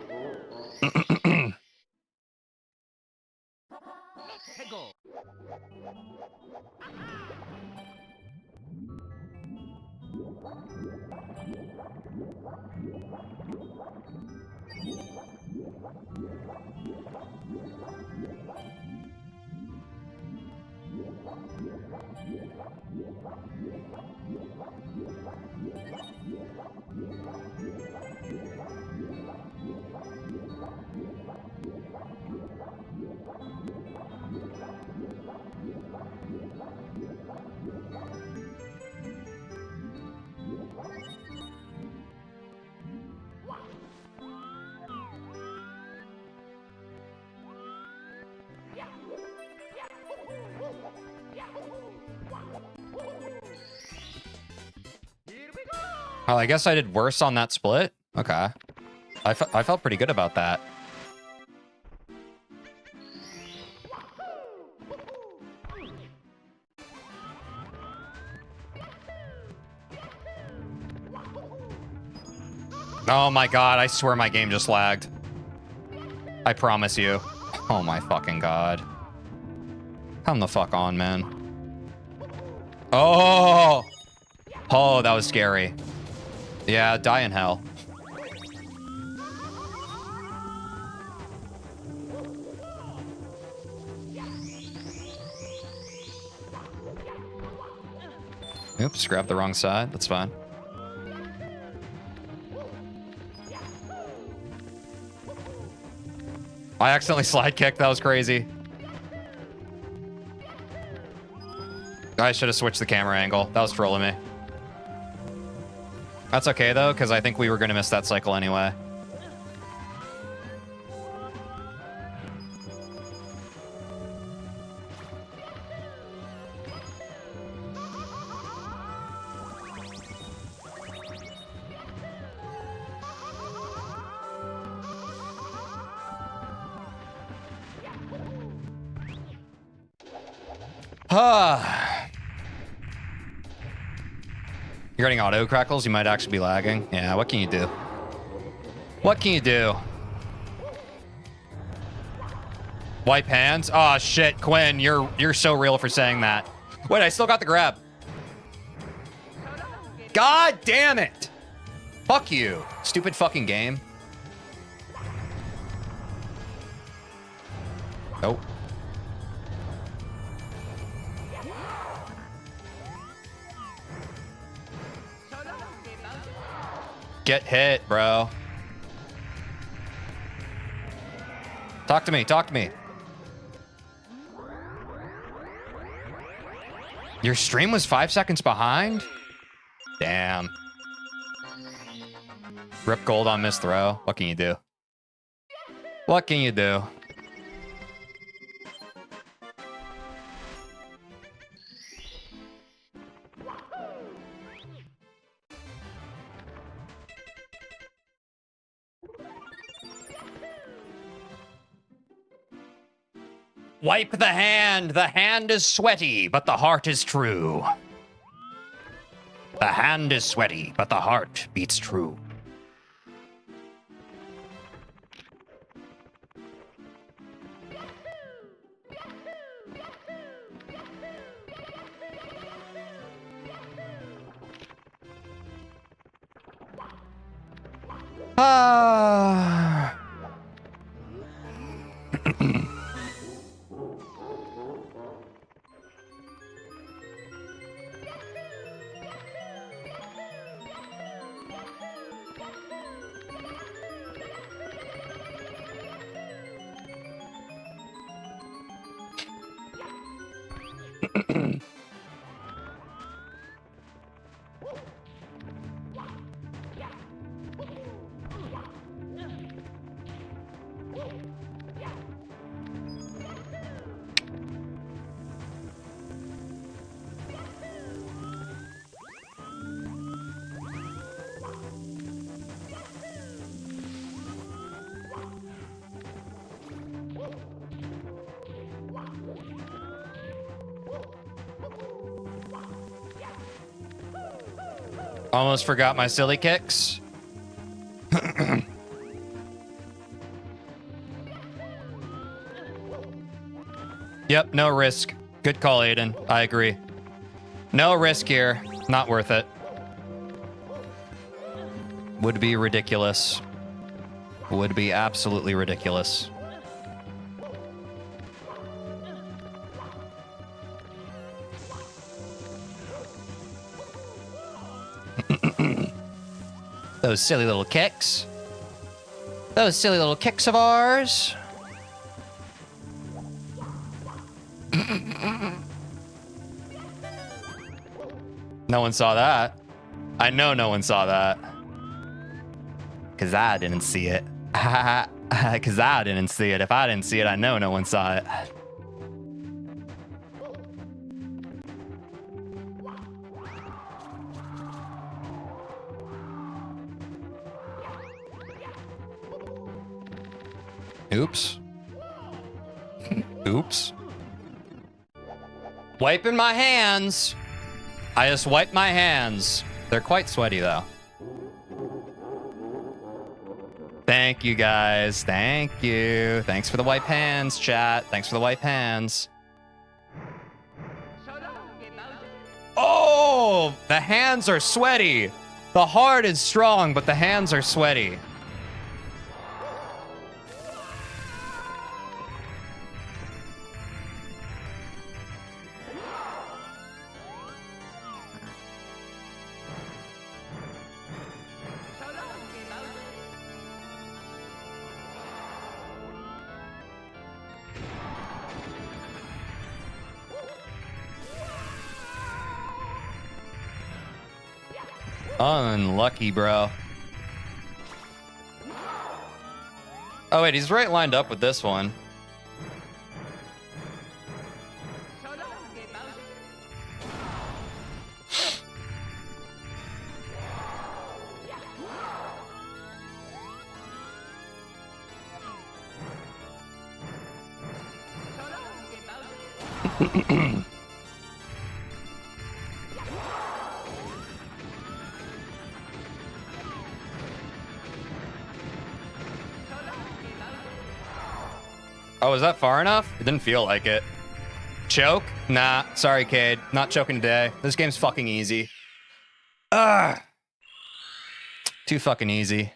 Well, I guess I did worse on that split. Okay. I felt pretty good about that. Oh my god, I swear my game just lagged. I promise you. Oh my fucking god. Come the fuck on, man. Oh! Oh, that was scary. Yeah, die in hell. Oops, grabbed the wrong side. That's fine. I accidentally slide kicked. That was crazy. I should have switched the camera angle. That was trolling me. That's okay, though, because I think we were going to miss that cycle anyway. You're getting auto crackles, you might actually be lagging. Yeah, what can you do? What can you do? Wipe hands? Oh shit, Quinn, you're so real for saying that. Wait, I still got the grab. God damn it! Fuck you, stupid fucking game. Nope. Get hit, bro. Talk to me, talk to me. Your stream was 5 seconds behind? Damn. Rip gold on missed throw. What can you do? What can you do? Wipe the hand. The hand is sweaty, but the heart is true. The hand is sweaty, but the heart beats true. Ah. Almost forgot my silly kicks. Yep, no risk. Good call, Aiden. I agree. No risk here. Not worth it. Would be ridiculous. Would be absolutely ridiculous. Those silly little kicks. Those silly little kicks of ours. No one saw that. I know no one saw that. Because I didn't see it. Because I didn't see it. If I didn't see it, I know no one saw it. Oops. Oops. Wiping my hands. I just wiped my hands. They're quite sweaty, though. Thank you, guys. Thank you. Thanks for the wipe hands, chat. Thanks for the wipe hands. Oh, the hands are sweaty. The heart is strong, but the hands are sweaty. Unlucky, bro. Oh, wait, he's right lined up with this one. Oh, is that far enough? It didn't feel like it. Choke? Nah, sorry, Cade. Not choking today. This game's fucking easy. Ugh. Too fucking easy.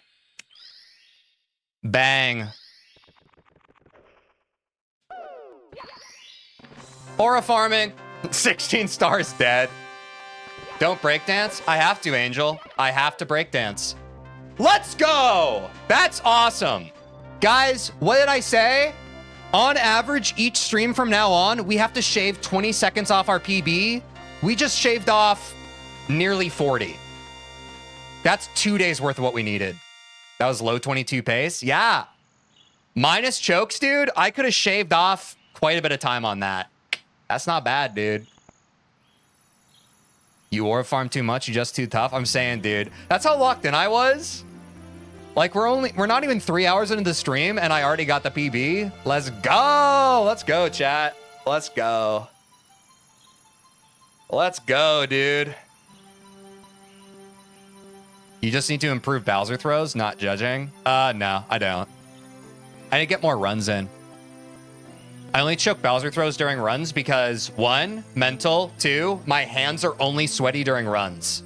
Bang. Aura farming. 16 stars dead. Don't breakdance? I have to, Angel. I have to breakdance. Let's go! That's awesome. Guys, what did I say? On average, each stream from now on, we have to shave 20 seconds off our PB. We just shaved off nearly 40. That's 2 days worth of what we needed. That was low 22 pace. Yeah. Minus chokes, dude. I could have shaved off quite a bit of time on that. That's not bad, dude. You aura farm too much. You just too tough. I'm saying, dude, that's how locked in I was. Like, we're not even 3 hours into the stream and I already got the PB. Let's go. Let's go, chat. Let's go. Let's go, dude. You just need to improve Bowser throws, not judging. No, I don't. I need to get more runs in. I only choke Bowser throws during runs because 1, mental, 2, my hands are only sweaty during runs.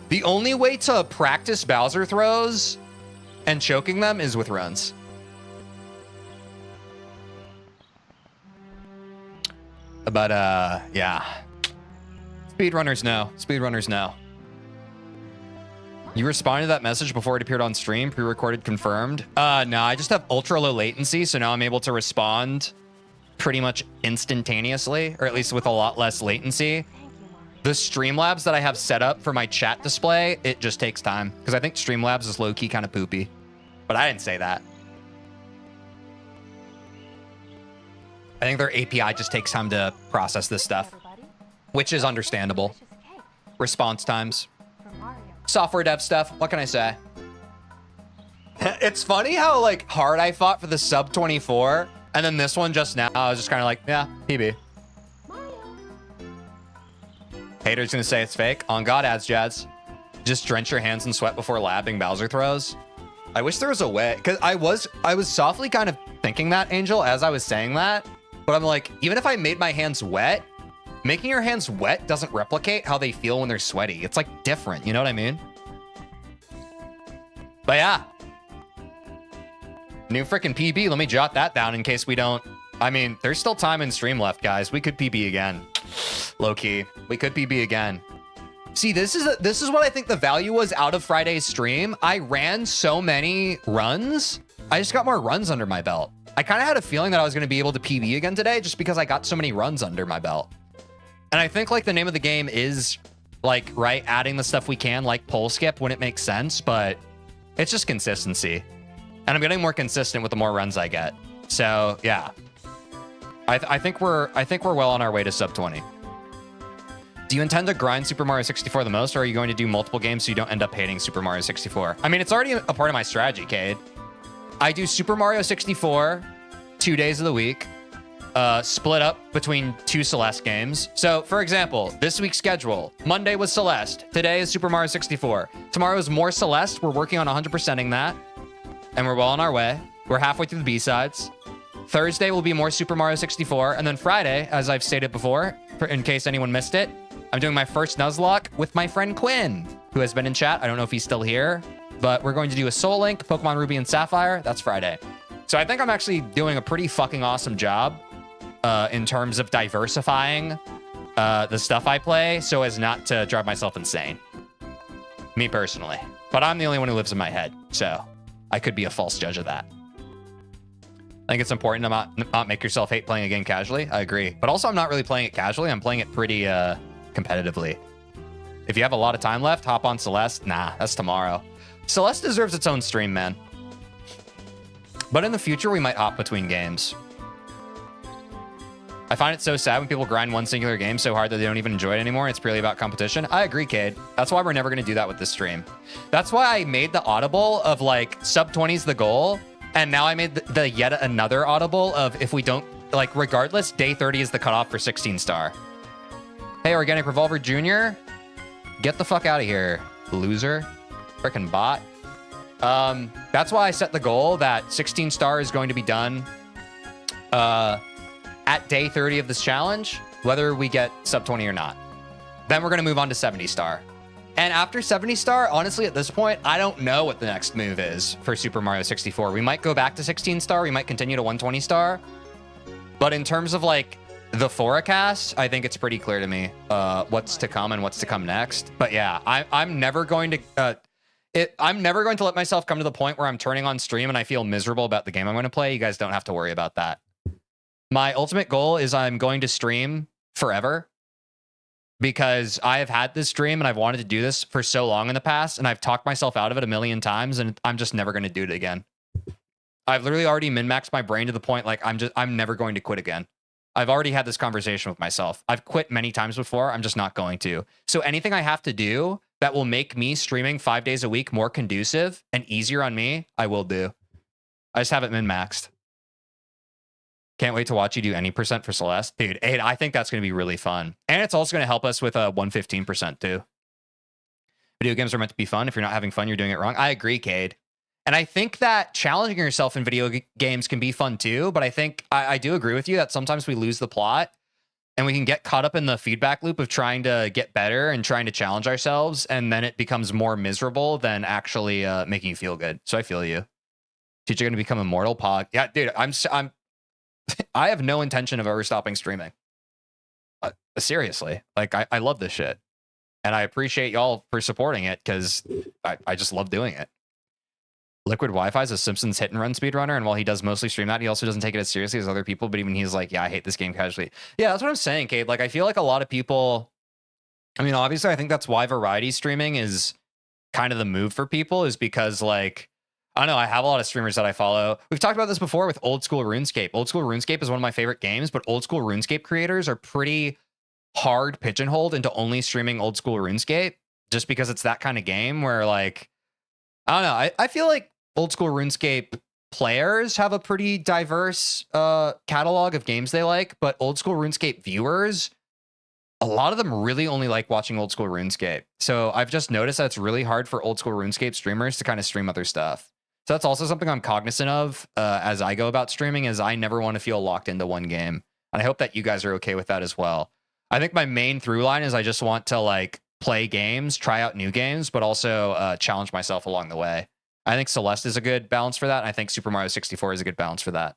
The only way to practice Bowser throws and choking them is with runs. But, yeah. Speedrunners know. Speedrunners know. You responded to that message before it appeared on stream, pre-recorded, confirmed? No, I just have ultra low latency, so now I'm able to respond pretty much instantaneously, or at least with a lot less latency. The Streamlabs that I have set up for my chat display, it just takes time. Because I think Streamlabs is low-key kind of poopy. But I didn't say that. I think their API just takes time to process this stuff. Which is understandable. Response times. Software dev stuff. What can I say? It's funny how, like, hard I fought for the sub 24. And then this one just now, I was just kind of like, yeah, PB. Haters gonna say it's fake. On God ads, Jazz. Just drench your hands in sweat before labbing Bowser throws. I wish there was a way, because I was softly kind of thinking that, Angel, as I was saying that. But I'm like, even if I made my hands wet, making your hands wet doesn't replicate how they feel when they're sweaty. It's like different, you know what I mean? But yeah. New freaking PB, let me jot that down in case we don't. I mean, there's still time in stream left, guys. We could PB again. Low key. We could PB again. See, this is what I think the value was out of Friday's stream. I ran so many runs. I just got more runs under my belt. I kind of had a feeling that I was going to be able to PB again today just because I got so many runs under my belt. And I think like the name of the game is like, right, adding the stuff we can, like pole skip when it makes sense, but it's just consistency. And I'm getting more consistent with the more runs I get. So yeah, I think we're well on our way to sub 20. Do you intend to grind Super Mario 64 the most, or are you going to do multiple games so you don't end up hating Super Mario 64? I mean, it's already a part of my strategy, Cade. I do Super Mario 64 2 days of the week, split up between 2 Celeste games. So, for example, this week's schedule, Monday was Celeste. Today is Super Mario 64. Tomorrow is more Celeste. We're working on 100%ing that, and we're well on our way. We're halfway through the B-sides. Thursday will be more Super Mario 64, and then Friday, as I've stated before, in case anyone missed it, I'm doing my first Nuzlocke with my friend Quinn, who has been in chat. I don't know if he's still here, but we're going to do a Soul Link, Pokemon Ruby and Sapphire. That's Friday. So I think I'm actually doing a pretty fucking awesome job in terms of diversifying the stuff I play so as not to drive myself insane. Me personally. But I'm the only one who lives in my head, so I could be a false judge of that. I think it's important to not make yourself hate playing a game casually. I agree. But also, I'm not really playing it casually. I'm playing it pretty competitively. If you have a lot of time left, hop on Celeste. Nah, that's tomorrow. Celeste deserves its own stream, man. But in the future, we might hop between games. I find it so sad when people grind one singular game so hard that they don't even enjoy it anymore. It's purely about competition. I agree, Cade. That's why we're never going to do that with this stream. That's why I made the audible of like sub 20 is the goal. And now I made the yet another audible of if we don't, like, regardless, day 30 is the cutoff for 16 star. Hey, Organic Revolver Jr., get the fuck out of here, loser. Frickin' bot. That's why I set the goal that 16 star is going to be done at day 30 of this challenge, whether we get sub 20 or not. Then we're going to move on to 70 star. And after 70 star, honestly, at this point, I don't know what the next move is for Super Mario 64. We might go back to 16 star. We might continue to 120 star. But in terms of like the forecast, I think it's pretty clear to me what's to come and what's to come next. But yeah, I'm never going to I'm never going to let myself come to the point where I'm turning on stream and I feel miserable about the game I'm going to play. You guys don't have to worry about that. My ultimate goal is I'm going to stream forever, because I have had this dream and I've wanted to do this for so long in the past, and I've talked myself out of it a million times, and I'm just never going to do it again. I've literally already min-maxed my brain to the point like I'm never going to quit again. I've already had this conversation with myself. I've quit many times before. I'm just not going to. So anything I have to do that will make me streaming 5 days a week more conducive and easier on me, I will do. I just have it min-maxed. Can't wait to watch you do any percent for Celeste. Dude, I think that's going to be really fun. And it's also going to help us with a 115% too. Video games are meant to be fun. If you're not having fun, you're doing it wrong. I agree, Cade. And I think that challenging yourself in video games can be fun too. But I think I do agree with you that sometimes we lose the plot and we can get caught up in the feedback loop of trying to get better and trying to challenge ourselves. And then it becomes more miserable than actually making you feel good. So I feel you. Teacher going to become immortal? Pog. Yeah, dude, I have no intention of ever stopping streaming. Seriously, like I love this shit, and I appreciate y'all for supporting it because I just love doing it. Liquid Wi-Fi is a Simpsons hit and run speedrunner, and while he does mostly stream that, he also doesn't take it as seriously as other people. But even he's like, yeah, I hate this game casually. Yeah, that's what I'm saying, Cade. Like I feel like a lot of people. I mean, obviously, I think that's why variety streaming is kind of the move for people, is because like. I don't know, I have a lot of streamers that I follow. We've talked about this before with Old School RuneScape. Old School RuneScape is one of my favorite games, but Old School RuneScape creators are pretty hard pigeonholed into only streaming Old School RuneScape, just because it's that kind of game where, like, I don't know, I feel like Old School RuneScape players have a pretty diverse catalog of games they like, but Old School RuneScape viewers, a lot of them really only like watching old school RuneScape. So I've just noticed that it's really hard for old school RuneScape streamers to kind of stream other stuff. So that's also something I'm cognizant of as I go about streaming, is I never want to feel locked into one game. And I hope that you guys are okay with that as well. I think my main through line is I just want to like play games, try out new games, but also challenge myself along the way. I think Celeste is a good balance for that. And I think Super Mario 64 is a good balance for that.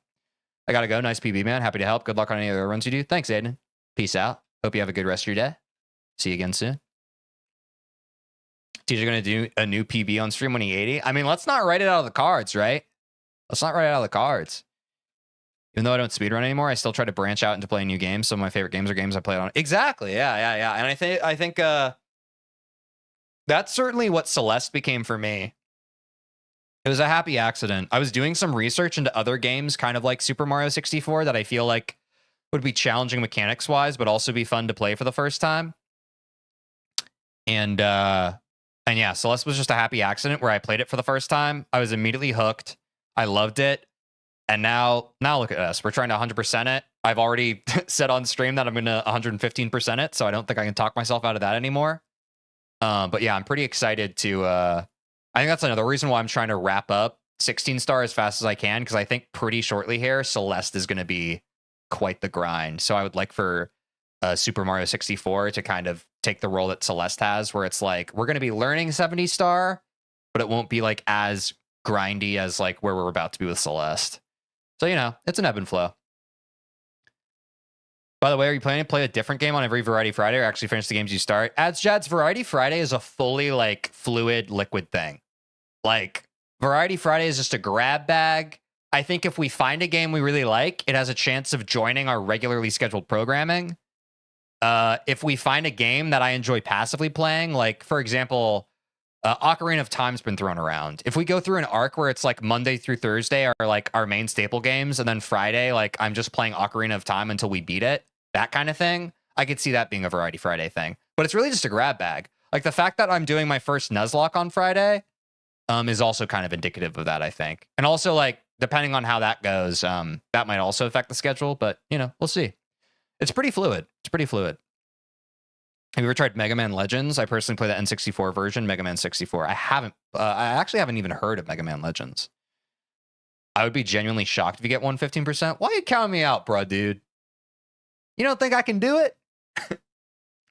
I gotta go. Nice PB, man. Happy to help. Good luck on any other runs you do. Thanks, Aiden. Peace out. Hope you have a good rest of your day. See you again soon. TJ gonna do a new PB on stream when he 80. I mean, let's not write it out of the cards, right? Let's not write it out of the cards. Even though I don't speedrun anymore, I still try to branch out into playing new games. Some of my favorite games are games I played on. Exactly. Yeah. And I think that's certainly what Celeste became for me. It was a happy accident. I was doing some research into other games, kind of like Super Mario 64, that I feel like would be challenging mechanics wise, but also be fun to play for the first time. And yeah, Celeste was just a happy accident where I played it for the first time. I was immediately hooked. I loved it. And now look at us. We're trying to 100% it. I've already said on stream that I'm going to 115% it, so I don't think I can talk myself out of that anymore. But yeah, I'm pretty excited to... I think that's another reason why I'm trying to wrap up 16 star as fast as I can, because I think pretty shortly here, Celeste is going to be quite the grind. So I would like for Super Mario 64 to kind of take the role that Celeste has, where it's like, we're going to be learning 70 star, but it won't be like as grindy as like where we're about to be with Celeste. So, you know, it's an ebb and flow. By the way, are you planning to play a different game on every Variety Friday or actually finish the games you start? Jad's Variety Friday is a fully like fluid liquid thing. Like Variety Friday is just a grab bag. I think if we find a game we really like, it has a chance of joining our regularly scheduled programming. If we find a game that I enjoy passively playing, like for example, Ocarina of Time's been thrown around. If we go through an arc where it's like Monday through Thursday are like our main staple games, and then Friday, like I'm just playing Ocarina of Time until we beat it, that kind of thing, I could see that being a Variety Friday thing. But it's really just a grab bag. Like the fact that I'm doing my first Nuzlocke on Friday is also kind of indicative of that, I think. And also like, depending on how that goes, that might also affect the schedule, but you know, we'll see. It's pretty fluid. It's pretty fluid. Have you ever tried Mega Man Legends? I personally play the N64 version, Mega Man 64. I haven't. I actually haven't even heard of Mega Man Legends. I would be genuinely shocked if you get 115%. Why are you counting me out, bro, dude? You don't think I can do it?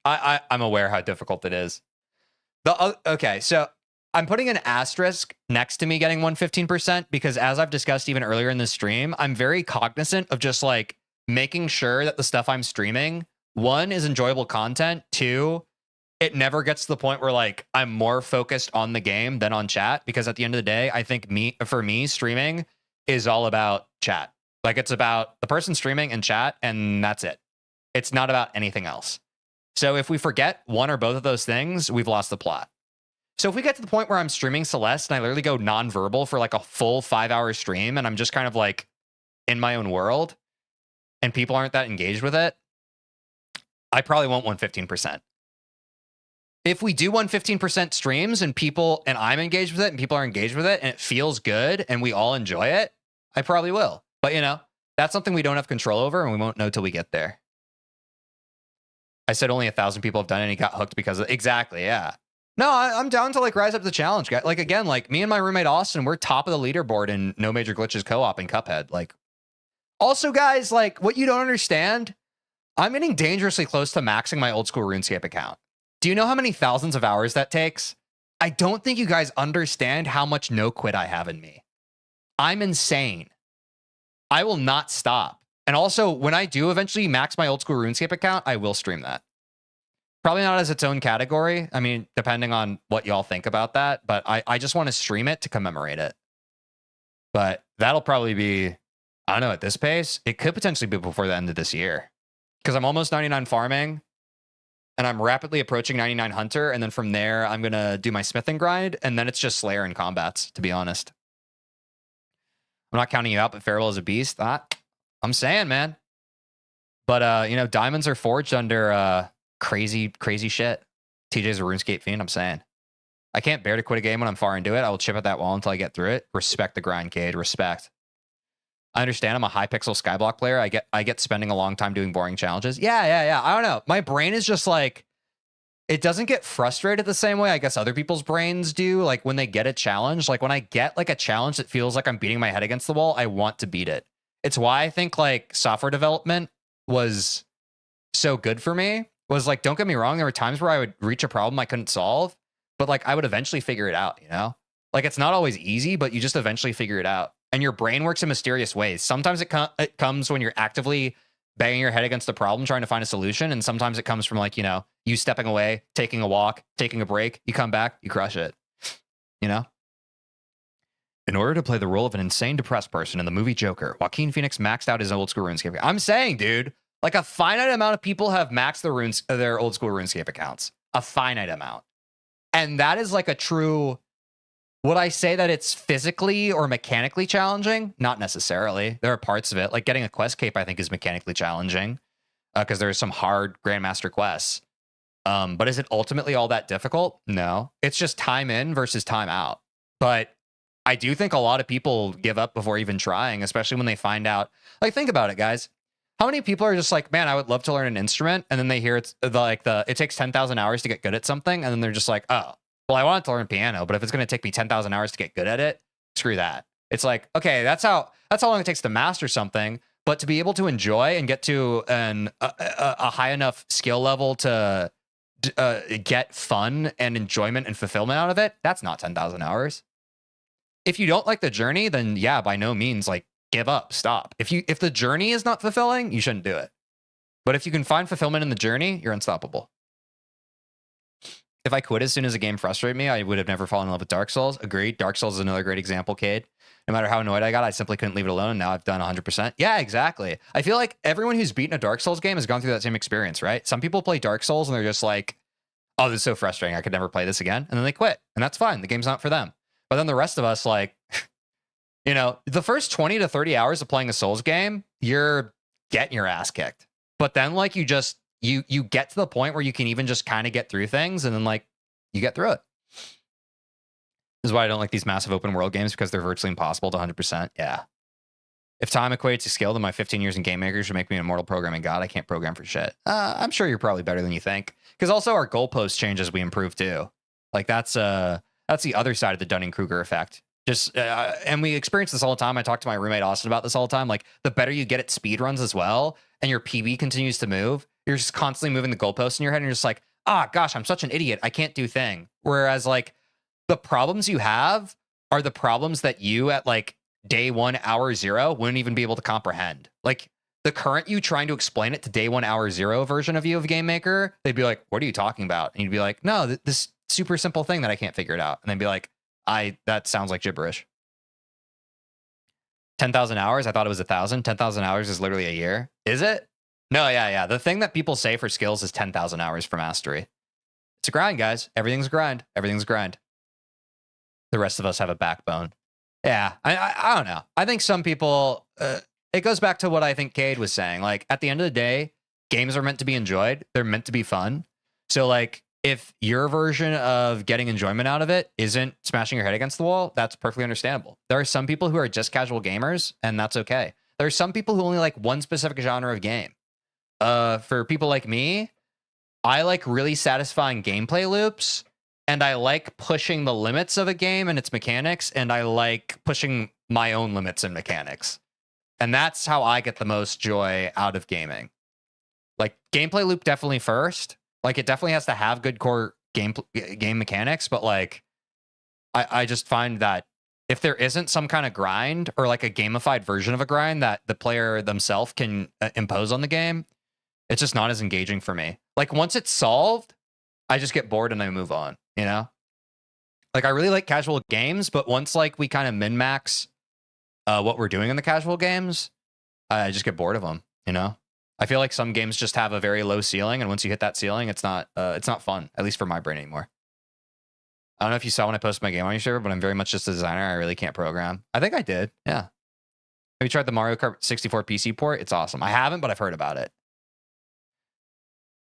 I'm aware how difficult it is. Okay, so I'm putting an asterisk next to me getting 115% because, as I've discussed even earlier in this stream, I'm very cognizant of just like making sure that the stuff I'm streaming, one, is enjoyable content. Two, it never gets to the point where like I'm more focused on the game than on chat, because at the end of the day, I think for me, streaming is all about chat. Like it's about the person streaming and chat, and that's it. It's not about anything else. So if we forget one or both of those things, we've lost the plot. So if we get to the point where I'm streaming Celeste and I literally go non-verbal for like a full 5-hour stream, and I'm just kind of like in my own world and people aren't that engaged with it, I probably won't 115%. If we do 115% streams and I'm engaged with it and people are engaged with it and it feels good and we all enjoy it, I probably will. But you know, that's something we don't have control over, and we won't know till we get there. I said only 1,000 people have done it and he got hooked because of exactly. Yeah. No, I'm down to like rise up to the challenge, guys. Like again, like me and my roommate Austin, we're top of the leaderboard in No Major Glitches co-op in Cuphead. Like, also guys, like what you don't understand, I'm getting dangerously close to maxing my old school RuneScape account. Do you know how many thousands of hours that takes? I don't think you guys understand how much no quit I have in me. I'm insane. I will not stop. And also, when I do eventually max my old school RuneScape account, I will stream that. Probably not as its own category. I mean, depending on what y'all think about that, but I just want to stream it to commemorate it. But that'll probably be, I don't know, at this pace, it could potentially be before the end of this year. Because I'm almost 99 farming, and I'm rapidly approaching 99 hunter, and then from there, I'm going to do my smithing grind, and then it's just Slayer and combats, to be honest. I'm not counting you out, but Farewell is a beast. I'm saying, man. But, you know, diamonds are forged under crazy shit. TJ's a RuneScape fiend, I'm saying. I can't bear to quit a game when I'm far into it. I will chip at that wall until I get through it. Respect the grind, Cade. Respect. I understand I'm a high pixel skyblock player. I get spending a long time doing boring challenges. Yeah. I don't know. My brain is just like, it doesn't get frustrated the same way I guess other people's brains do. Like when they get a challenge, like when I get like a challenge that feels like I'm beating my head against the wall, I want to beat it. It's why I think like software development was so good for me. Was like, don't get me wrong, there were times where I would reach a problem I couldn't solve, but like I would eventually figure it out, you know? Like it's not always easy, but you just eventually figure it out. And your brain works in mysterious ways. Sometimes it comes when you're actively banging your head against a problem, trying to find a solution. And sometimes it comes from like, you know, you stepping away, taking a walk, taking a break, you come back, you crush it, you know? In order to play the role of an insane depressed person in the movie Joker, Joaquin Phoenix maxed out his old school RuneScape. I'm saying, dude, like a finite amount of people have maxed their old school RuneScape accounts. A finite amount. And that is like a true... Would I say that it's physically or mechanically challenging? Not necessarily. There are parts of it. Like getting a quest cape, I think, is mechanically challenging because there's some hard Grandmaster quests. But is it ultimately all that difficult? No. It's just time in versus time out. But I do think a lot of people give up before even trying, especially when they find out. Like, think about it, guys. How many people are just like, man, I would love to learn an instrument, and then they hear it takes 10,000 hours to get good at something, and then they're just like, oh, well, I wanted to learn piano, but if it's going to take me 10,000 hours to get good at it, screw that. It's like, okay, that's how long it takes to master something, but to be able to enjoy and get to a high enough skill level to get fun and enjoyment and fulfillment out of it, that's not 10,000 hours. If you don't like the journey, then yeah, by no means, like, give up, stop. If the journey is not fulfilling, you shouldn't do it. But if you can find fulfillment in the journey, you're unstoppable. If I quit as soon as a game frustrated me, I would have never fallen in love with Dark Souls. Agreed. Dark Souls is another great example, Cade. No matter how annoyed I got, I simply couldn't leave it alone. And now I've done 100%. Yeah, exactly. I feel like everyone who's beaten a Dark Souls game has gone through that same experience, right? Some people play Dark Souls and they're just like, oh, this is so frustrating. I could never play this again. And then they quit. And that's fine. The game's not for them. But then the rest of us, like, you know, the first 20 to 30 hours of playing a Souls game, you're getting your ass kicked. But then, like, you get to the point where you can even just kind of get through things, and then, like, you get through it. This is why I don't like these massive open world games, because they're virtually impossible to 100%. Yeah. If time equates to skill, then my 15 years in game maker should make me an immortal programming god. I can't program for shit. I'm sure you're probably better than you think. Because also our goalposts change as we improve too. Like that's the other side of the Dunning-Kruger effect. Just and we experience this all the time. I talk to my roommate Austin about this all the time. Like the better you get at speed runs as well, and your PB continues to move, you're just constantly moving the goalposts in your head, and you're just like, ah, gosh, I'm such an idiot. I can't do thing. Whereas like the problems you have are the problems that you at like day 1, hour 0 wouldn't even be able to comprehend. Like the current you trying to explain it to day 1, hour 0 version of you of Game Maker, they'd be like, what are you talking about? And you'd be like, no, this super simple thing that I can't figure it out. And they'd be like, that sounds like gibberish. 10,000 hours. I thought it was 1,000. 10,000 hours is literally a year. Is it? No, yeah. The thing that people say for skills is 10,000 hours for mastery. It's a grind, guys. Everything's a grind. Everything's a grind. The rest of us have a backbone. Yeah, I don't know. I think some people, it goes back to what I think Cade was saying. Like, at the end of the day, games are meant to be enjoyed. They're meant to be fun. So, like, if your version of getting enjoyment out of it isn't smashing your head against the wall, that's perfectly understandable. There are some people who are just casual gamers, and that's okay. There are some people who only like one specific genre of game. For people like me, I like really satisfying gameplay loops, and I like pushing the limits of a game and its mechanics, and I like pushing my own limits and mechanics. And that's how I get the most joy out of gaming. Like, gameplay loop definitely first. Like, it definitely has to have good core game mechanics, but, like, I just find that if there isn't some kind of grind or, like, a gamified version of a grind that the player themselves can impose on the game, it's just not as engaging for me. Like, once it's solved, I just get bored and I move on, you know? Like, I really like casual games, but once, like, we kind of min-max what we're doing in the casual games, I just get bored of them, you know? I feel like some games just have a very low ceiling, and once you hit that ceiling, it's not fun, at least for my brain anymore. I don't know if you saw when I posted my game on your server, but I'm very much just a designer. I really can't program. I think I did, yeah. Have you tried the Mario Kart 64 PC port? It's awesome. I haven't, but I've heard about it.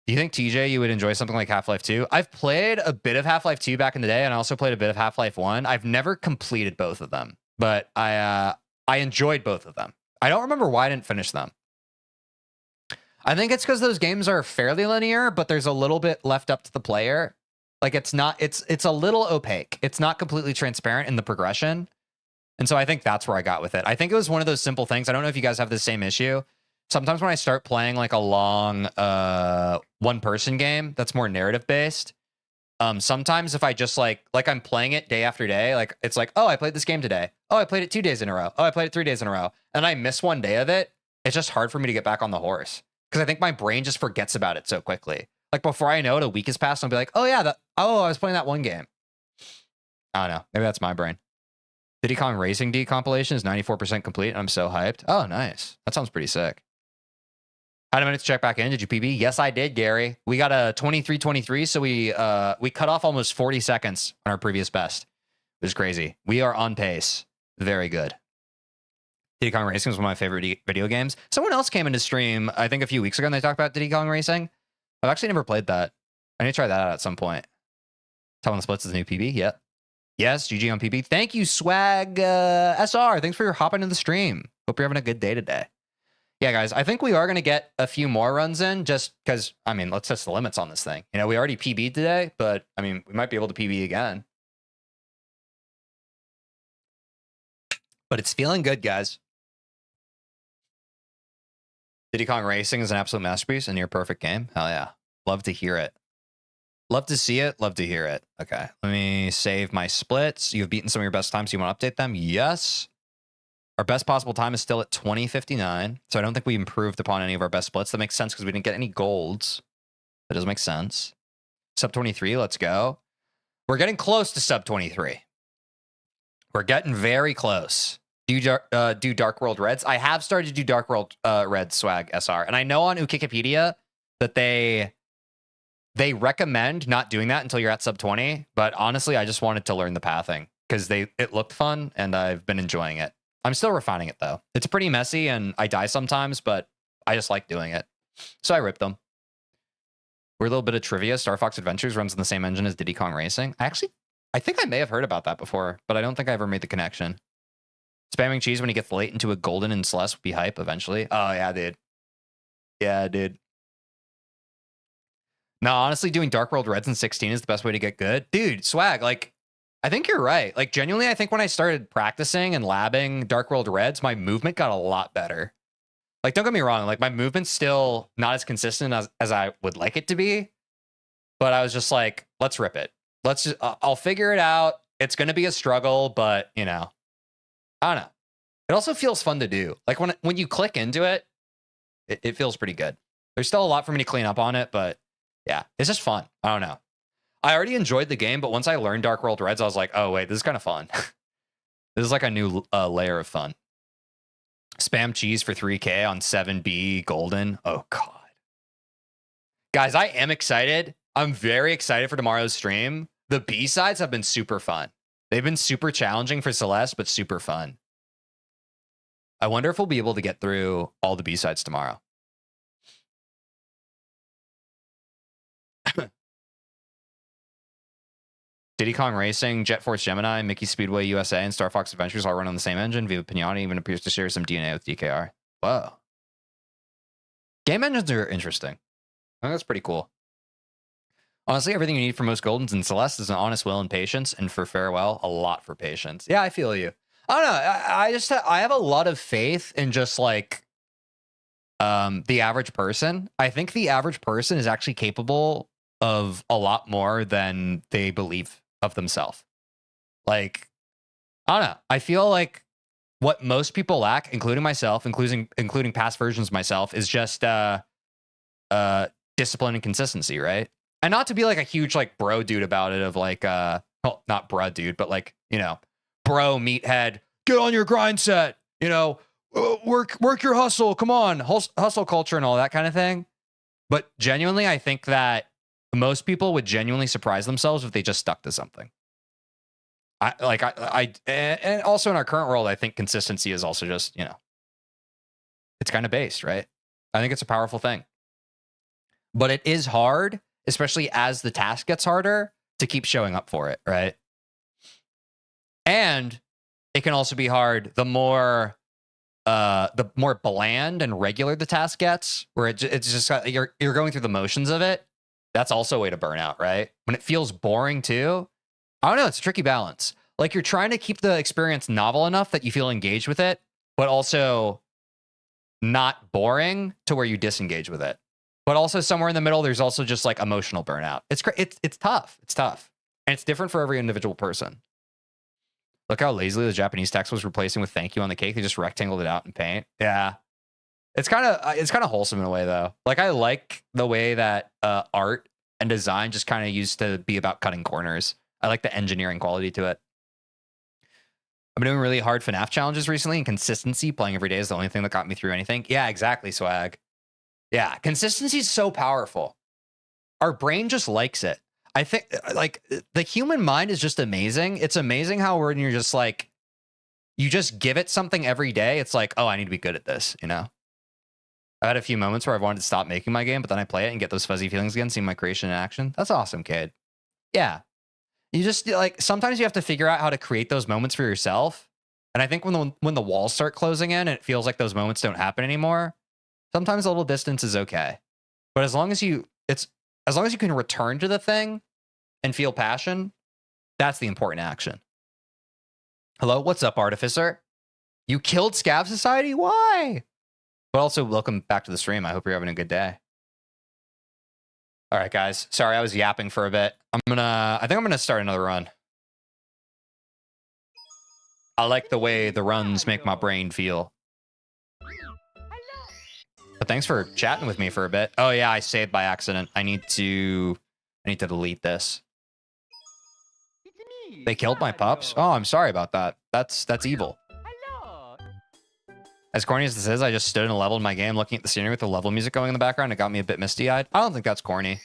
Do you think, TJ, you would enjoy something like Half-Life 2? I've played a bit of Half-Life 2 back in the day, and I also played a bit of Half-Life 1. I've never completed both of them, but I enjoyed both of them. I don't remember why I didn't finish them. I think it's because those games are fairly linear, but there's a little bit left up to the player. Like it's a little opaque. It's not completely transparent in the progression. And so I think that's where I got with it. I think it was one of those simple things. I don't know if you guys have the same issue. Sometimes when I start playing like a long one-person game that's more narrative based, sometimes if I just like I'm playing it day after day, like it's like, oh, I played this game today. Oh, I played it 2 days in a row. Oh, I played it 3 days in a row. And I miss one day of it. It's just hard for me to get back on the horse because I think my brain just forgets about it so quickly. Like before I know it, a week has passed and I'll be like, oh yeah, I was playing that one game. I don't know. Maybe that's my brain. Diddy Kong Racing D compilation is 94% complete. And I'm so hyped. Oh, nice. That sounds pretty sick. Had a minute to check back in. Did you PB? Yes, I did, Gary. We got a 23-23, so we cut off almost 40 seconds on our previous best. It was crazy. We are on pace. Very good. Diddy Kong Racing is one of my favorite video games. Someone else came into stream, I think a few weeks ago, and they talked about Diddy Kong Racing. I've actually never played that. I need to try that out at some point. Tell on the Splits is the new PB. Yep. Yes, GG on PB. Thank you, Swag SR. Thanks for hopping into the stream. Hope you're having a good day today. Yeah, guys, I think we are going to get a few more runs in just because, I mean, let's test the limits on this thing. You know, we already PB'd today, but, I mean, we might be able to PB again. But it's feeling good, guys. Diddy Kong Racing is an absolute masterpiece, a near perfect game. Hell yeah. Love to hear it. Love to see it. Love to hear it. Okay, let me save my splits. You've beaten some of your best times. So you want to update them? Yes. Our best possible time is still at 20:59. So I don't think we improved upon any of our best splits. That makes sense because we didn't get any golds. That does make sense. Sub 23, let's go. We're getting close to sub 23. We're getting very close. Do you do Dark World Reds? I have started to do Dark World Reds, Swag SR. And I know on Wikipedia that they recommend not doing that until you're at sub 20. But honestly, I just wanted to learn the pathing because it looked fun and I've been enjoying it. I'm still refining it though. It's pretty messy and I die sometimes, but I just like doing it. So I ripped them. We're a little bit of trivia. Star Fox Adventures runs on the same engine as Diddy Kong Racing. I think I may have heard about that before, but I don't think I ever made the connection. Spamming cheese when he gets late into a golden and Celeste would be hype eventually. Oh yeah, dude. Yeah, dude. No, honestly, doing Dark World Reds in 16 is the best way to get good. Dude, Swag, like, I think you're right. Like, genuinely, I think when I started practicing and labbing Dark World Reds, my movement got a lot better. Like, don't get me wrong. Like, my movement's still not as consistent as I would like it to be. But I was just like, let's rip it. I'll figure it out. It's going to be a struggle, but, you know, I don't know. It also feels fun to do. Like, when you click into it, it feels pretty good. There's still a lot for me to clean up on it, but yeah, it's just fun. I don't know. I already enjoyed the game, but once I learned Dark World Reds, I was like, oh, wait, this is kind of fun. This is like a new layer of fun. Spam cheese for 3K on 7B Golden. Oh, God. Guys, I am excited. I'm very excited for tomorrow's stream. The B-sides have been super fun. They've been super challenging for Celeste, but super fun. I wonder if we'll be able to get through all the B-sides tomorrow. Diddy Kong Racing, Jet Force Gemini, Mickey Speedway USA, and Star Fox Adventures all run on the same engine. Viva Pinata even appears to share some DNA with DKR. Whoa. Game engines are interesting. I think that's pretty cool. Honestly, everything you need for most Goldens in Celeste is an honest will and patience, and for Farewell, a lot for patience. Yeah, I feel you. I don't know. I have a lot of faith in just like the average person. I think the average person is actually capable of a lot more than they believe of themselves. Like, I don't know. I feel like what most people lack, including myself, including past versions of myself, is just discipline and consistency, right? And not to be like a huge like bro dude about it of like well, not bro dude, but like, you know, bro meathead, get on your grind set, you know, work your hustle, come on, hustle culture and all that kind of thing. But genuinely, I think that most people would genuinely surprise themselves if they just stuck to something. And also in our current world, I think consistency is also just, you know, it's kind of based, right? I think it's a powerful thing. But it is hard, especially as the task gets harder, to keep showing up for it, right? And it can also be hard the more the more bland and regular the task gets, where it's just you're going through the motions of it. That's also a way to burn out, right? When it feels boring too. I don't know. It's a tricky balance. Like you're trying to keep the experience novel enough that you feel engaged with it, but also not boring to where you disengage with it. But also somewhere in the middle, there's also just like emotional burnout. It's tough. It's tough. And it's different for every individual person. Look how lazily the Japanese text was replacing with thank you on the cake. They just rectangled it out in paint. Yeah. It's kind of wholesome in a way though. Like I like the way that art and design just kind of used to be about cutting corners. I like the engineering quality to it. I've been doing really hard FNAF challenges recently, and consistency, playing every day, is the only thing that got me through anything. Yeah, exactly, Swag. Yeah, consistency is so powerful. Our brain just likes it. I think like the human mind is just amazing. It's amazing how when you're just like, you just give it something every day. It's like, oh, I need to be good at this, you know? I've had a few moments where I've wanted to stop making my game, but then I play it and get those fuzzy feelings again, seeing my creation in action. That's awesome, kid. Yeah. You just like, sometimes you have to figure out how to create those moments for yourself. And I think when the walls start closing in and it feels like those moments don't happen anymore, sometimes a little distance is okay. But as long as you can return to the thing and feel passion, that's the important action. Hello, what's up, Artificer? You killed Scav Society? Why? But also, welcome back to the stream. I hope you're having a good day. All right, guys. Sorry, I was yapping for a bit. I think I'm gonna start another run. I like the way the runs make my brain feel. But thanks for chatting with me for a bit. Oh yeah, I saved by accident. I need to delete this. They killed my pups? Oh, I'm sorry about that. That's evil. As corny as this is, I just stood in a level in my game looking at the scenery with the level music going in the background. It got me a bit misty-eyed. I don't think that's corny.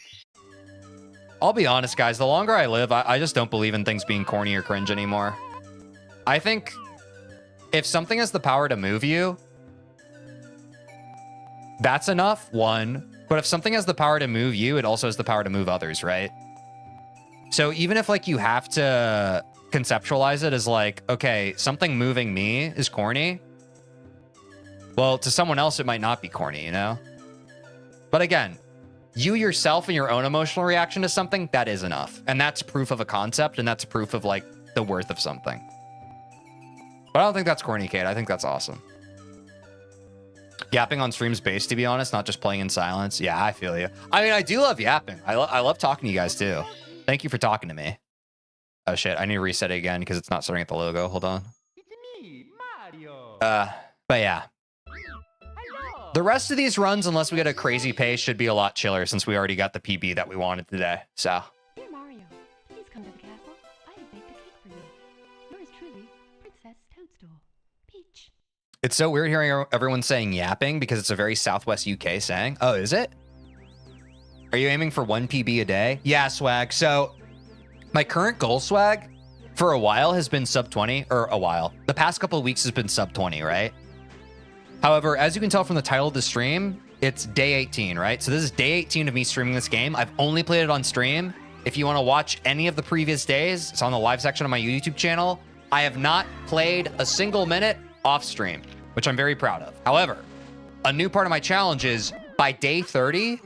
I'll be honest, guys. The longer I live, I just don't believe in things being corny or cringe anymore. I think if something has the power to move you, that's enough, one. But if something has the power to move you, it also has the power to move others, right? So even if like you have to conceptualize it as like, okay, something moving me is corny. Well, to someone else, it might not be corny, you know? But again, you yourself and your own emotional reaction to something, that is enough. And that's proof of a concept, and that's proof of like the worth of something. But I don't think that's corny, Kate. I think that's awesome. Yapping on stream's base, to be honest, not just playing in silence. Yeah, I feel you. I mean, I do love yapping. I love talking to you guys too. Thank you for talking to me. Oh shit, I need to reset it again because it's not starting at the logo. Hold on. It's me, Mario. But yeah. The rest of these runs, unless we get a crazy pace, should be a lot chiller since we already got the PB that we wanted today. So. Dear Mario, please come to the castle. I have baked a cake for you. Yours truly, Princess Toadstool. Peach. It's so weird hearing everyone saying yapping because it's a very Southwest UK saying. Oh, is it? Are you aiming for 1 PB a day? Yeah, Swag. So my current goal, Swag, for a while has been sub 20, or a while. The past couple of weeks has been sub 20, right? However, as you can tell from the title of the stream, it's day 18, right? So this is day 18 of me streaming this game. I've only played it on stream. If you want to watch any of the previous days, it's on the live section of my YouTube channel. I have not played a single minute off stream, which I'm very proud of. However, a new part of my challenge is by day 30,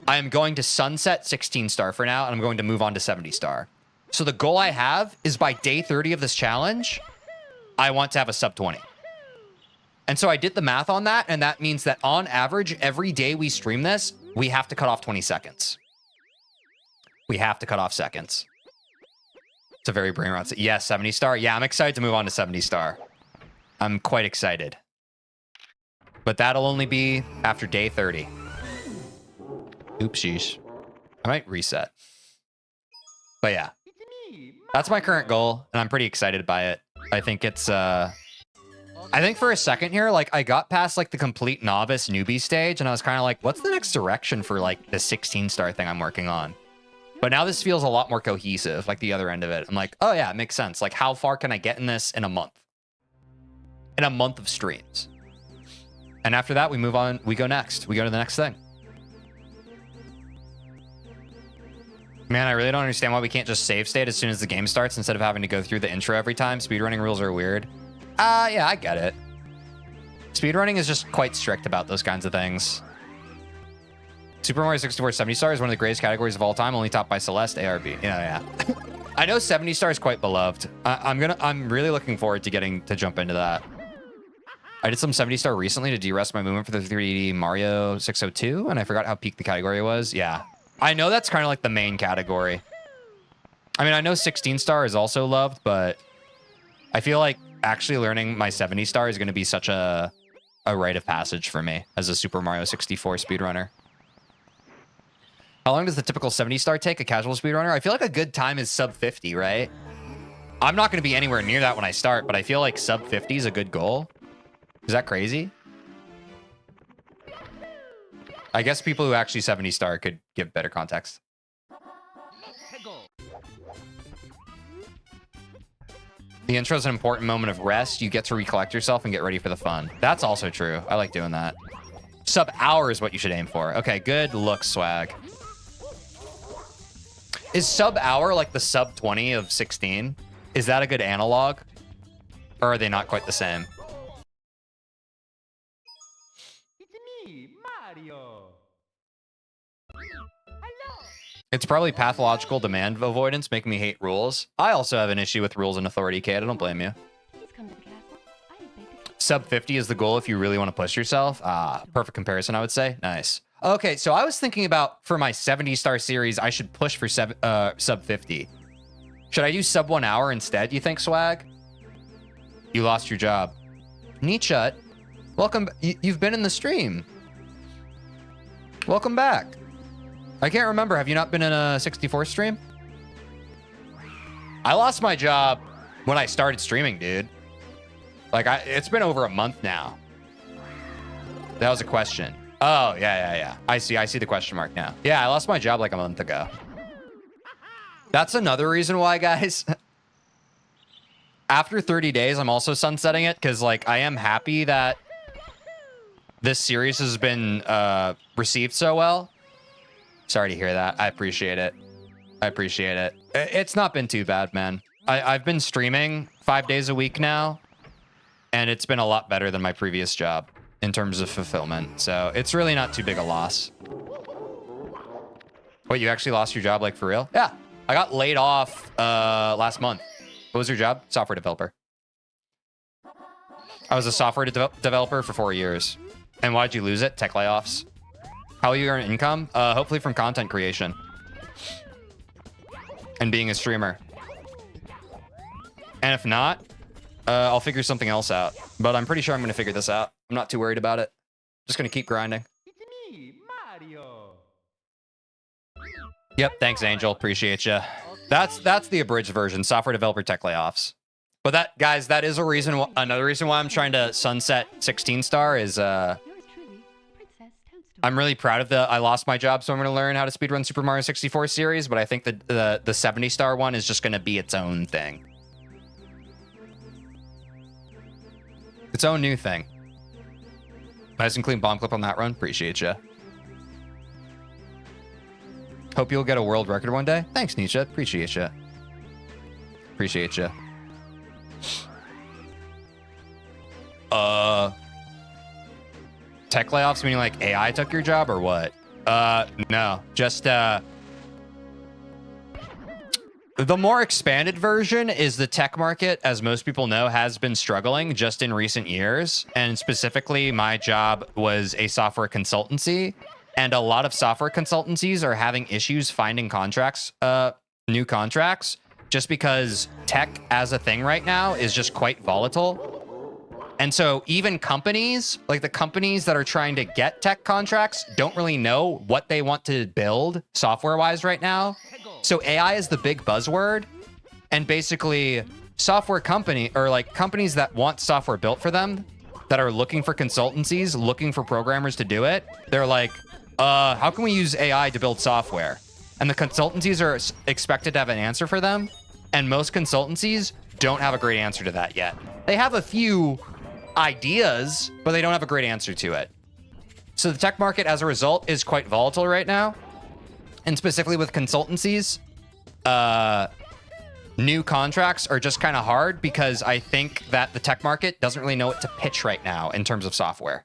I am going to sunset 16 star for now, and I'm going to move on to 70 star. So the goal I have is by day 30 of this challenge, I want to have a sub 20. And so I did the math on that, and that means that on average, every day we stream this, we have to cut off 20 seconds. We have to cut off seconds. It's a very brain rot. Yeah, 70 star. Yeah, I'm excited to move on to 70 star. I'm quite excited. But that'll only be after day 30. Oopsies. I might reset. But yeah, that's my current goal, and I'm pretty excited by it. I think it's, I think for a second here, like I got past like the complete novice newbie stage and I was kind of like, what's the next direction for like the 16 star thing I'm working on? But now this feels a lot more cohesive, like the other end of it. I'm like, oh yeah, it makes sense. Like how far can I get in this in a month? In a month of streams. And after that, we move on, we go next. We go to the next thing. Man, I really don't understand why we can't just save state as soon as the game starts instead of having to go through the intro every time. Speedrunning rules are weird. Yeah, I get it. Speedrunning is just quite strict about those kinds of things. Super Mario 64 70 star is one of the greatest categories of all time, only topped by Celeste, ARB. Yeah. I know 70 star is quite beloved. I'm really looking forward to getting to jump into that. I did some 70 star recently to de-rest my movement for the 3D Mario 602, and I forgot how peak the category was. Yeah. I know that's kind of like the main category. I mean, I know 16 star is also loved, but I feel like actually learning my 70 star is going to be such a rite of passage for me as a Super Mario 64 speedrunner. How long does the typical 70 star take, a casual speedrunner? I feel like a good time is sub 50, right? I'm not going to be anywhere near that when I start, but I feel like sub 50 is a good goal. Is that crazy? I guess people who actually 70 star could give better context. The intro is an important moment of rest. You get to recollect yourself and get ready for the fun. That's also true. I like doing that. Sub hour is what you should aim for. Okay, good look, swag. Is sub hour like the sub 20 of 16? Is that a good analog? Or are they not quite the same? It's me, Mario. Hello. It's probably pathological demand avoidance making me hate rules. I also have an issue with rules and authority, Kate. I don't blame you. Please come to the castle. I have baked a cake. Sub 50 is the goal if you really want to push yourself. Ah, perfect comparison, I would say. Nice. Okay, so I was thinking about for my 70 star series, I should push for sub 50. Should I do sub 1 hour instead, you think, swag? You lost your job. Nietzsche, welcome. You've been in the stream. Welcome back. I can't remember. Have you not been in a 64 stream? I lost my job when I started streaming, dude. Like, it's been over a month now. That was a question. Oh, yeah. I see the question mark now. Yeah, I lost my job like a month ago. That's another reason why, guys. After 30 days, I'm also sunsetting it because, like, I am happy that this series has been received so well. Sorry to hear that. I appreciate it. It's not been too bad, man. I've been streaming 5 days a week now, and it's been a lot better than my previous job in terms of fulfillment. So it's really not too big a loss. Wait, you actually lost your job, like, for real? Yeah, I got laid off last month. What was your job? Software developer. I was a software developer for 4 years. And why'd you lose it? Tech layoffs. How will you earn income? Hopefully from content creation. And being a streamer. And if not, I'll figure something else out. But I'm pretty sure I'm going to figure this out. I'm not too worried about it. Just going to keep grinding. It's me, Mario. Yep, thanks, Angel. Appreciate you. That's the abridged version. Software developer tech layoffs. But that, guys, that is a reason. Another reason why I'm trying to sunset 16 star is Yours truly, Princess Toadstool. I'm really proud of I lost my job, so I'm going to learn how to speedrun Super Mario 64 series. But I think the 70 star one is just going to be its own thing. Its own new thing. Nice and clean bomb clip on that run. Appreciate you. Hope you'll get a world record one day. Thanks, Nietzsche. Appreciate you. Appreciate you. Tech layoffs meaning like AI took your job or what? No. Just the more expanded version is the tech market, as most people know, has been struggling just in recent years. And specifically, my job was a software consultancy. And a lot of software consultancies are having issues finding contracts, new contracts, just because tech as a thing right now is just quite volatile. And so even companies, like the companies that are trying to get tech contracts, don't really know what they want to build software-wise right now. So AI is the big buzzword. And basically, software company, or like companies that want software built for them, that are looking for consultancies, looking for programmers to do it, they're like, how can we use AI to build software? And the consultancies are expected to have an answer for them. And most consultancies don't have a great answer to that yet. They have a few ideas, but they don't have a great answer to it. So the tech market, as a result, is quite volatile right now. And specifically with consultancies, new contracts are just kind of hard because I think that the tech market doesn't really know what to pitch right now in terms of software.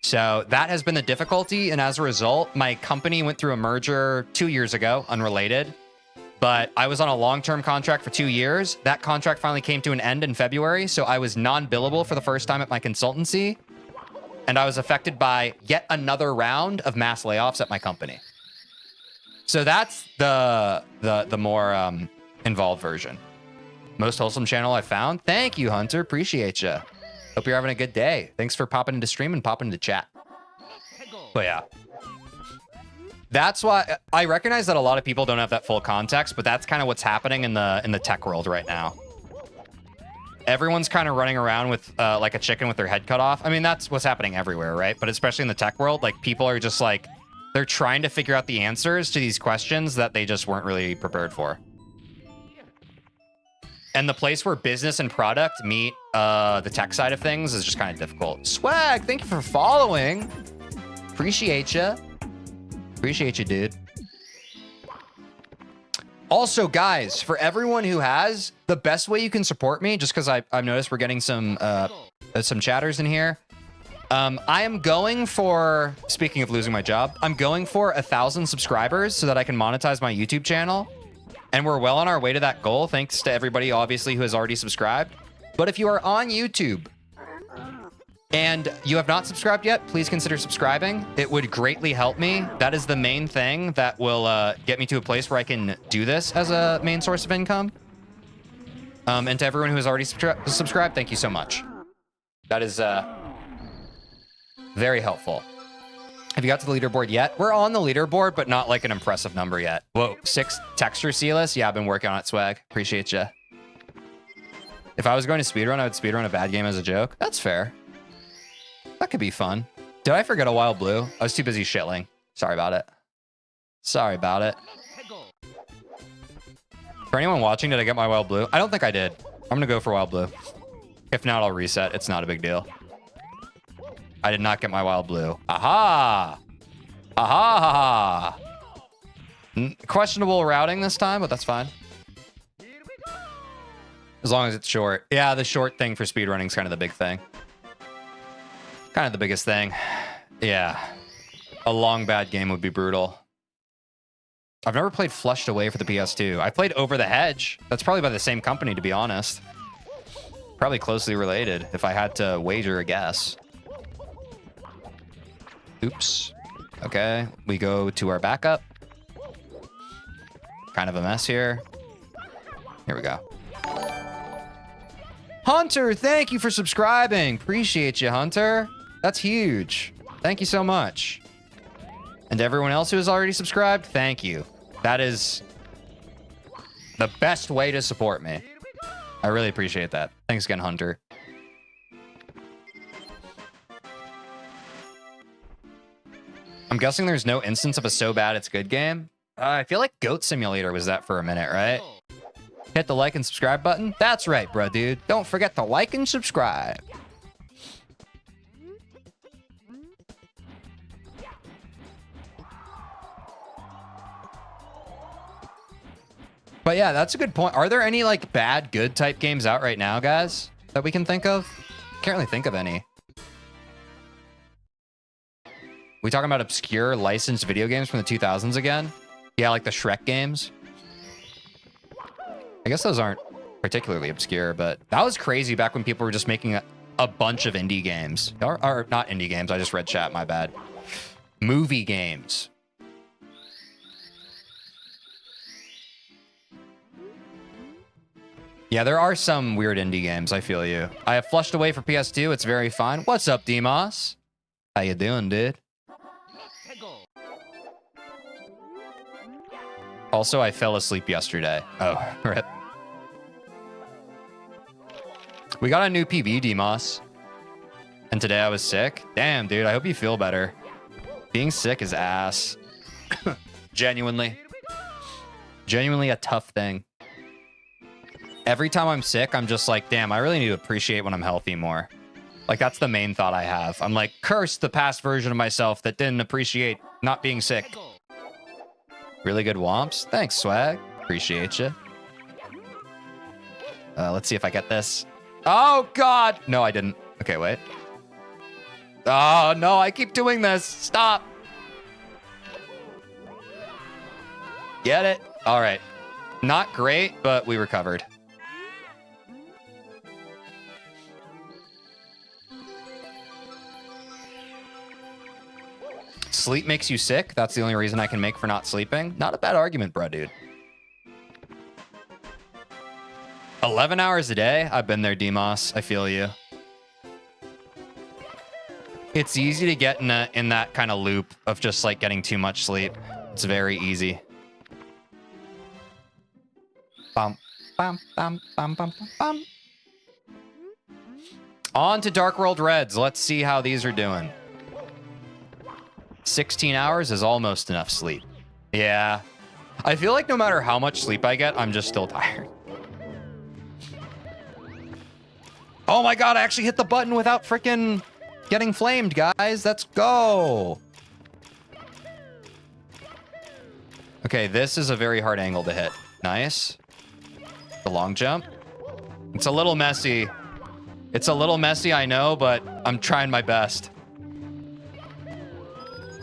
So that has been the difficulty. And as a result, my company went through a merger 2 years ago, unrelated. But I was on a long-term contract for 2 years. That contract finally came to an end in February. So I was non-billable for the first time at my consultancy. And I was affected by yet another round of mass layoffs at my company. So that's the more involved version. Most wholesome channel I found. Thank you, Hunter. Appreciate you. Hope you're having a good day. Thanks for popping into stream and popping into chat. But yeah. That's why I recognize that a lot of people don't have that full context, but that's kind of what's happening in the tech world right now. Everyone's kind of running around with like a chicken with their head cut off. I mean, that's what's happening everywhere, right? But especially in the tech world, like people are just like, they're trying to figure out the answers to these questions that they just weren't really prepared for. And the place where business and product meet the tech side of things is just kind of difficult. Swag, thank you for following. Appreciate you. Appreciate you, dude. Also, guys, for everyone who has, the best way you can support me, just because I've noticed we're getting some chatters in here. I am going for, speaking of losing my job, I'm going for 1,000 subscribers so that I can monetize my YouTube channel. And we're well on our way to that goal, thanks to everybody, obviously, who has already subscribed. But if you are on YouTube and you have not subscribed yet, please consider subscribing. It would greatly help me. That is the main thing that will get me to a place where I can do this as a main source of income. And to everyone who has already subscribed, thank you so much. That is very helpful. Have you got to the leaderboard yet? We're on the leaderboard, but not like an impressive number yet. Whoa, 6 texture sealess? Yeah, I've been working on it, Swag. Appreciate you. If I was going to speedrun, I would speedrun a bad game as a joke. That's fair. That could be fun. Did I forget a Wild Blue? I was too busy shilling. Sorry about it. Sorry about it. For anyone watching, did I get my Wild Blue? I don't think I did. I'm going to go for Wild Blue. If not, I'll reset. It's not a big deal. I did not get my Wild Blue. Aha! Aha! Questionable routing this time, but that's fine. As long as it's short. Yeah, the short thing for speedrunning is kind of the big thing. Kind of the biggest thing. Yeah. A long bad game would be brutal. I've never played Flushed Away for the PS2. I played Over the Hedge. That's probably by the same company, to be honest. Probably closely related, if I had to wager a guess. Oops. Okay, we go to our backup. Kind of a mess here. Here we go. Hunter, thank you for subscribing. Appreciate you, Hunter. That's huge. Thank you so much. And everyone else who has already subscribed, thank you. That is the best way to support me. I really appreciate that. Thanks again, Hunter. I'm guessing there's no instance of a so bad it's good game. I feel like Goat Simulator was that for a minute, right? Hit the like and subscribe button. That's right, bro, dude. Don't forget to like and subscribe. But yeah, that's a good point. Are there any like bad, good type games out right now, guys, that we can think of? Can't really think of any. We talking about obscure licensed video games from the 2000s again? Yeah, like the Shrek games. I guess those aren't particularly obscure, but that was crazy back when people were just making a bunch of indie games. Or not indie games, I just read chat, my bad. Movie games. Yeah, there are some weird indie games, I feel you. I have Flushed Away for PS2, it's very fun. What's up, Demos? How you doing, dude? Also, I fell asleep yesterday. Oh, rip. We got a new PB, Demos. And today I was sick. Damn, dude, I hope you feel better. Being sick is ass. Genuinely. Genuinely a tough thing. Every time I'm sick, I'm just like, damn, I really need to appreciate when I'm healthy more. Like, that's the main thought I have. I'm like, curse the past version of myself that didn't appreciate not being sick. Really good womps. Thanks, Swag. Appreciate you. Let's see if I get this. Oh, God. No, I didn't. Okay, wait. Oh, no, I keep doing this. Stop. Get it? All right. Not great, but we recovered. Sleep makes you sick. That's the only reason I can make for not sleeping. Not a bad argument, bro, dude. 11 hours a day? I've been there, Demos. I feel you. It's easy to get in that kind of loop of just like getting too much sleep. It's very easy. Bum, bum, bum, bum, bum, bum, bum. On to Dark World Reds. Let's see how these are doing. 16 hours is almost enough sleep. Yeah. I feel like no matter how much sleep I get, I'm just still tired. Oh my God, I actually hit the button without freaking getting flamed, guys. Let's go. Okay, this is a very hard angle to hit. Nice. The long jump. It's a little messy. It's a little messy, I know, but I'm trying my best.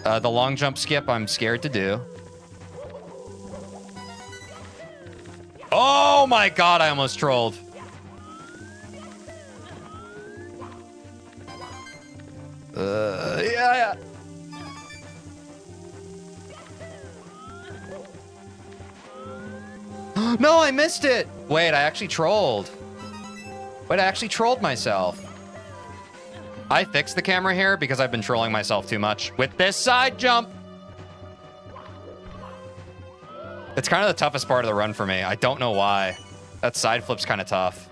The long jump skip, I'm scared to do. Oh my God, I almost trolled. Yeah. No, I missed it. Wait, I actually trolled. Wait, I actually trolled myself. I fixed the camera here because I've been trolling myself too much with this side jump. It's kind of the toughest part of the run for me. I don't know why. That side flip's kind of tough.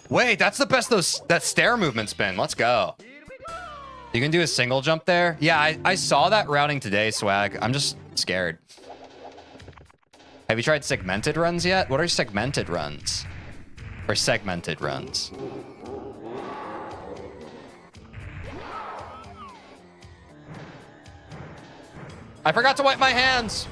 Wait, that's the best that stair movement's been. Let's go. You can do a single jump there? Yeah, I saw that routing today, Swag. I'm just scared. Have you tried segmented runs yet? What are segmented runs? Or segmented runs? I forgot to wipe my hands.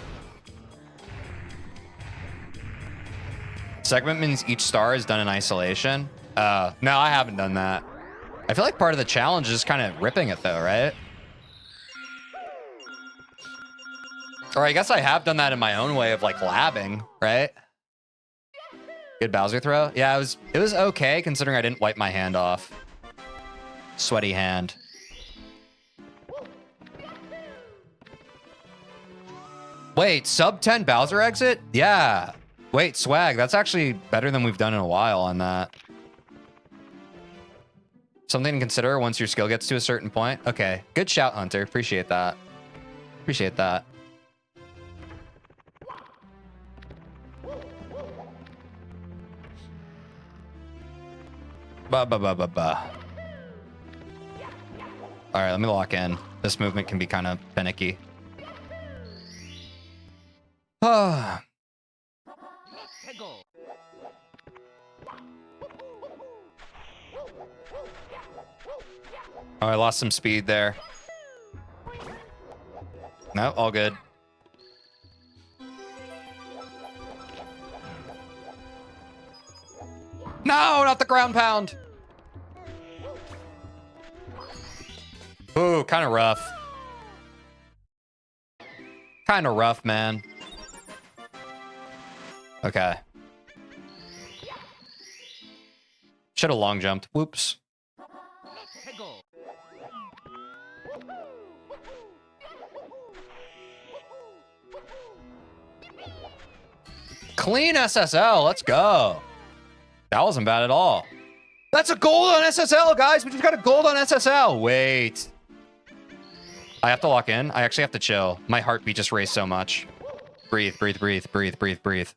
Segment means each star is done in isolation. No, I haven't done that. I feel like part of the challenge is kind of ripping it though, right? Or I guess I have done that in my own way of like labbing, right? Good Bowser throw. Yeah, it was okay considering I didn't wipe my hand off. Sweaty hand. Wait, sub 10 Bowser exit? Yeah. Wait, Swag, that's actually better than we've done in a while on that. Something to consider once your skill gets to a certain point. Okay, good shout, Hunter. Appreciate that. Appreciate that. All right, let me lock in. This movement can be kind of finicky. Ah. Oh, I lost some speed there. No, all good. No, not the ground pound. Ooh, kind of rough. Kind of rough, man. Okay. Should have long jumped. Whoops. Clean SSL. Let's go. That wasn't bad at all. That's a gold on SSL, guys. We just got a gold on SSL. Wait. I have to lock in. I actually have to chill. My heartbeat just raced so much. Breathe, breathe, breathe, breathe, breathe, breathe.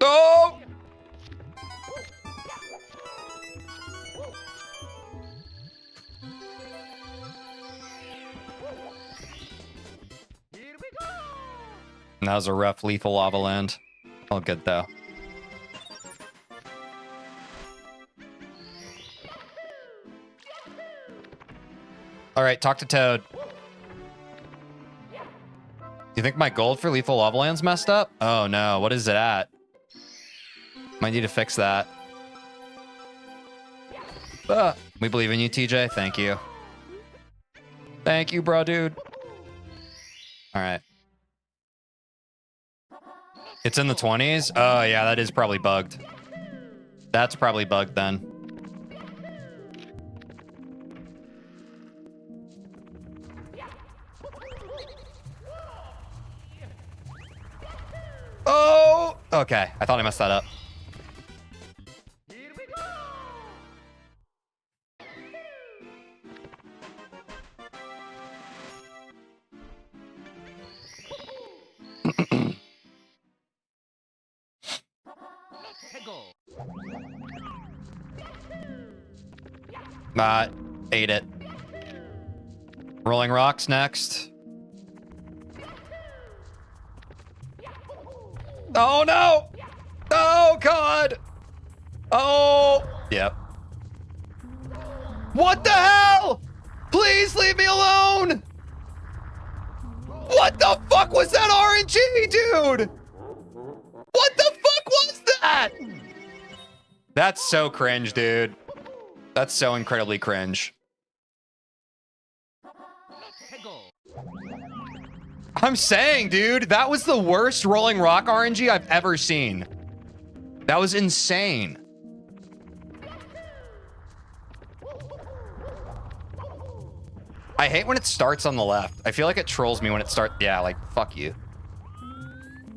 Oh! That was a rough lethal lava land. All good though. All right, talk to Toad. You think my gold for lethal lava land's messed up? Oh no, what is it at? Might need to fix that. We believe in you, TJ. Thank you. Thank you, bro, dude. All right. It's in the 20s? Oh, yeah, that is probably bugged. That's probably bugged then. Oh! Okay, I thought I messed that up. Ate it. Rolling rocks next. Oh no! Oh god! Oh! Yep. What the hell? Please leave me alone! What the fuck was that RNG, dude? What the fuck was that? That's so cringe, dude. That's so incredibly cringe. I'm saying, dude, that was the worst rolling rock RNG I've ever seen. That was insane. I hate when it starts on the left. I feel like it trolls me when it starts. Yeah, like, fuck you.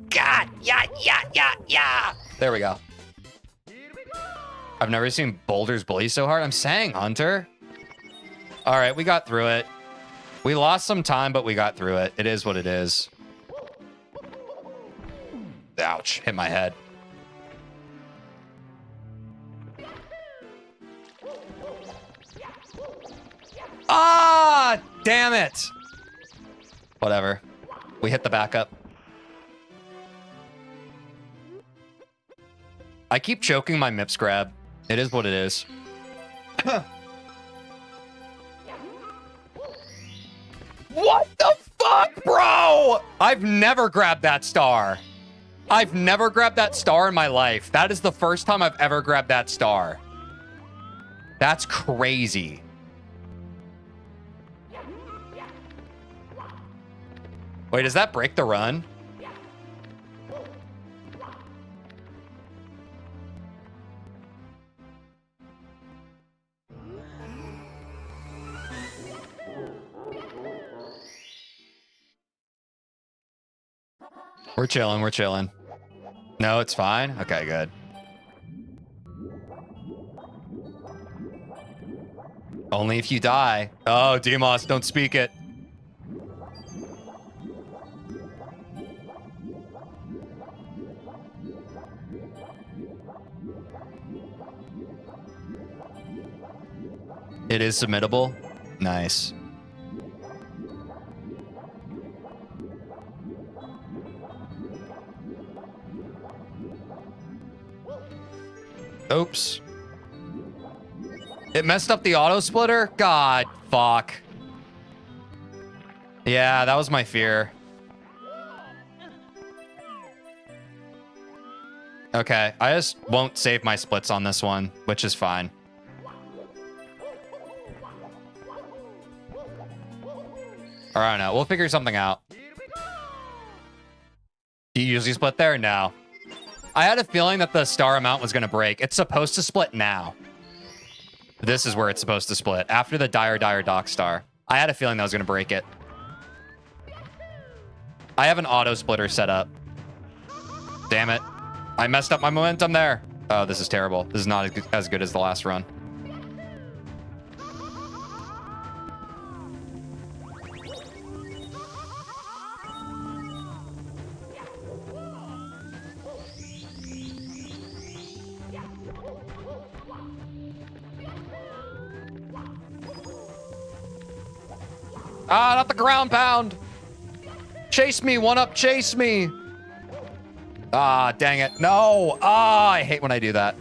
God, yeah. There we go. I've never seen boulders bully so hard. I'm saying, Hunter. All right, we got through it. We lost some time, but we got through it. It is what it is. Ouch, hit my head. Ah, damn it. Whatever. We hit the backup. I keep choking my MIPS grab. It is what it is. What the fuck, bro? I've never grabbed that star. I've never grabbed that star in my life. That is the first time I've ever grabbed that star. That's crazy. Wait, does that break the run? We're chilling, we're chilling. No, it's fine? Okay, good. Only if you die. Oh, Demos, don't speak it. It is submittable? Nice. Oops. It messed up the auto splitter? God, fuck. Yeah, that was my fear. Okay, I just won't save my splits on this one, which is fine. Or I don't know, we'll figure something out. Do you usually split there? No. I had a feeling that the star amount was going to break. It's supposed to split now. This is where it's supposed to split. After the Dire Dock star. I had a feeling that was going to break it. I have an auto splitter set up. Damn it. I messed up my momentum there. Oh, this is terrible. This is not as good as the last run. Ah, not the ground pound. Chase me, one up, chase me. Ah, dang it. No. Ah, I hate when I do that.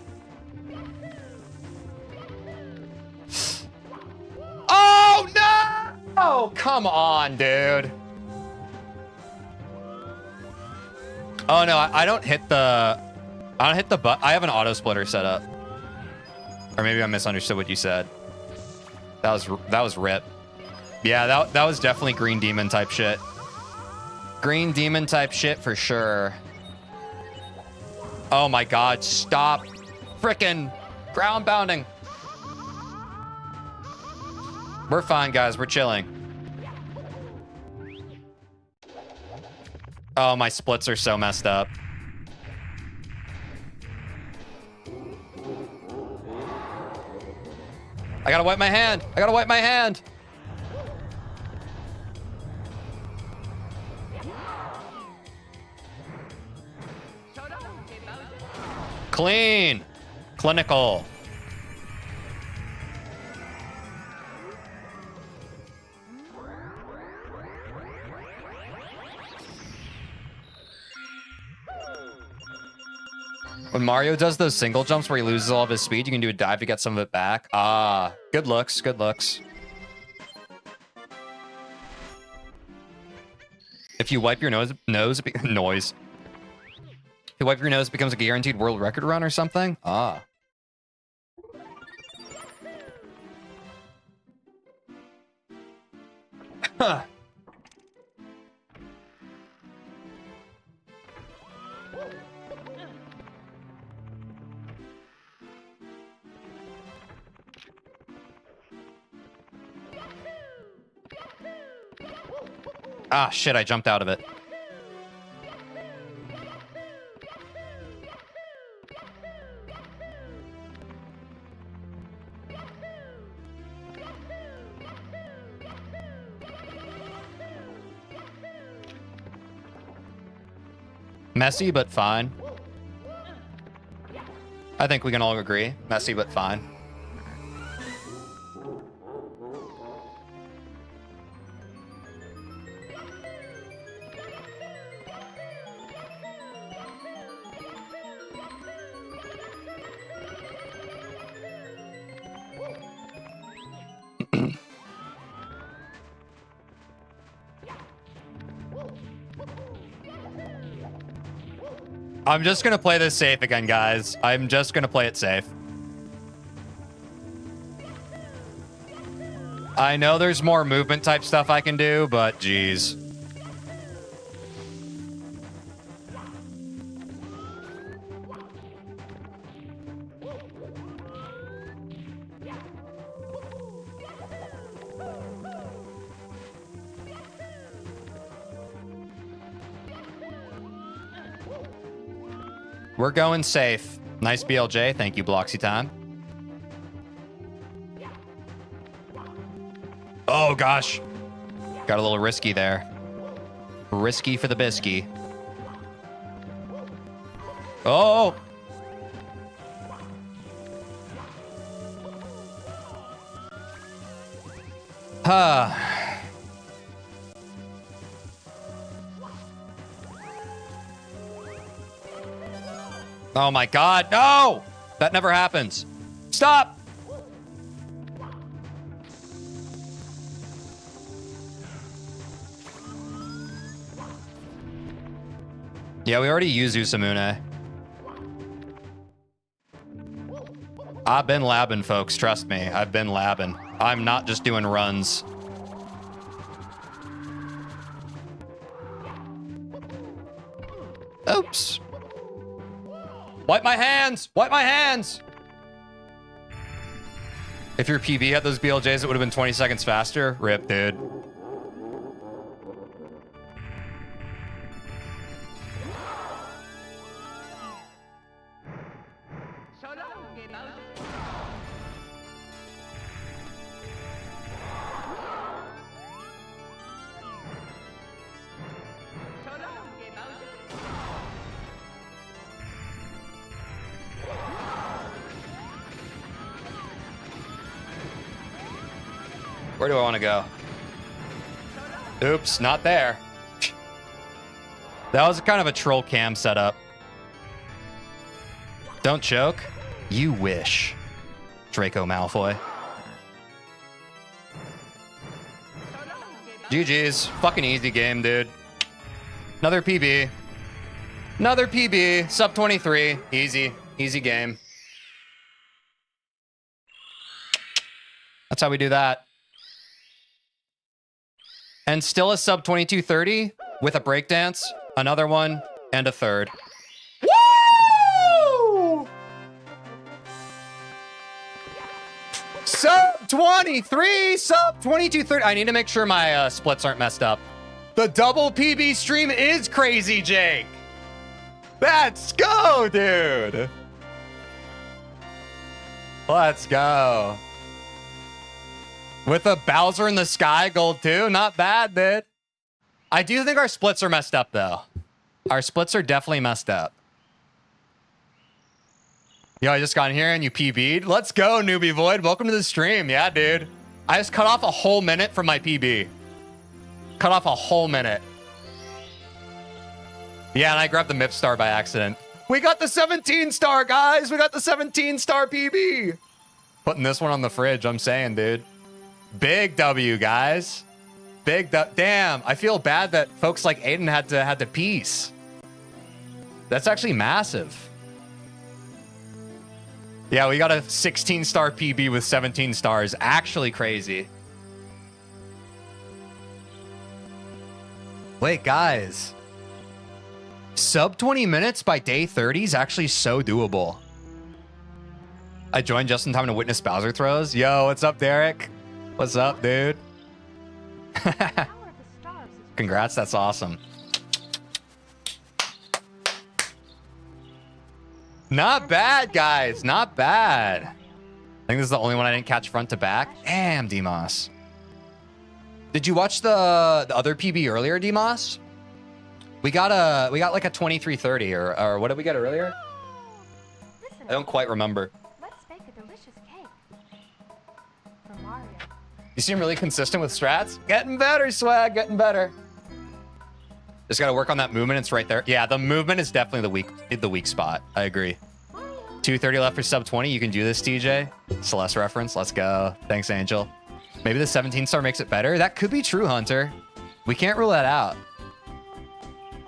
Oh, no! Oh, come on, dude. Oh, no, I don't hit the... I don't hit the butt. I have an auto splitter set up. Or maybe I misunderstood what you said. That was rip. Yeah, that was definitely green demon type shit. Green demon type shit for sure. Oh my god, stop frickin' ground pounding. We're fine, guys. We're chilling. Oh, my splits are so messed up. I gotta wipe my hand. I gotta wipe my hand. Clean. Clinical. When Mario does those single jumps where he loses all of his speed, you can do a dive to get some of it back. Ah, good looks, good looks. If you wipe your nose, noise. If you wipe your nose, it becomes a guaranteed world record run or something. Ah. Huh. Ah, shit, I jumped out of it. Messy, but fine. I think we can all agree. Messy, but fine. I'm just gonna play this safe again, guys. I'm just gonna play it safe. I know there's more movement type stuff I can do, but geez. We're going safe. Nice BLJ. Thank you, Bloxy Time. Oh, gosh. Got a little risky there. Risky for the bisky. Oh! Huh. Oh my god, no! That never happens. Stop! Yeah, we already used Usamune. I've been labbing, folks. Trust me. I've been labbing. I'm not just doing runs. Oops. Wipe my hands! Wipe my hands! If your PB had those BLJs, it would have been 20 seconds faster. Rip, dude. Where do I want to go? Oops, not there. That was kind of a troll cam setup. Don't choke. You wish. Draco Malfoy. GG's. Fucking easy game, dude. Another PB. Another PB. Sub 23. Easy. Easy game. That's how we do that. And still a sub 2230 with a breakdance, another one, and a third. Woo! Sub 23, sub 2230. I need to make sure my splits aren't messed up. The double PB stream is crazy, Jake. Let's go, dude. Let's go. With a Bowser in the Sky gold too. Not bad, dude. I do think our splits are messed up, though. Our splits are definitely messed up. Yo, I just got in here and you PB'd. Let's go, Newbie Void. Welcome to the stream. Yeah, dude. I just cut off a whole minute from my PB. Cut off a whole minute. Yeah, and I grabbed the MIP star by accident. We got the 17 star, guys. We got the 17 star PB. Putting this one on the fridge, I'm saying, dude. Big W, guys. Big W. Damn, I feel bad that folks like Aiden had to piece. That's actually massive. Yeah, we got a 16 star PB with 17 stars. Actually crazy. Wait, guys. Sub 20 minutes by day 30 is actually so doable. I joined just in time to witness Bowser throws. Yo, what's up, Derek? What's up, dude? Congrats, that's awesome. Not bad, guys. Not bad. I think this is the only one I didn't catch front to back. Damn, Demos. Did you watch the other PB earlier, Demos? We got like a 2330 or what did we get earlier? I don't quite remember. Let's bake a delicious cake for Mario. You seem really consistent with strats. Getting better, Swag. Getting better. Just got to work on that movement. It's right there. Yeah, the movement is definitely the weak spot. I agree. 230 left for sub 20. You can do this, TJ. Celeste reference. Let's go. Thanks, Angel. Maybe the 17 star makes it better. That could be true, Hunter. We can't rule that out.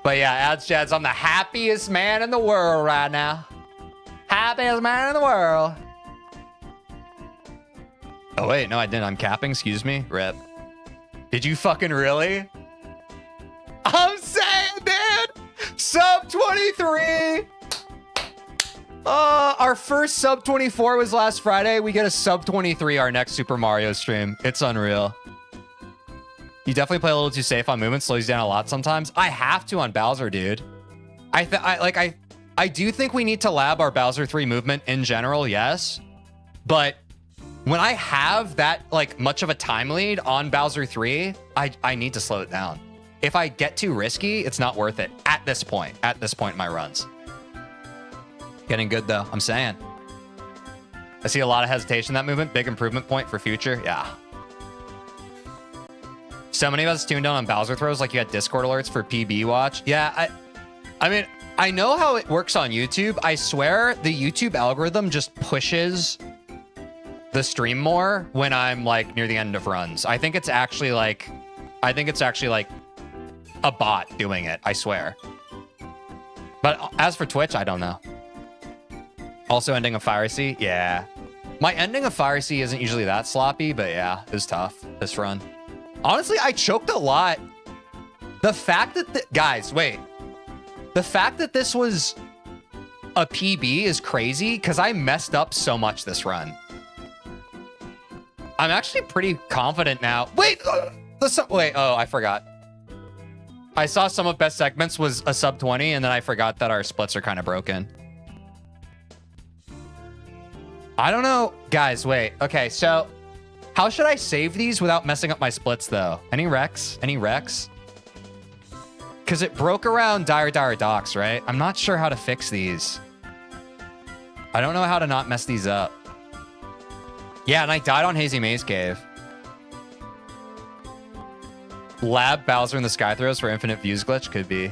But yeah, Ads Jads, I'm the happiest man in the world right now. Happiest man in the world. Oh, wait. No, I didn't. I'm capping. Excuse me. Rip. Did you fucking really? I'm saying, dude. Sub 23. Our first sub 24 was last Friday. We get a sub 23 our next Super Mario stream. It's unreal. You definitely play a little too safe on movement. Slows you down a lot sometimes. I have to on Bowser, dude. I do think we need to lab our Bowser 3 movement in general, yes. But when I have that like much of a time lead on Bowser 3, I need to slow it down. If I get too risky, it's not worth it at this point in my runs. Getting good though, I'm saying. I see a lot of hesitation in that movement. Big improvement point for future. Yeah. So many of us tuned in on Bowser throws like you had Discord alerts for PB watch. Yeah, I mean, I know how it works on YouTube. I swear the YouTube algorithm just pushes the stream more when I'm like near the end of runs. I think it's actually like a bot doing it, I swear. But as for Twitch, I don't know. Also ending of Fire Sea, yeah. My ending of Fire Sea isn't usually that sloppy, but yeah, it was tough this run. Honestly, I choked a lot. The fact that, guys, wait. The fact that this was a PB is crazy because I messed up so much this run. I'm actually pretty confident now. Wait, wait, oh, I forgot. I saw some of best segments was a sub 20, and then I forgot that our splits are kind of broken. I don't know. Guys, wait. Okay, so how should I save these without messing up my splits, though? Any Rex? Any Rex? Because it broke around Dire Docks, right? I'm not sure how to fix these. I don't know how to not mess these up. Yeah, and I died on Hazy Maze Cave. Lab Bowser in the Sky Throws for Infinite Views glitch? Could be.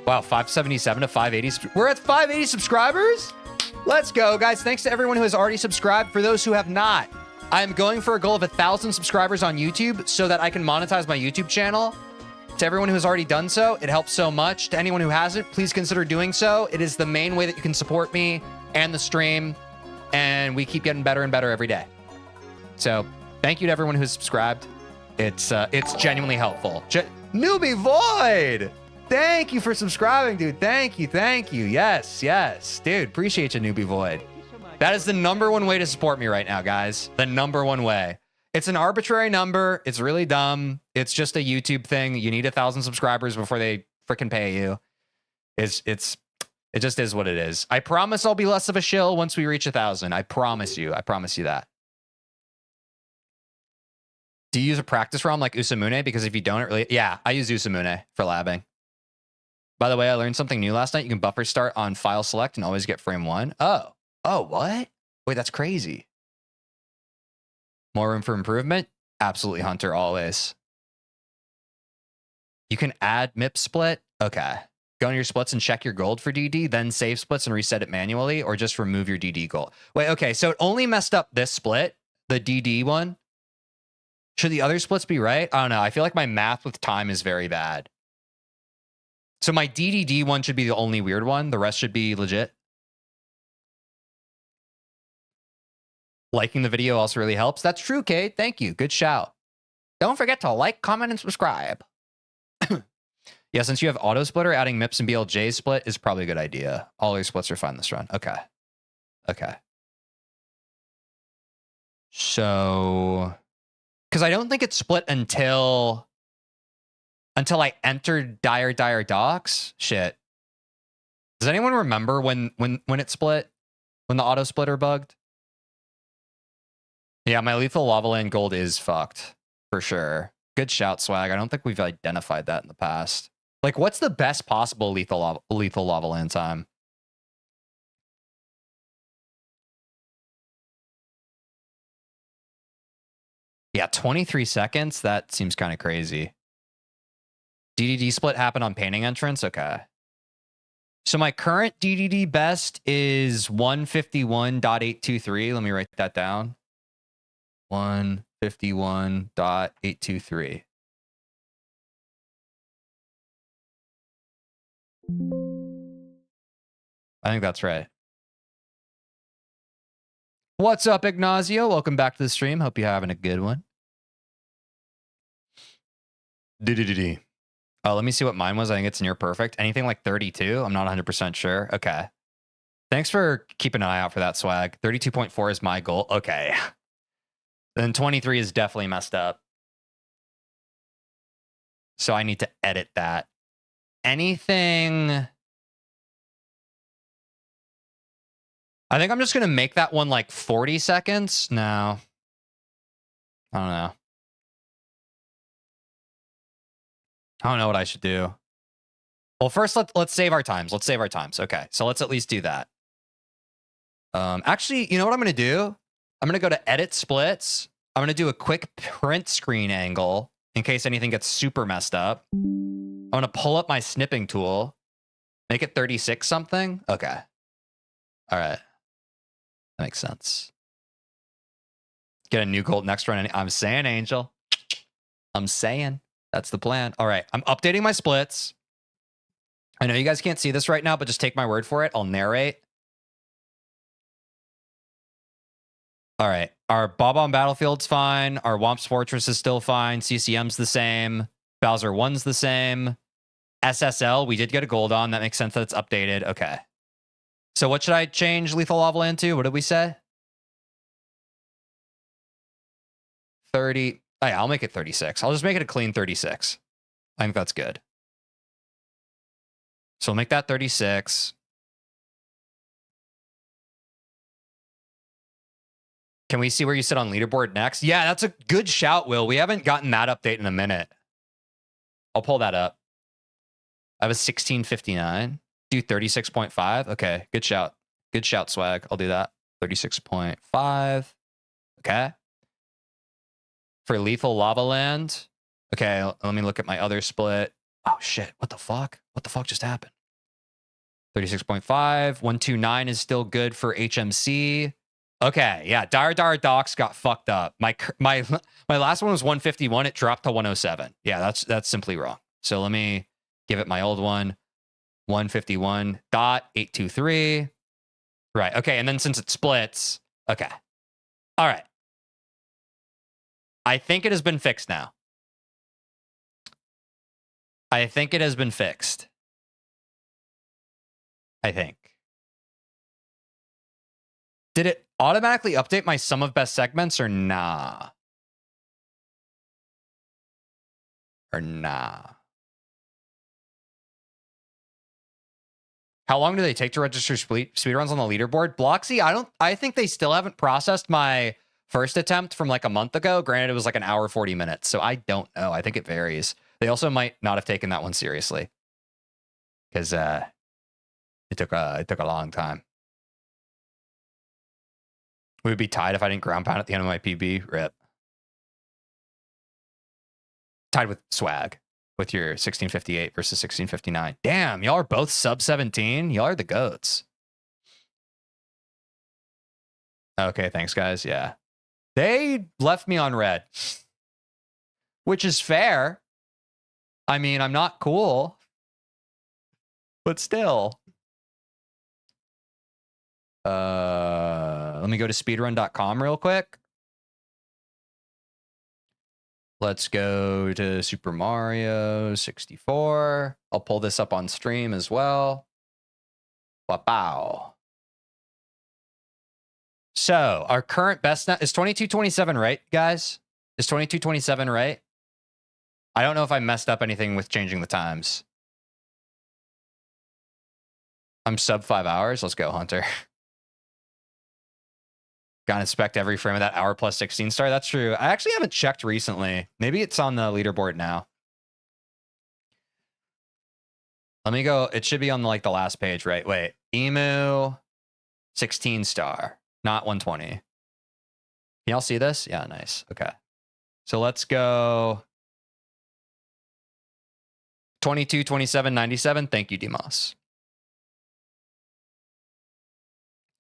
Wow, 577 to 580. We're at 580 subscribers? Let's go, guys. Thanks to everyone who has already subscribed. For those who have not, I'm going for a goal of 1,000 subscribers on YouTube so that I can monetize my YouTube channel. To everyone who has already done so, it helps so much. To anyone who hasn't, please consider doing so. It is the main way that you can support me and the stream, and we keep getting better and better every day. So thank you to everyone who's subscribed. It's genuinely helpful. Newbie Void! Thank you for subscribing, dude. Thank you. Yes. Dude, appreciate you, Newbie Void. That is the #1 way to support me right now, guys. The #1 way. It's an arbitrary number. It's really dumb. It's just a YouTube thing. You need 1,000 subscribers before they freaking pay you. It just is what it is. I promise I'll be less of a shill once we reach 1,000. I promise you. I promise you that. Do you use a practice ROM like Usamune? Because if you don't, it really... Yeah, I use Usamune for labbing. By the way, I learned something new last night. You can buffer start on file select and always get frame 1. Oh, what? Wait, that's crazy. More room for improvement? Absolutely, Hunter, always. You can add MIP split? Okay. Go into your splits and check your gold for DD, then save splits and reset it manually, or just remove your DD gold. Wait, okay, so it only messed up this split, the DD one. Should the other splits be right? I don't know. I feel like my math with time is very bad. So my DDD one should be the only weird one. The rest should be legit. Liking the video also really helps. That's true, Kate. Thank you. Good shout. Don't forget to like, comment, and subscribe. Yeah, since you have auto splitter, adding MIPS and BLJ split is probably a good idea. All your splits are fine this run. Okay. So, because I don't think it's split until I entered dire docks. Shit. Does anyone remember when it split? When the auto splitter bugged? Yeah, my lethal lava land gold is fucked for sure. Good shout, Swag. I don't think we've identified that in the past. Like, what's the best possible lethal lava land time? Yeah, 23 seconds. That seems kind of crazy. DDD split happened on painting entrance. Okay. So my current DDD best is 151.823. Let me write that down. 151.823. I think that's right. What's up, Ignacio? Welcome back to the stream. Hope you're having a good one. Oh, let me see what mine was. I think it's near perfect. Anything like 32? I'm not 100% sure. Okay. Thanks for keeping an eye out for that, Swag. 32.4 is my goal. Okay. Then 23 is definitely messed up. So I need to edit that. Anything... I think I'm just going to make that one like 40 seconds. No. I don't know. I don't know what I should do. Well, first, let's save our times. Let's save our times. Okay, so let's at least do that. Actually, you know what I'm going to do? I'm going to go to Edit Splits. I'm going to do a quick print screen angle in case anything gets super messed up. I'm going to pull up my snipping tool. Make it 36 something. Okay. All right. That makes sense. Get a new gold next run. I'm saying, Angel. I'm saying. That's the plan. All right. I'm updating my splits. I know you guys can't see this right now, but just take my word for it. I'll narrate. All right. Our Bob-omb Battlefield's fine. Our Womp's Fortress is still fine. CCM's the same. Bowser 1's the same. SSL, we did get a gold on. That makes sense that it's updated. Okay. So what should I change Lethal Lava Land to? What did we say? 30. Oh, yeah, I'll make it 36. I'll just make it a clean 36. I think that's good. So we'll make that 36. Can we see where you sit on leaderboard next? Yeah, that's a good shout, Will. We haven't gotten that update in a minute. I'll pull that up. I have a 1659. Do 36.5. Okay, good shout. Good shout, Swag. I'll do that. 36.5. Okay. For Lethal Lava Land. Okay, let me look at my other split. Oh, shit. What the fuck? What the fuck just happened? 36.5. 129 is still good for HMC. Okay, yeah. Dire Docs got fucked up. My last one was 151. It dropped to 107. Yeah, that's simply wrong. So let me give it my old one. 151.823. Right. Okay. And then since it splits, okay. All right. I think it has been fixed now. I think it has been fixed. I think. Did it automatically update my sum of best segments or nah? Or nah? How long do they take to register speedruns on the leaderboard? Bloxy, I think they still haven't processed my first attempt from like a month ago. Granted, it was like an hour, 40 minutes. So I don't know. I think it varies. They also might not have taken that one seriously. Because it took a long time. We would be tied if I didn't ground pound at the end of my PB. Rip. Tied with swag. With your 1658 versus 1659. Damn, y'all are both sub 17. Y'all are the goats. Okay, thanks, guys. Yeah. They left me on red. Which is fair. I mean, I'm not cool. But still. Let me go to speedrun.com real quick. Let's go to Super Mario 64. I'll pull this up on stream as well. Wow. So our current best net is 2227, right, guys? Is 2227 right? I don't know if I messed up anything with changing the times. I'm sub 5 hours. Let's go, Hunter. Gotta inspect every frame of that hour plus 16 star. That's true. I actually haven't checked recently. Maybe it's on the leaderboard now. Let me go. It should be on like the last page, right? Wait. Emu 16 star, not 120. Can y'all see this? Yeah, nice. Okay. So let's go 22, 27, 97. Thank you, Demos.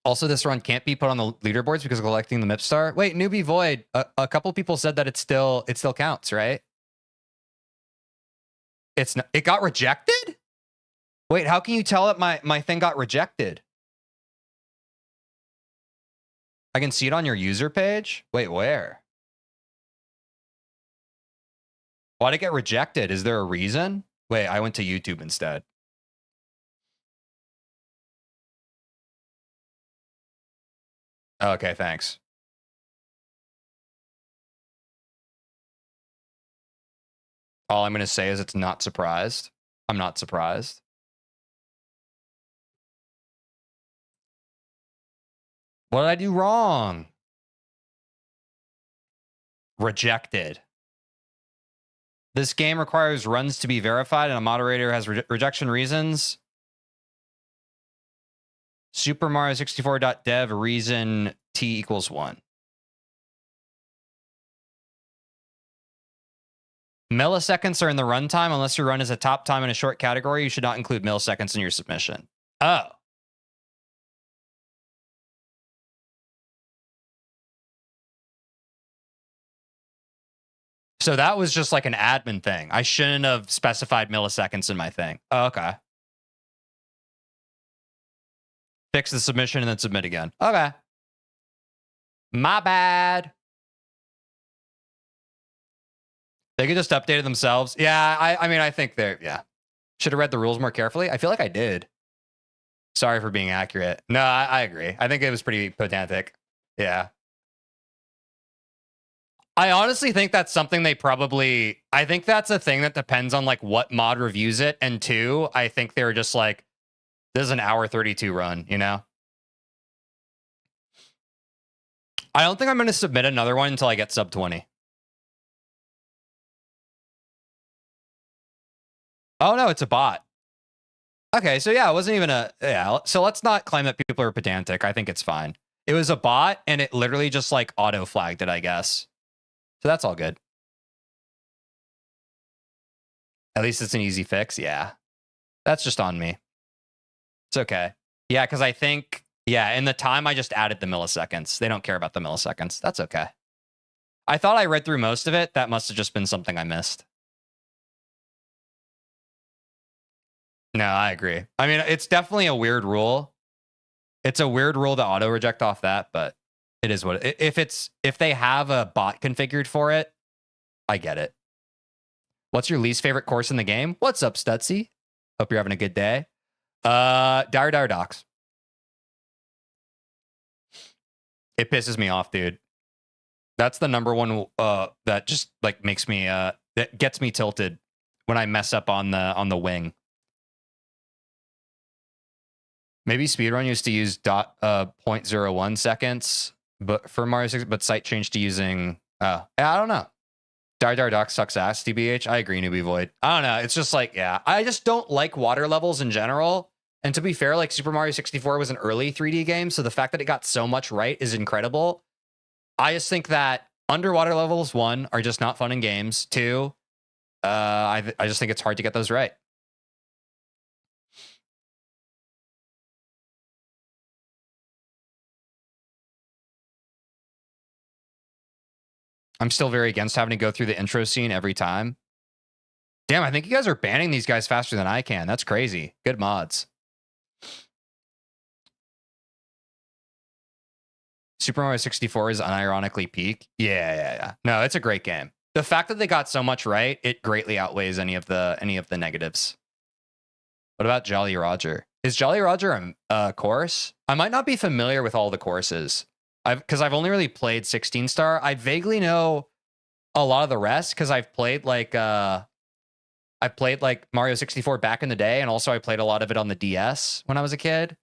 Also, this run can't be put on the leaderboards because of collecting the MIP star. Wait, Newbie Void. A couple people said that it still counts, right? It got rejected? Wait, how can you tell that my thing got rejected? I can see it on your user page. Wait, where? Why'd it get rejected? Is there a reason? Wait, I went to YouTube instead. Okay, thanks. All I'm going to say is it's not surprised. I'm not surprised. What did I do wrong? Rejected. This game requires runs to be verified and a moderator has rejection reasons. Super Mario 64.dev reason t equals 1. Milliseconds are in the runtime. Unless your run is a top time in a short category, you should not include milliseconds in your submission. Oh. So that was just like an admin thing. I shouldn't have specified milliseconds in my thing. Oh, okay. Fix the submission and then submit again. Okay. My bad. They could just update it themselves. Yeah, I mean, I think they're, yeah. Should have read the rules more carefully. I feel like I did. Sorry for being accurate. No, I agree. I think it was pretty pedantic. Yeah. I honestly think that's something they probably, I think that's a thing that depends on like what mod reviews it. And two, I think they're just like, this is an hour 32 run, you know? I don't think I'm going to submit another one until I get sub 20. Oh no, it's a bot. Okay, so yeah, it wasn't even a, yeah, so let's not claim that people are pedantic. I think it's fine. It was a bot and it literally just like auto flagged it, I guess. So that's all good. At least it's an easy fix. Yeah. That's just on me. It's okay. Yeah, because I think, yeah, in the time I just added the milliseconds. They don't care about the milliseconds. That's okay. I thought I read through most of it. That must have just been something I missed. No, I agree. I mean, it's definitely a weird rule. It's a weird rule to auto reject off that, but it is what if they have a bot configured for it, I get it. What's your least favorite course in the game? What's up, Stutzy? Hope you're having a good day. Dire Docks. It pisses me off, dude. That's the number one that just like makes me that gets me tilted when I mess up on the wing. Maybe speedrun used to use 0.01 seconds, but for Mario 6, but site changed to using I don't know. Dire Doc sucks ass, TBH. I agree, Newbie Void. I don't know. It's just like, yeah. I just don't like water levels in general. And to be fair, like Super Mario 64 was an early 3D game, so the fact that it got so much right is incredible. I just think that underwater levels, 1, are just not fun in games. 2, I just think it's hard to get those right. I'm still very against having to go through the intro scene every time. Damn, I think you guys are banning these guys faster than I can. That's crazy. Good mods. Super Mario 64 is unironically peak. Yeah. No, it's a great game. The fact that they got so much right, it greatly outweighs any of the negatives. What about Jolly Roger? Is Jolly Roger a course? I might not be familiar with all the courses. Because I've only really played 16 star. I vaguely know a lot of the rest because I've played like Mario 64 back in the day, and also I played a lot of it on the DS when I was a kid.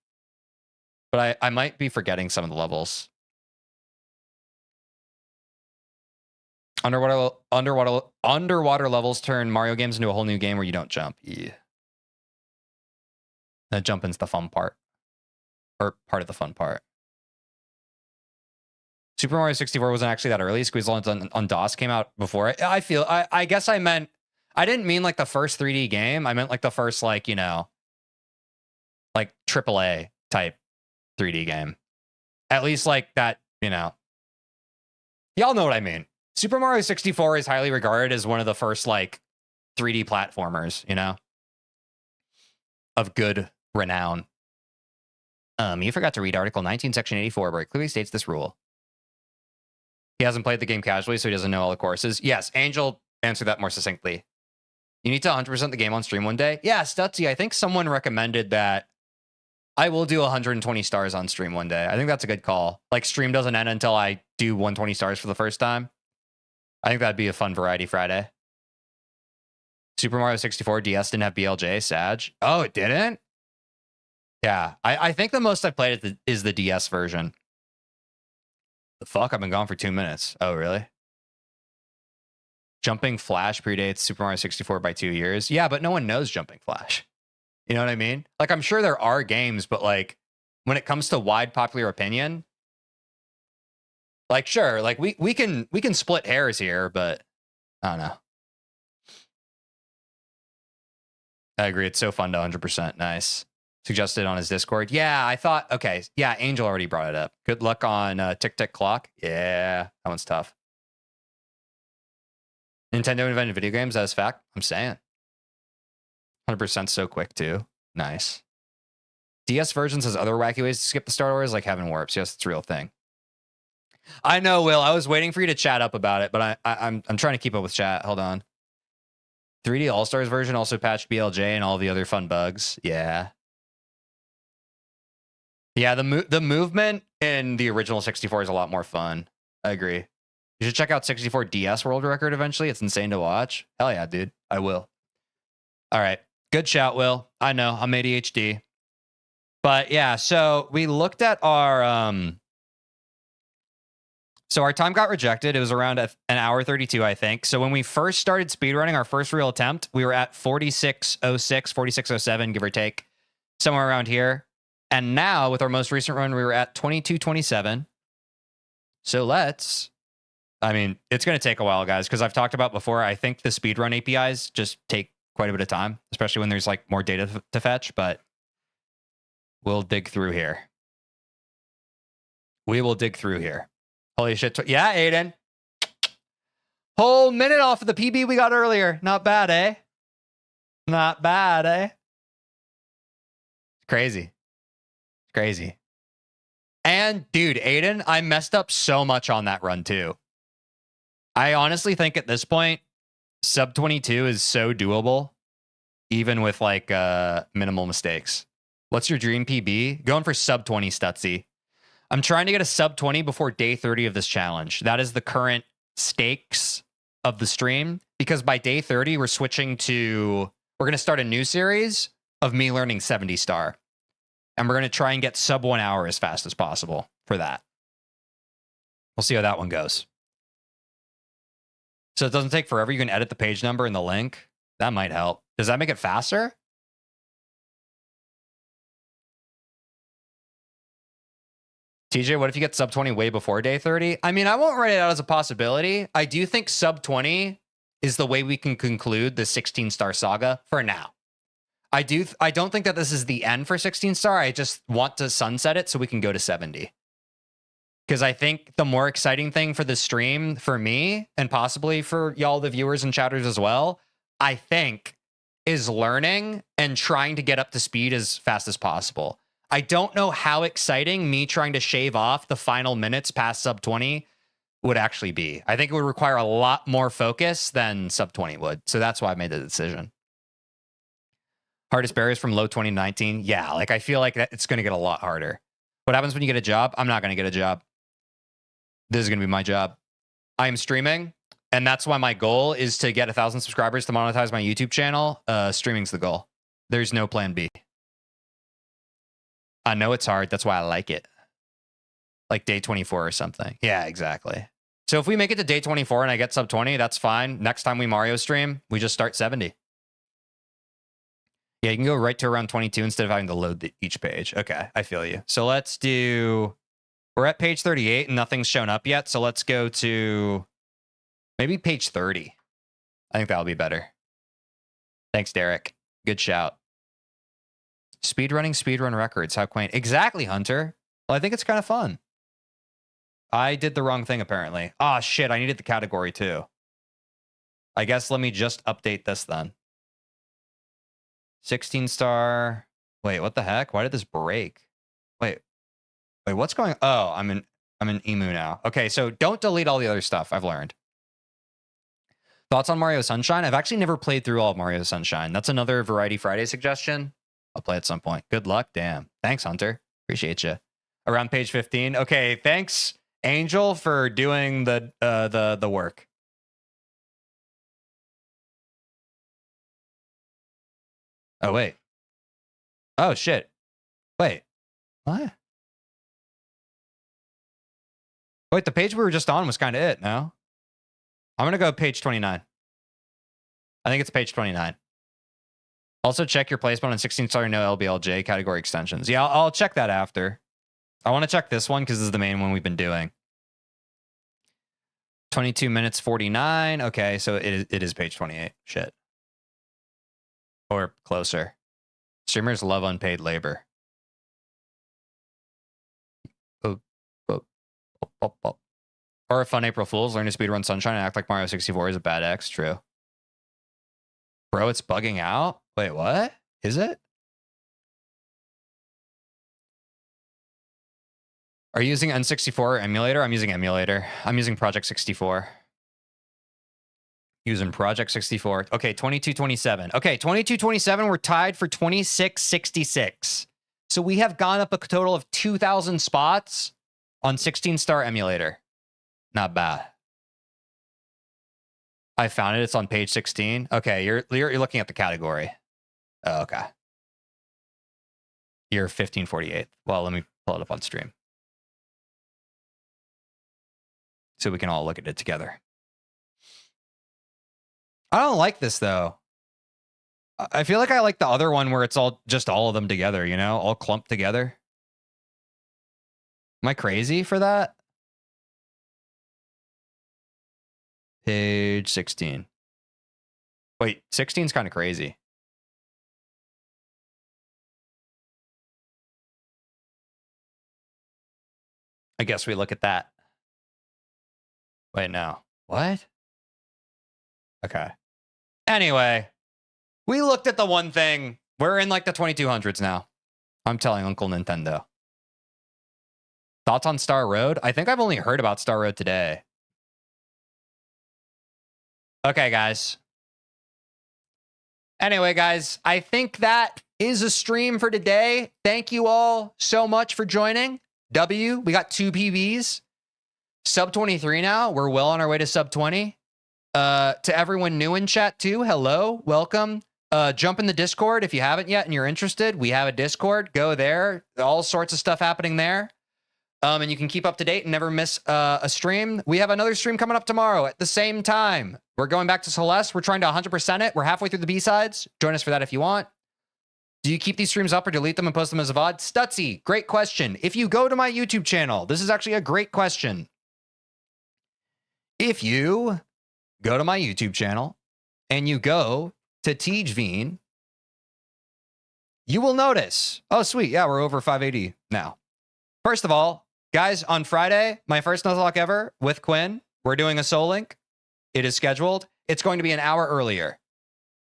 But I might be forgetting some of the levels. Underwater levels turn Mario games into a whole new game where you don't jump. Yeah. That jumping's the fun part. Or part of the fun part. Super Mario 64 wasn't actually that early. Squeeze on DOS came out before it. I guess I meant, I didn't mean like the first 3D game. I meant like the first, like, you know, like AAA type 3D game. At least like that, you know. Y'all know what I mean. Super Mario 64 is highly regarded as one of the first like 3D platformers, you know, of good renown. You forgot to read Article 19, Section 84, where it clearly states this rule. He hasn't played the game casually, so he doesn't know all the courses. Yes, Angel answered that more succinctly. You need to 100% the game on stream one day? Yeah, Stutzy, I think someone recommended that I will do 120 stars on stream one day. I think that's a good call. Like, stream doesn't end until I do 120 stars for the first time. I think that'd be a fun Variety Friday. Super Mario 64 DS didn't have BLJ, Sag. Oh, it didn't? Yeah, I think the most I played is the DS version. The fuck? I've been gone for 2 minutes. Oh, really? Jumping Flash predates Super Mario 64 by 2 years. Yeah, but no one knows Jumping Flash. You know what I mean? Like, I'm sure there are games, but like, when it comes to wide popular opinion, like, sure, like we can split hairs here, but I don't know. I agree. It's so fun to 100%. Nice. Suggested on his Discord. Yeah, I thought, okay. Yeah, Angel already brought it up. Good luck on Tick Tick Clock. Yeah, that one's tough. Nintendo invented video games. That is fact. I'm saying. 100% so quick, too. Nice. DS versions has other wacky ways to skip the Star Wars, like Heaven Warps. Yes, it's a real thing. I know, Will. I was waiting for you to chat up about it, but I'm trying to keep up with chat. Hold on. 3D All-Stars version also patched BLJ and all the other fun bugs. Yeah. Yeah, the movement in the original 64 is a lot more fun. I agree. You should check out 64 DS World Record eventually. It's insane to watch. Hell yeah, dude. I will. All right. Good shout, Will. I know. I'm ADHD. But yeah, so we looked at our... So our time got rejected. It was around an hour 32, I think. So when we first started speedrunning, our first real attempt, we were at 46:06, 46:07, give or take. Somewhere around here. And now, with our most recent run, we were at 22:27. So I mean, it's going to take a while, guys, because I've talked about before, I think the speedrun APIs just take quite a bit of time, especially when there's like more data to fetch. But We'll dig through here. We will dig through here. Holy shit. Yeah, Aiden. Whole minute off of the PB we got earlier. Not bad, eh? Not bad, eh? Crazy. Crazy. And dude, Aiden, I messed up so much on that run too. I honestly think at this point, sub 22 is so doable, even with like minimal mistakes. What's your dream PB? Going for sub 20, Stutzy. I'm trying to get a sub 20 before day 30 of this challenge. That is the current stakes of the stream, because by day 30, we're switching to, we're going to start a new series of me learning 70 star. And we're going to try and get sub 1 hour as fast as possible for that. We'll see how that one goes. So it doesn't take forever. You can edit the page number and the link. That might help. Does that make it faster? TJ, what if you get sub 20 way before day 30? I mean, I won't write it out as a possibility. I do think sub 20 is the way we can conclude the 16 star saga for now. I don't think that this is the end for 16 star. I just want to sunset it so we can go to 70. Because I think the more exciting thing for the stream, for me, and possibly for y'all, the viewers and chatters as well, I think, is learning and trying to get up to speed as fast as possible. I don't know how exciting me trying to shave off the final minutes past sub 20 would actually be. I think it would require a lot more focus than sub 20 would. So that's why I made the decision. Hardest barriers from low 2019. Yeah, like I feel like that it's going to get a lot harder. What happens when you get a job? I'm not going to get a job. This is going to be my job. I am streaming, and that's why my goal is to get 1,000 subscribers to monetize my YouTube channel. Streaming's the goal. There's no plan B. I know it's hard. That's why I like it. Like day 24 or something. Yeah, exactly. So if we make it to day 24 and I get sub 20, that's fine. Next time we Mario stream, we just start 70. Yeah, you can go right to around 22 instead of having to load each page. Okay, I feel you. So let's do... We're at page 38 and nothing's shown up yet. So let's go to maybe page 30. I think that'll be better. Thanks, Derek. Good shout. Speedrun records. How quaint. Exactly, Hunter. Well, I think it's kind of fun. I did the wrong thing, apparently. Ah, shit. I needed the category, too. I guess let me just update this then. 16 star. Wait, what the heck? Why did this break? Wait, what's going? Oh, I'm in Emu now. Okay, so don't delete all the other stuff. I've learned. Thoughts on Mario Sunshine? I've actually never played through all of Mario Sunshine. That's another Variety Friday suggestion. I'll play at some point. Good luck. Damn. Thanks, Hunter. Appreciate you. Around page 15. Okay, thanks, Angel, for doing the work. Oh, wait. Oh, shit. Wait. What? Wait, the page we were just on was kind of it, no? I'm going to go page 29. I think it's page 29. Also, check your placement on 16 star no LBLJ category extensions. Yeah, I'll check that after. I want to check this one because this is the main one we've been doing. 22 minutes 49. Okay, so it is page 28. Shit. Or closer. Streamers love unpaid labor. Or a fun April Fools. Learn to speedrun Sunshine and act like Mario 64 is a bad X. True. Bro, it's bugging out? Wait, what? Is it? Are you using N64 emulator? I'm using emulator. I'm using Project 64. Using Project 64. Okay, 2227. Okay, 2227. We're tied for 2666. So we have gone up a total of 2,000 spots on 16 star emulator. Not bad. I found it. It's on page 16. Okay, you're looking at the category. Oh, okay. You're 1548. Well, let me pull it up on stream so we can all look at it together. I don't like this though. I feel like I like the other one where it's all of them together, you know, all clumped together. Am I crazy for that? Page 16. Wait, 16 is kind of crazy. guess we look at that. Wait, no. What? Okay. Anyway, we looked at the one thing. We're in like the 2200s now. I'm telling Uncle Nintendo. Thoughts on Star Road? I think I've only heard about Star Road today. Okay, guys. Anyway, guys, I think that is a stream for today. Thank you all so much for joining. We got 2 PBs. Sub 23 now. We're well on our way to sub 20. To everyone new in chat too, hello, welcome. Jump in the Discord if you haven't yet and you're interested. We have a Discord. Go there. All sorts of stuff happening there. And you can keep up to date and never miss a stream. We have another stream coming up tomorrow at the same time. We're going back to Celeste. We're trying to 100% it. We're halfway through the B-sides. Join us for that if you want. Do you keep these streams up or delete them and post them as a VOD? Stutzy, great question. If you go to my YouTube channel, this is actually a great question. If you go to my YouTube channel and you go to TeejVeen, you will notice. Oh, sweet. Yeah, we're over 580 now. First of all, guys, on Friday, my first Nuzlocke ever with Quinn, we're doing a Soul Link. It is scheduled. It's going to be an hour earlier.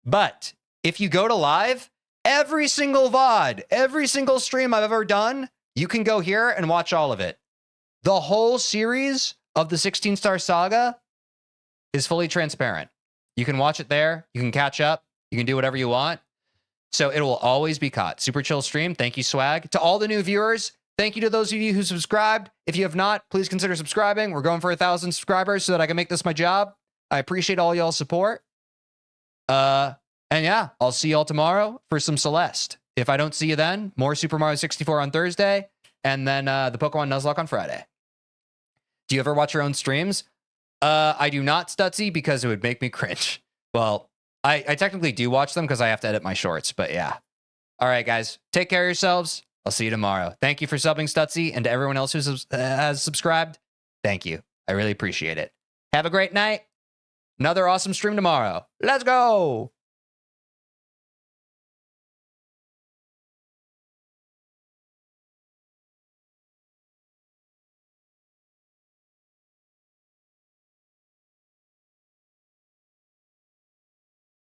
But if you go to live, every single VOD, every single stream I've ever done, you can go here and watch all of it. The whole series of the 16-star saga is fully transparent. You can watch it there. You can catch up. You can do whatever you want. So it will always be caught. Super chill stream. Thank you, Swag. To all the new viewers, thank you to those of you who subscribed. If you have not, please consider subscribing. We're going for 1,000 subscribers so that I can make this my job. I appreciate all y'all's support. And yeah, I'll see y'all tomorrow for some Celeste. If I don't see you then, more Super Mario 64 on Thursday, and then the Pokemon Nuzlocke on Friday. Do you ever watch your own streams? I do not, Stutzy, because it would make me cringe. Well, I technically do watch them because I have to edit my shorts, but yeah. All right, guys, take care of yourselves. I'll see you tomorrow. Thank you for subbing, Stutzy, and to everyone else who has subscribed. Thank you. I really appreciate it. Have a great night. Another awesome stream tomorrow. Let's go.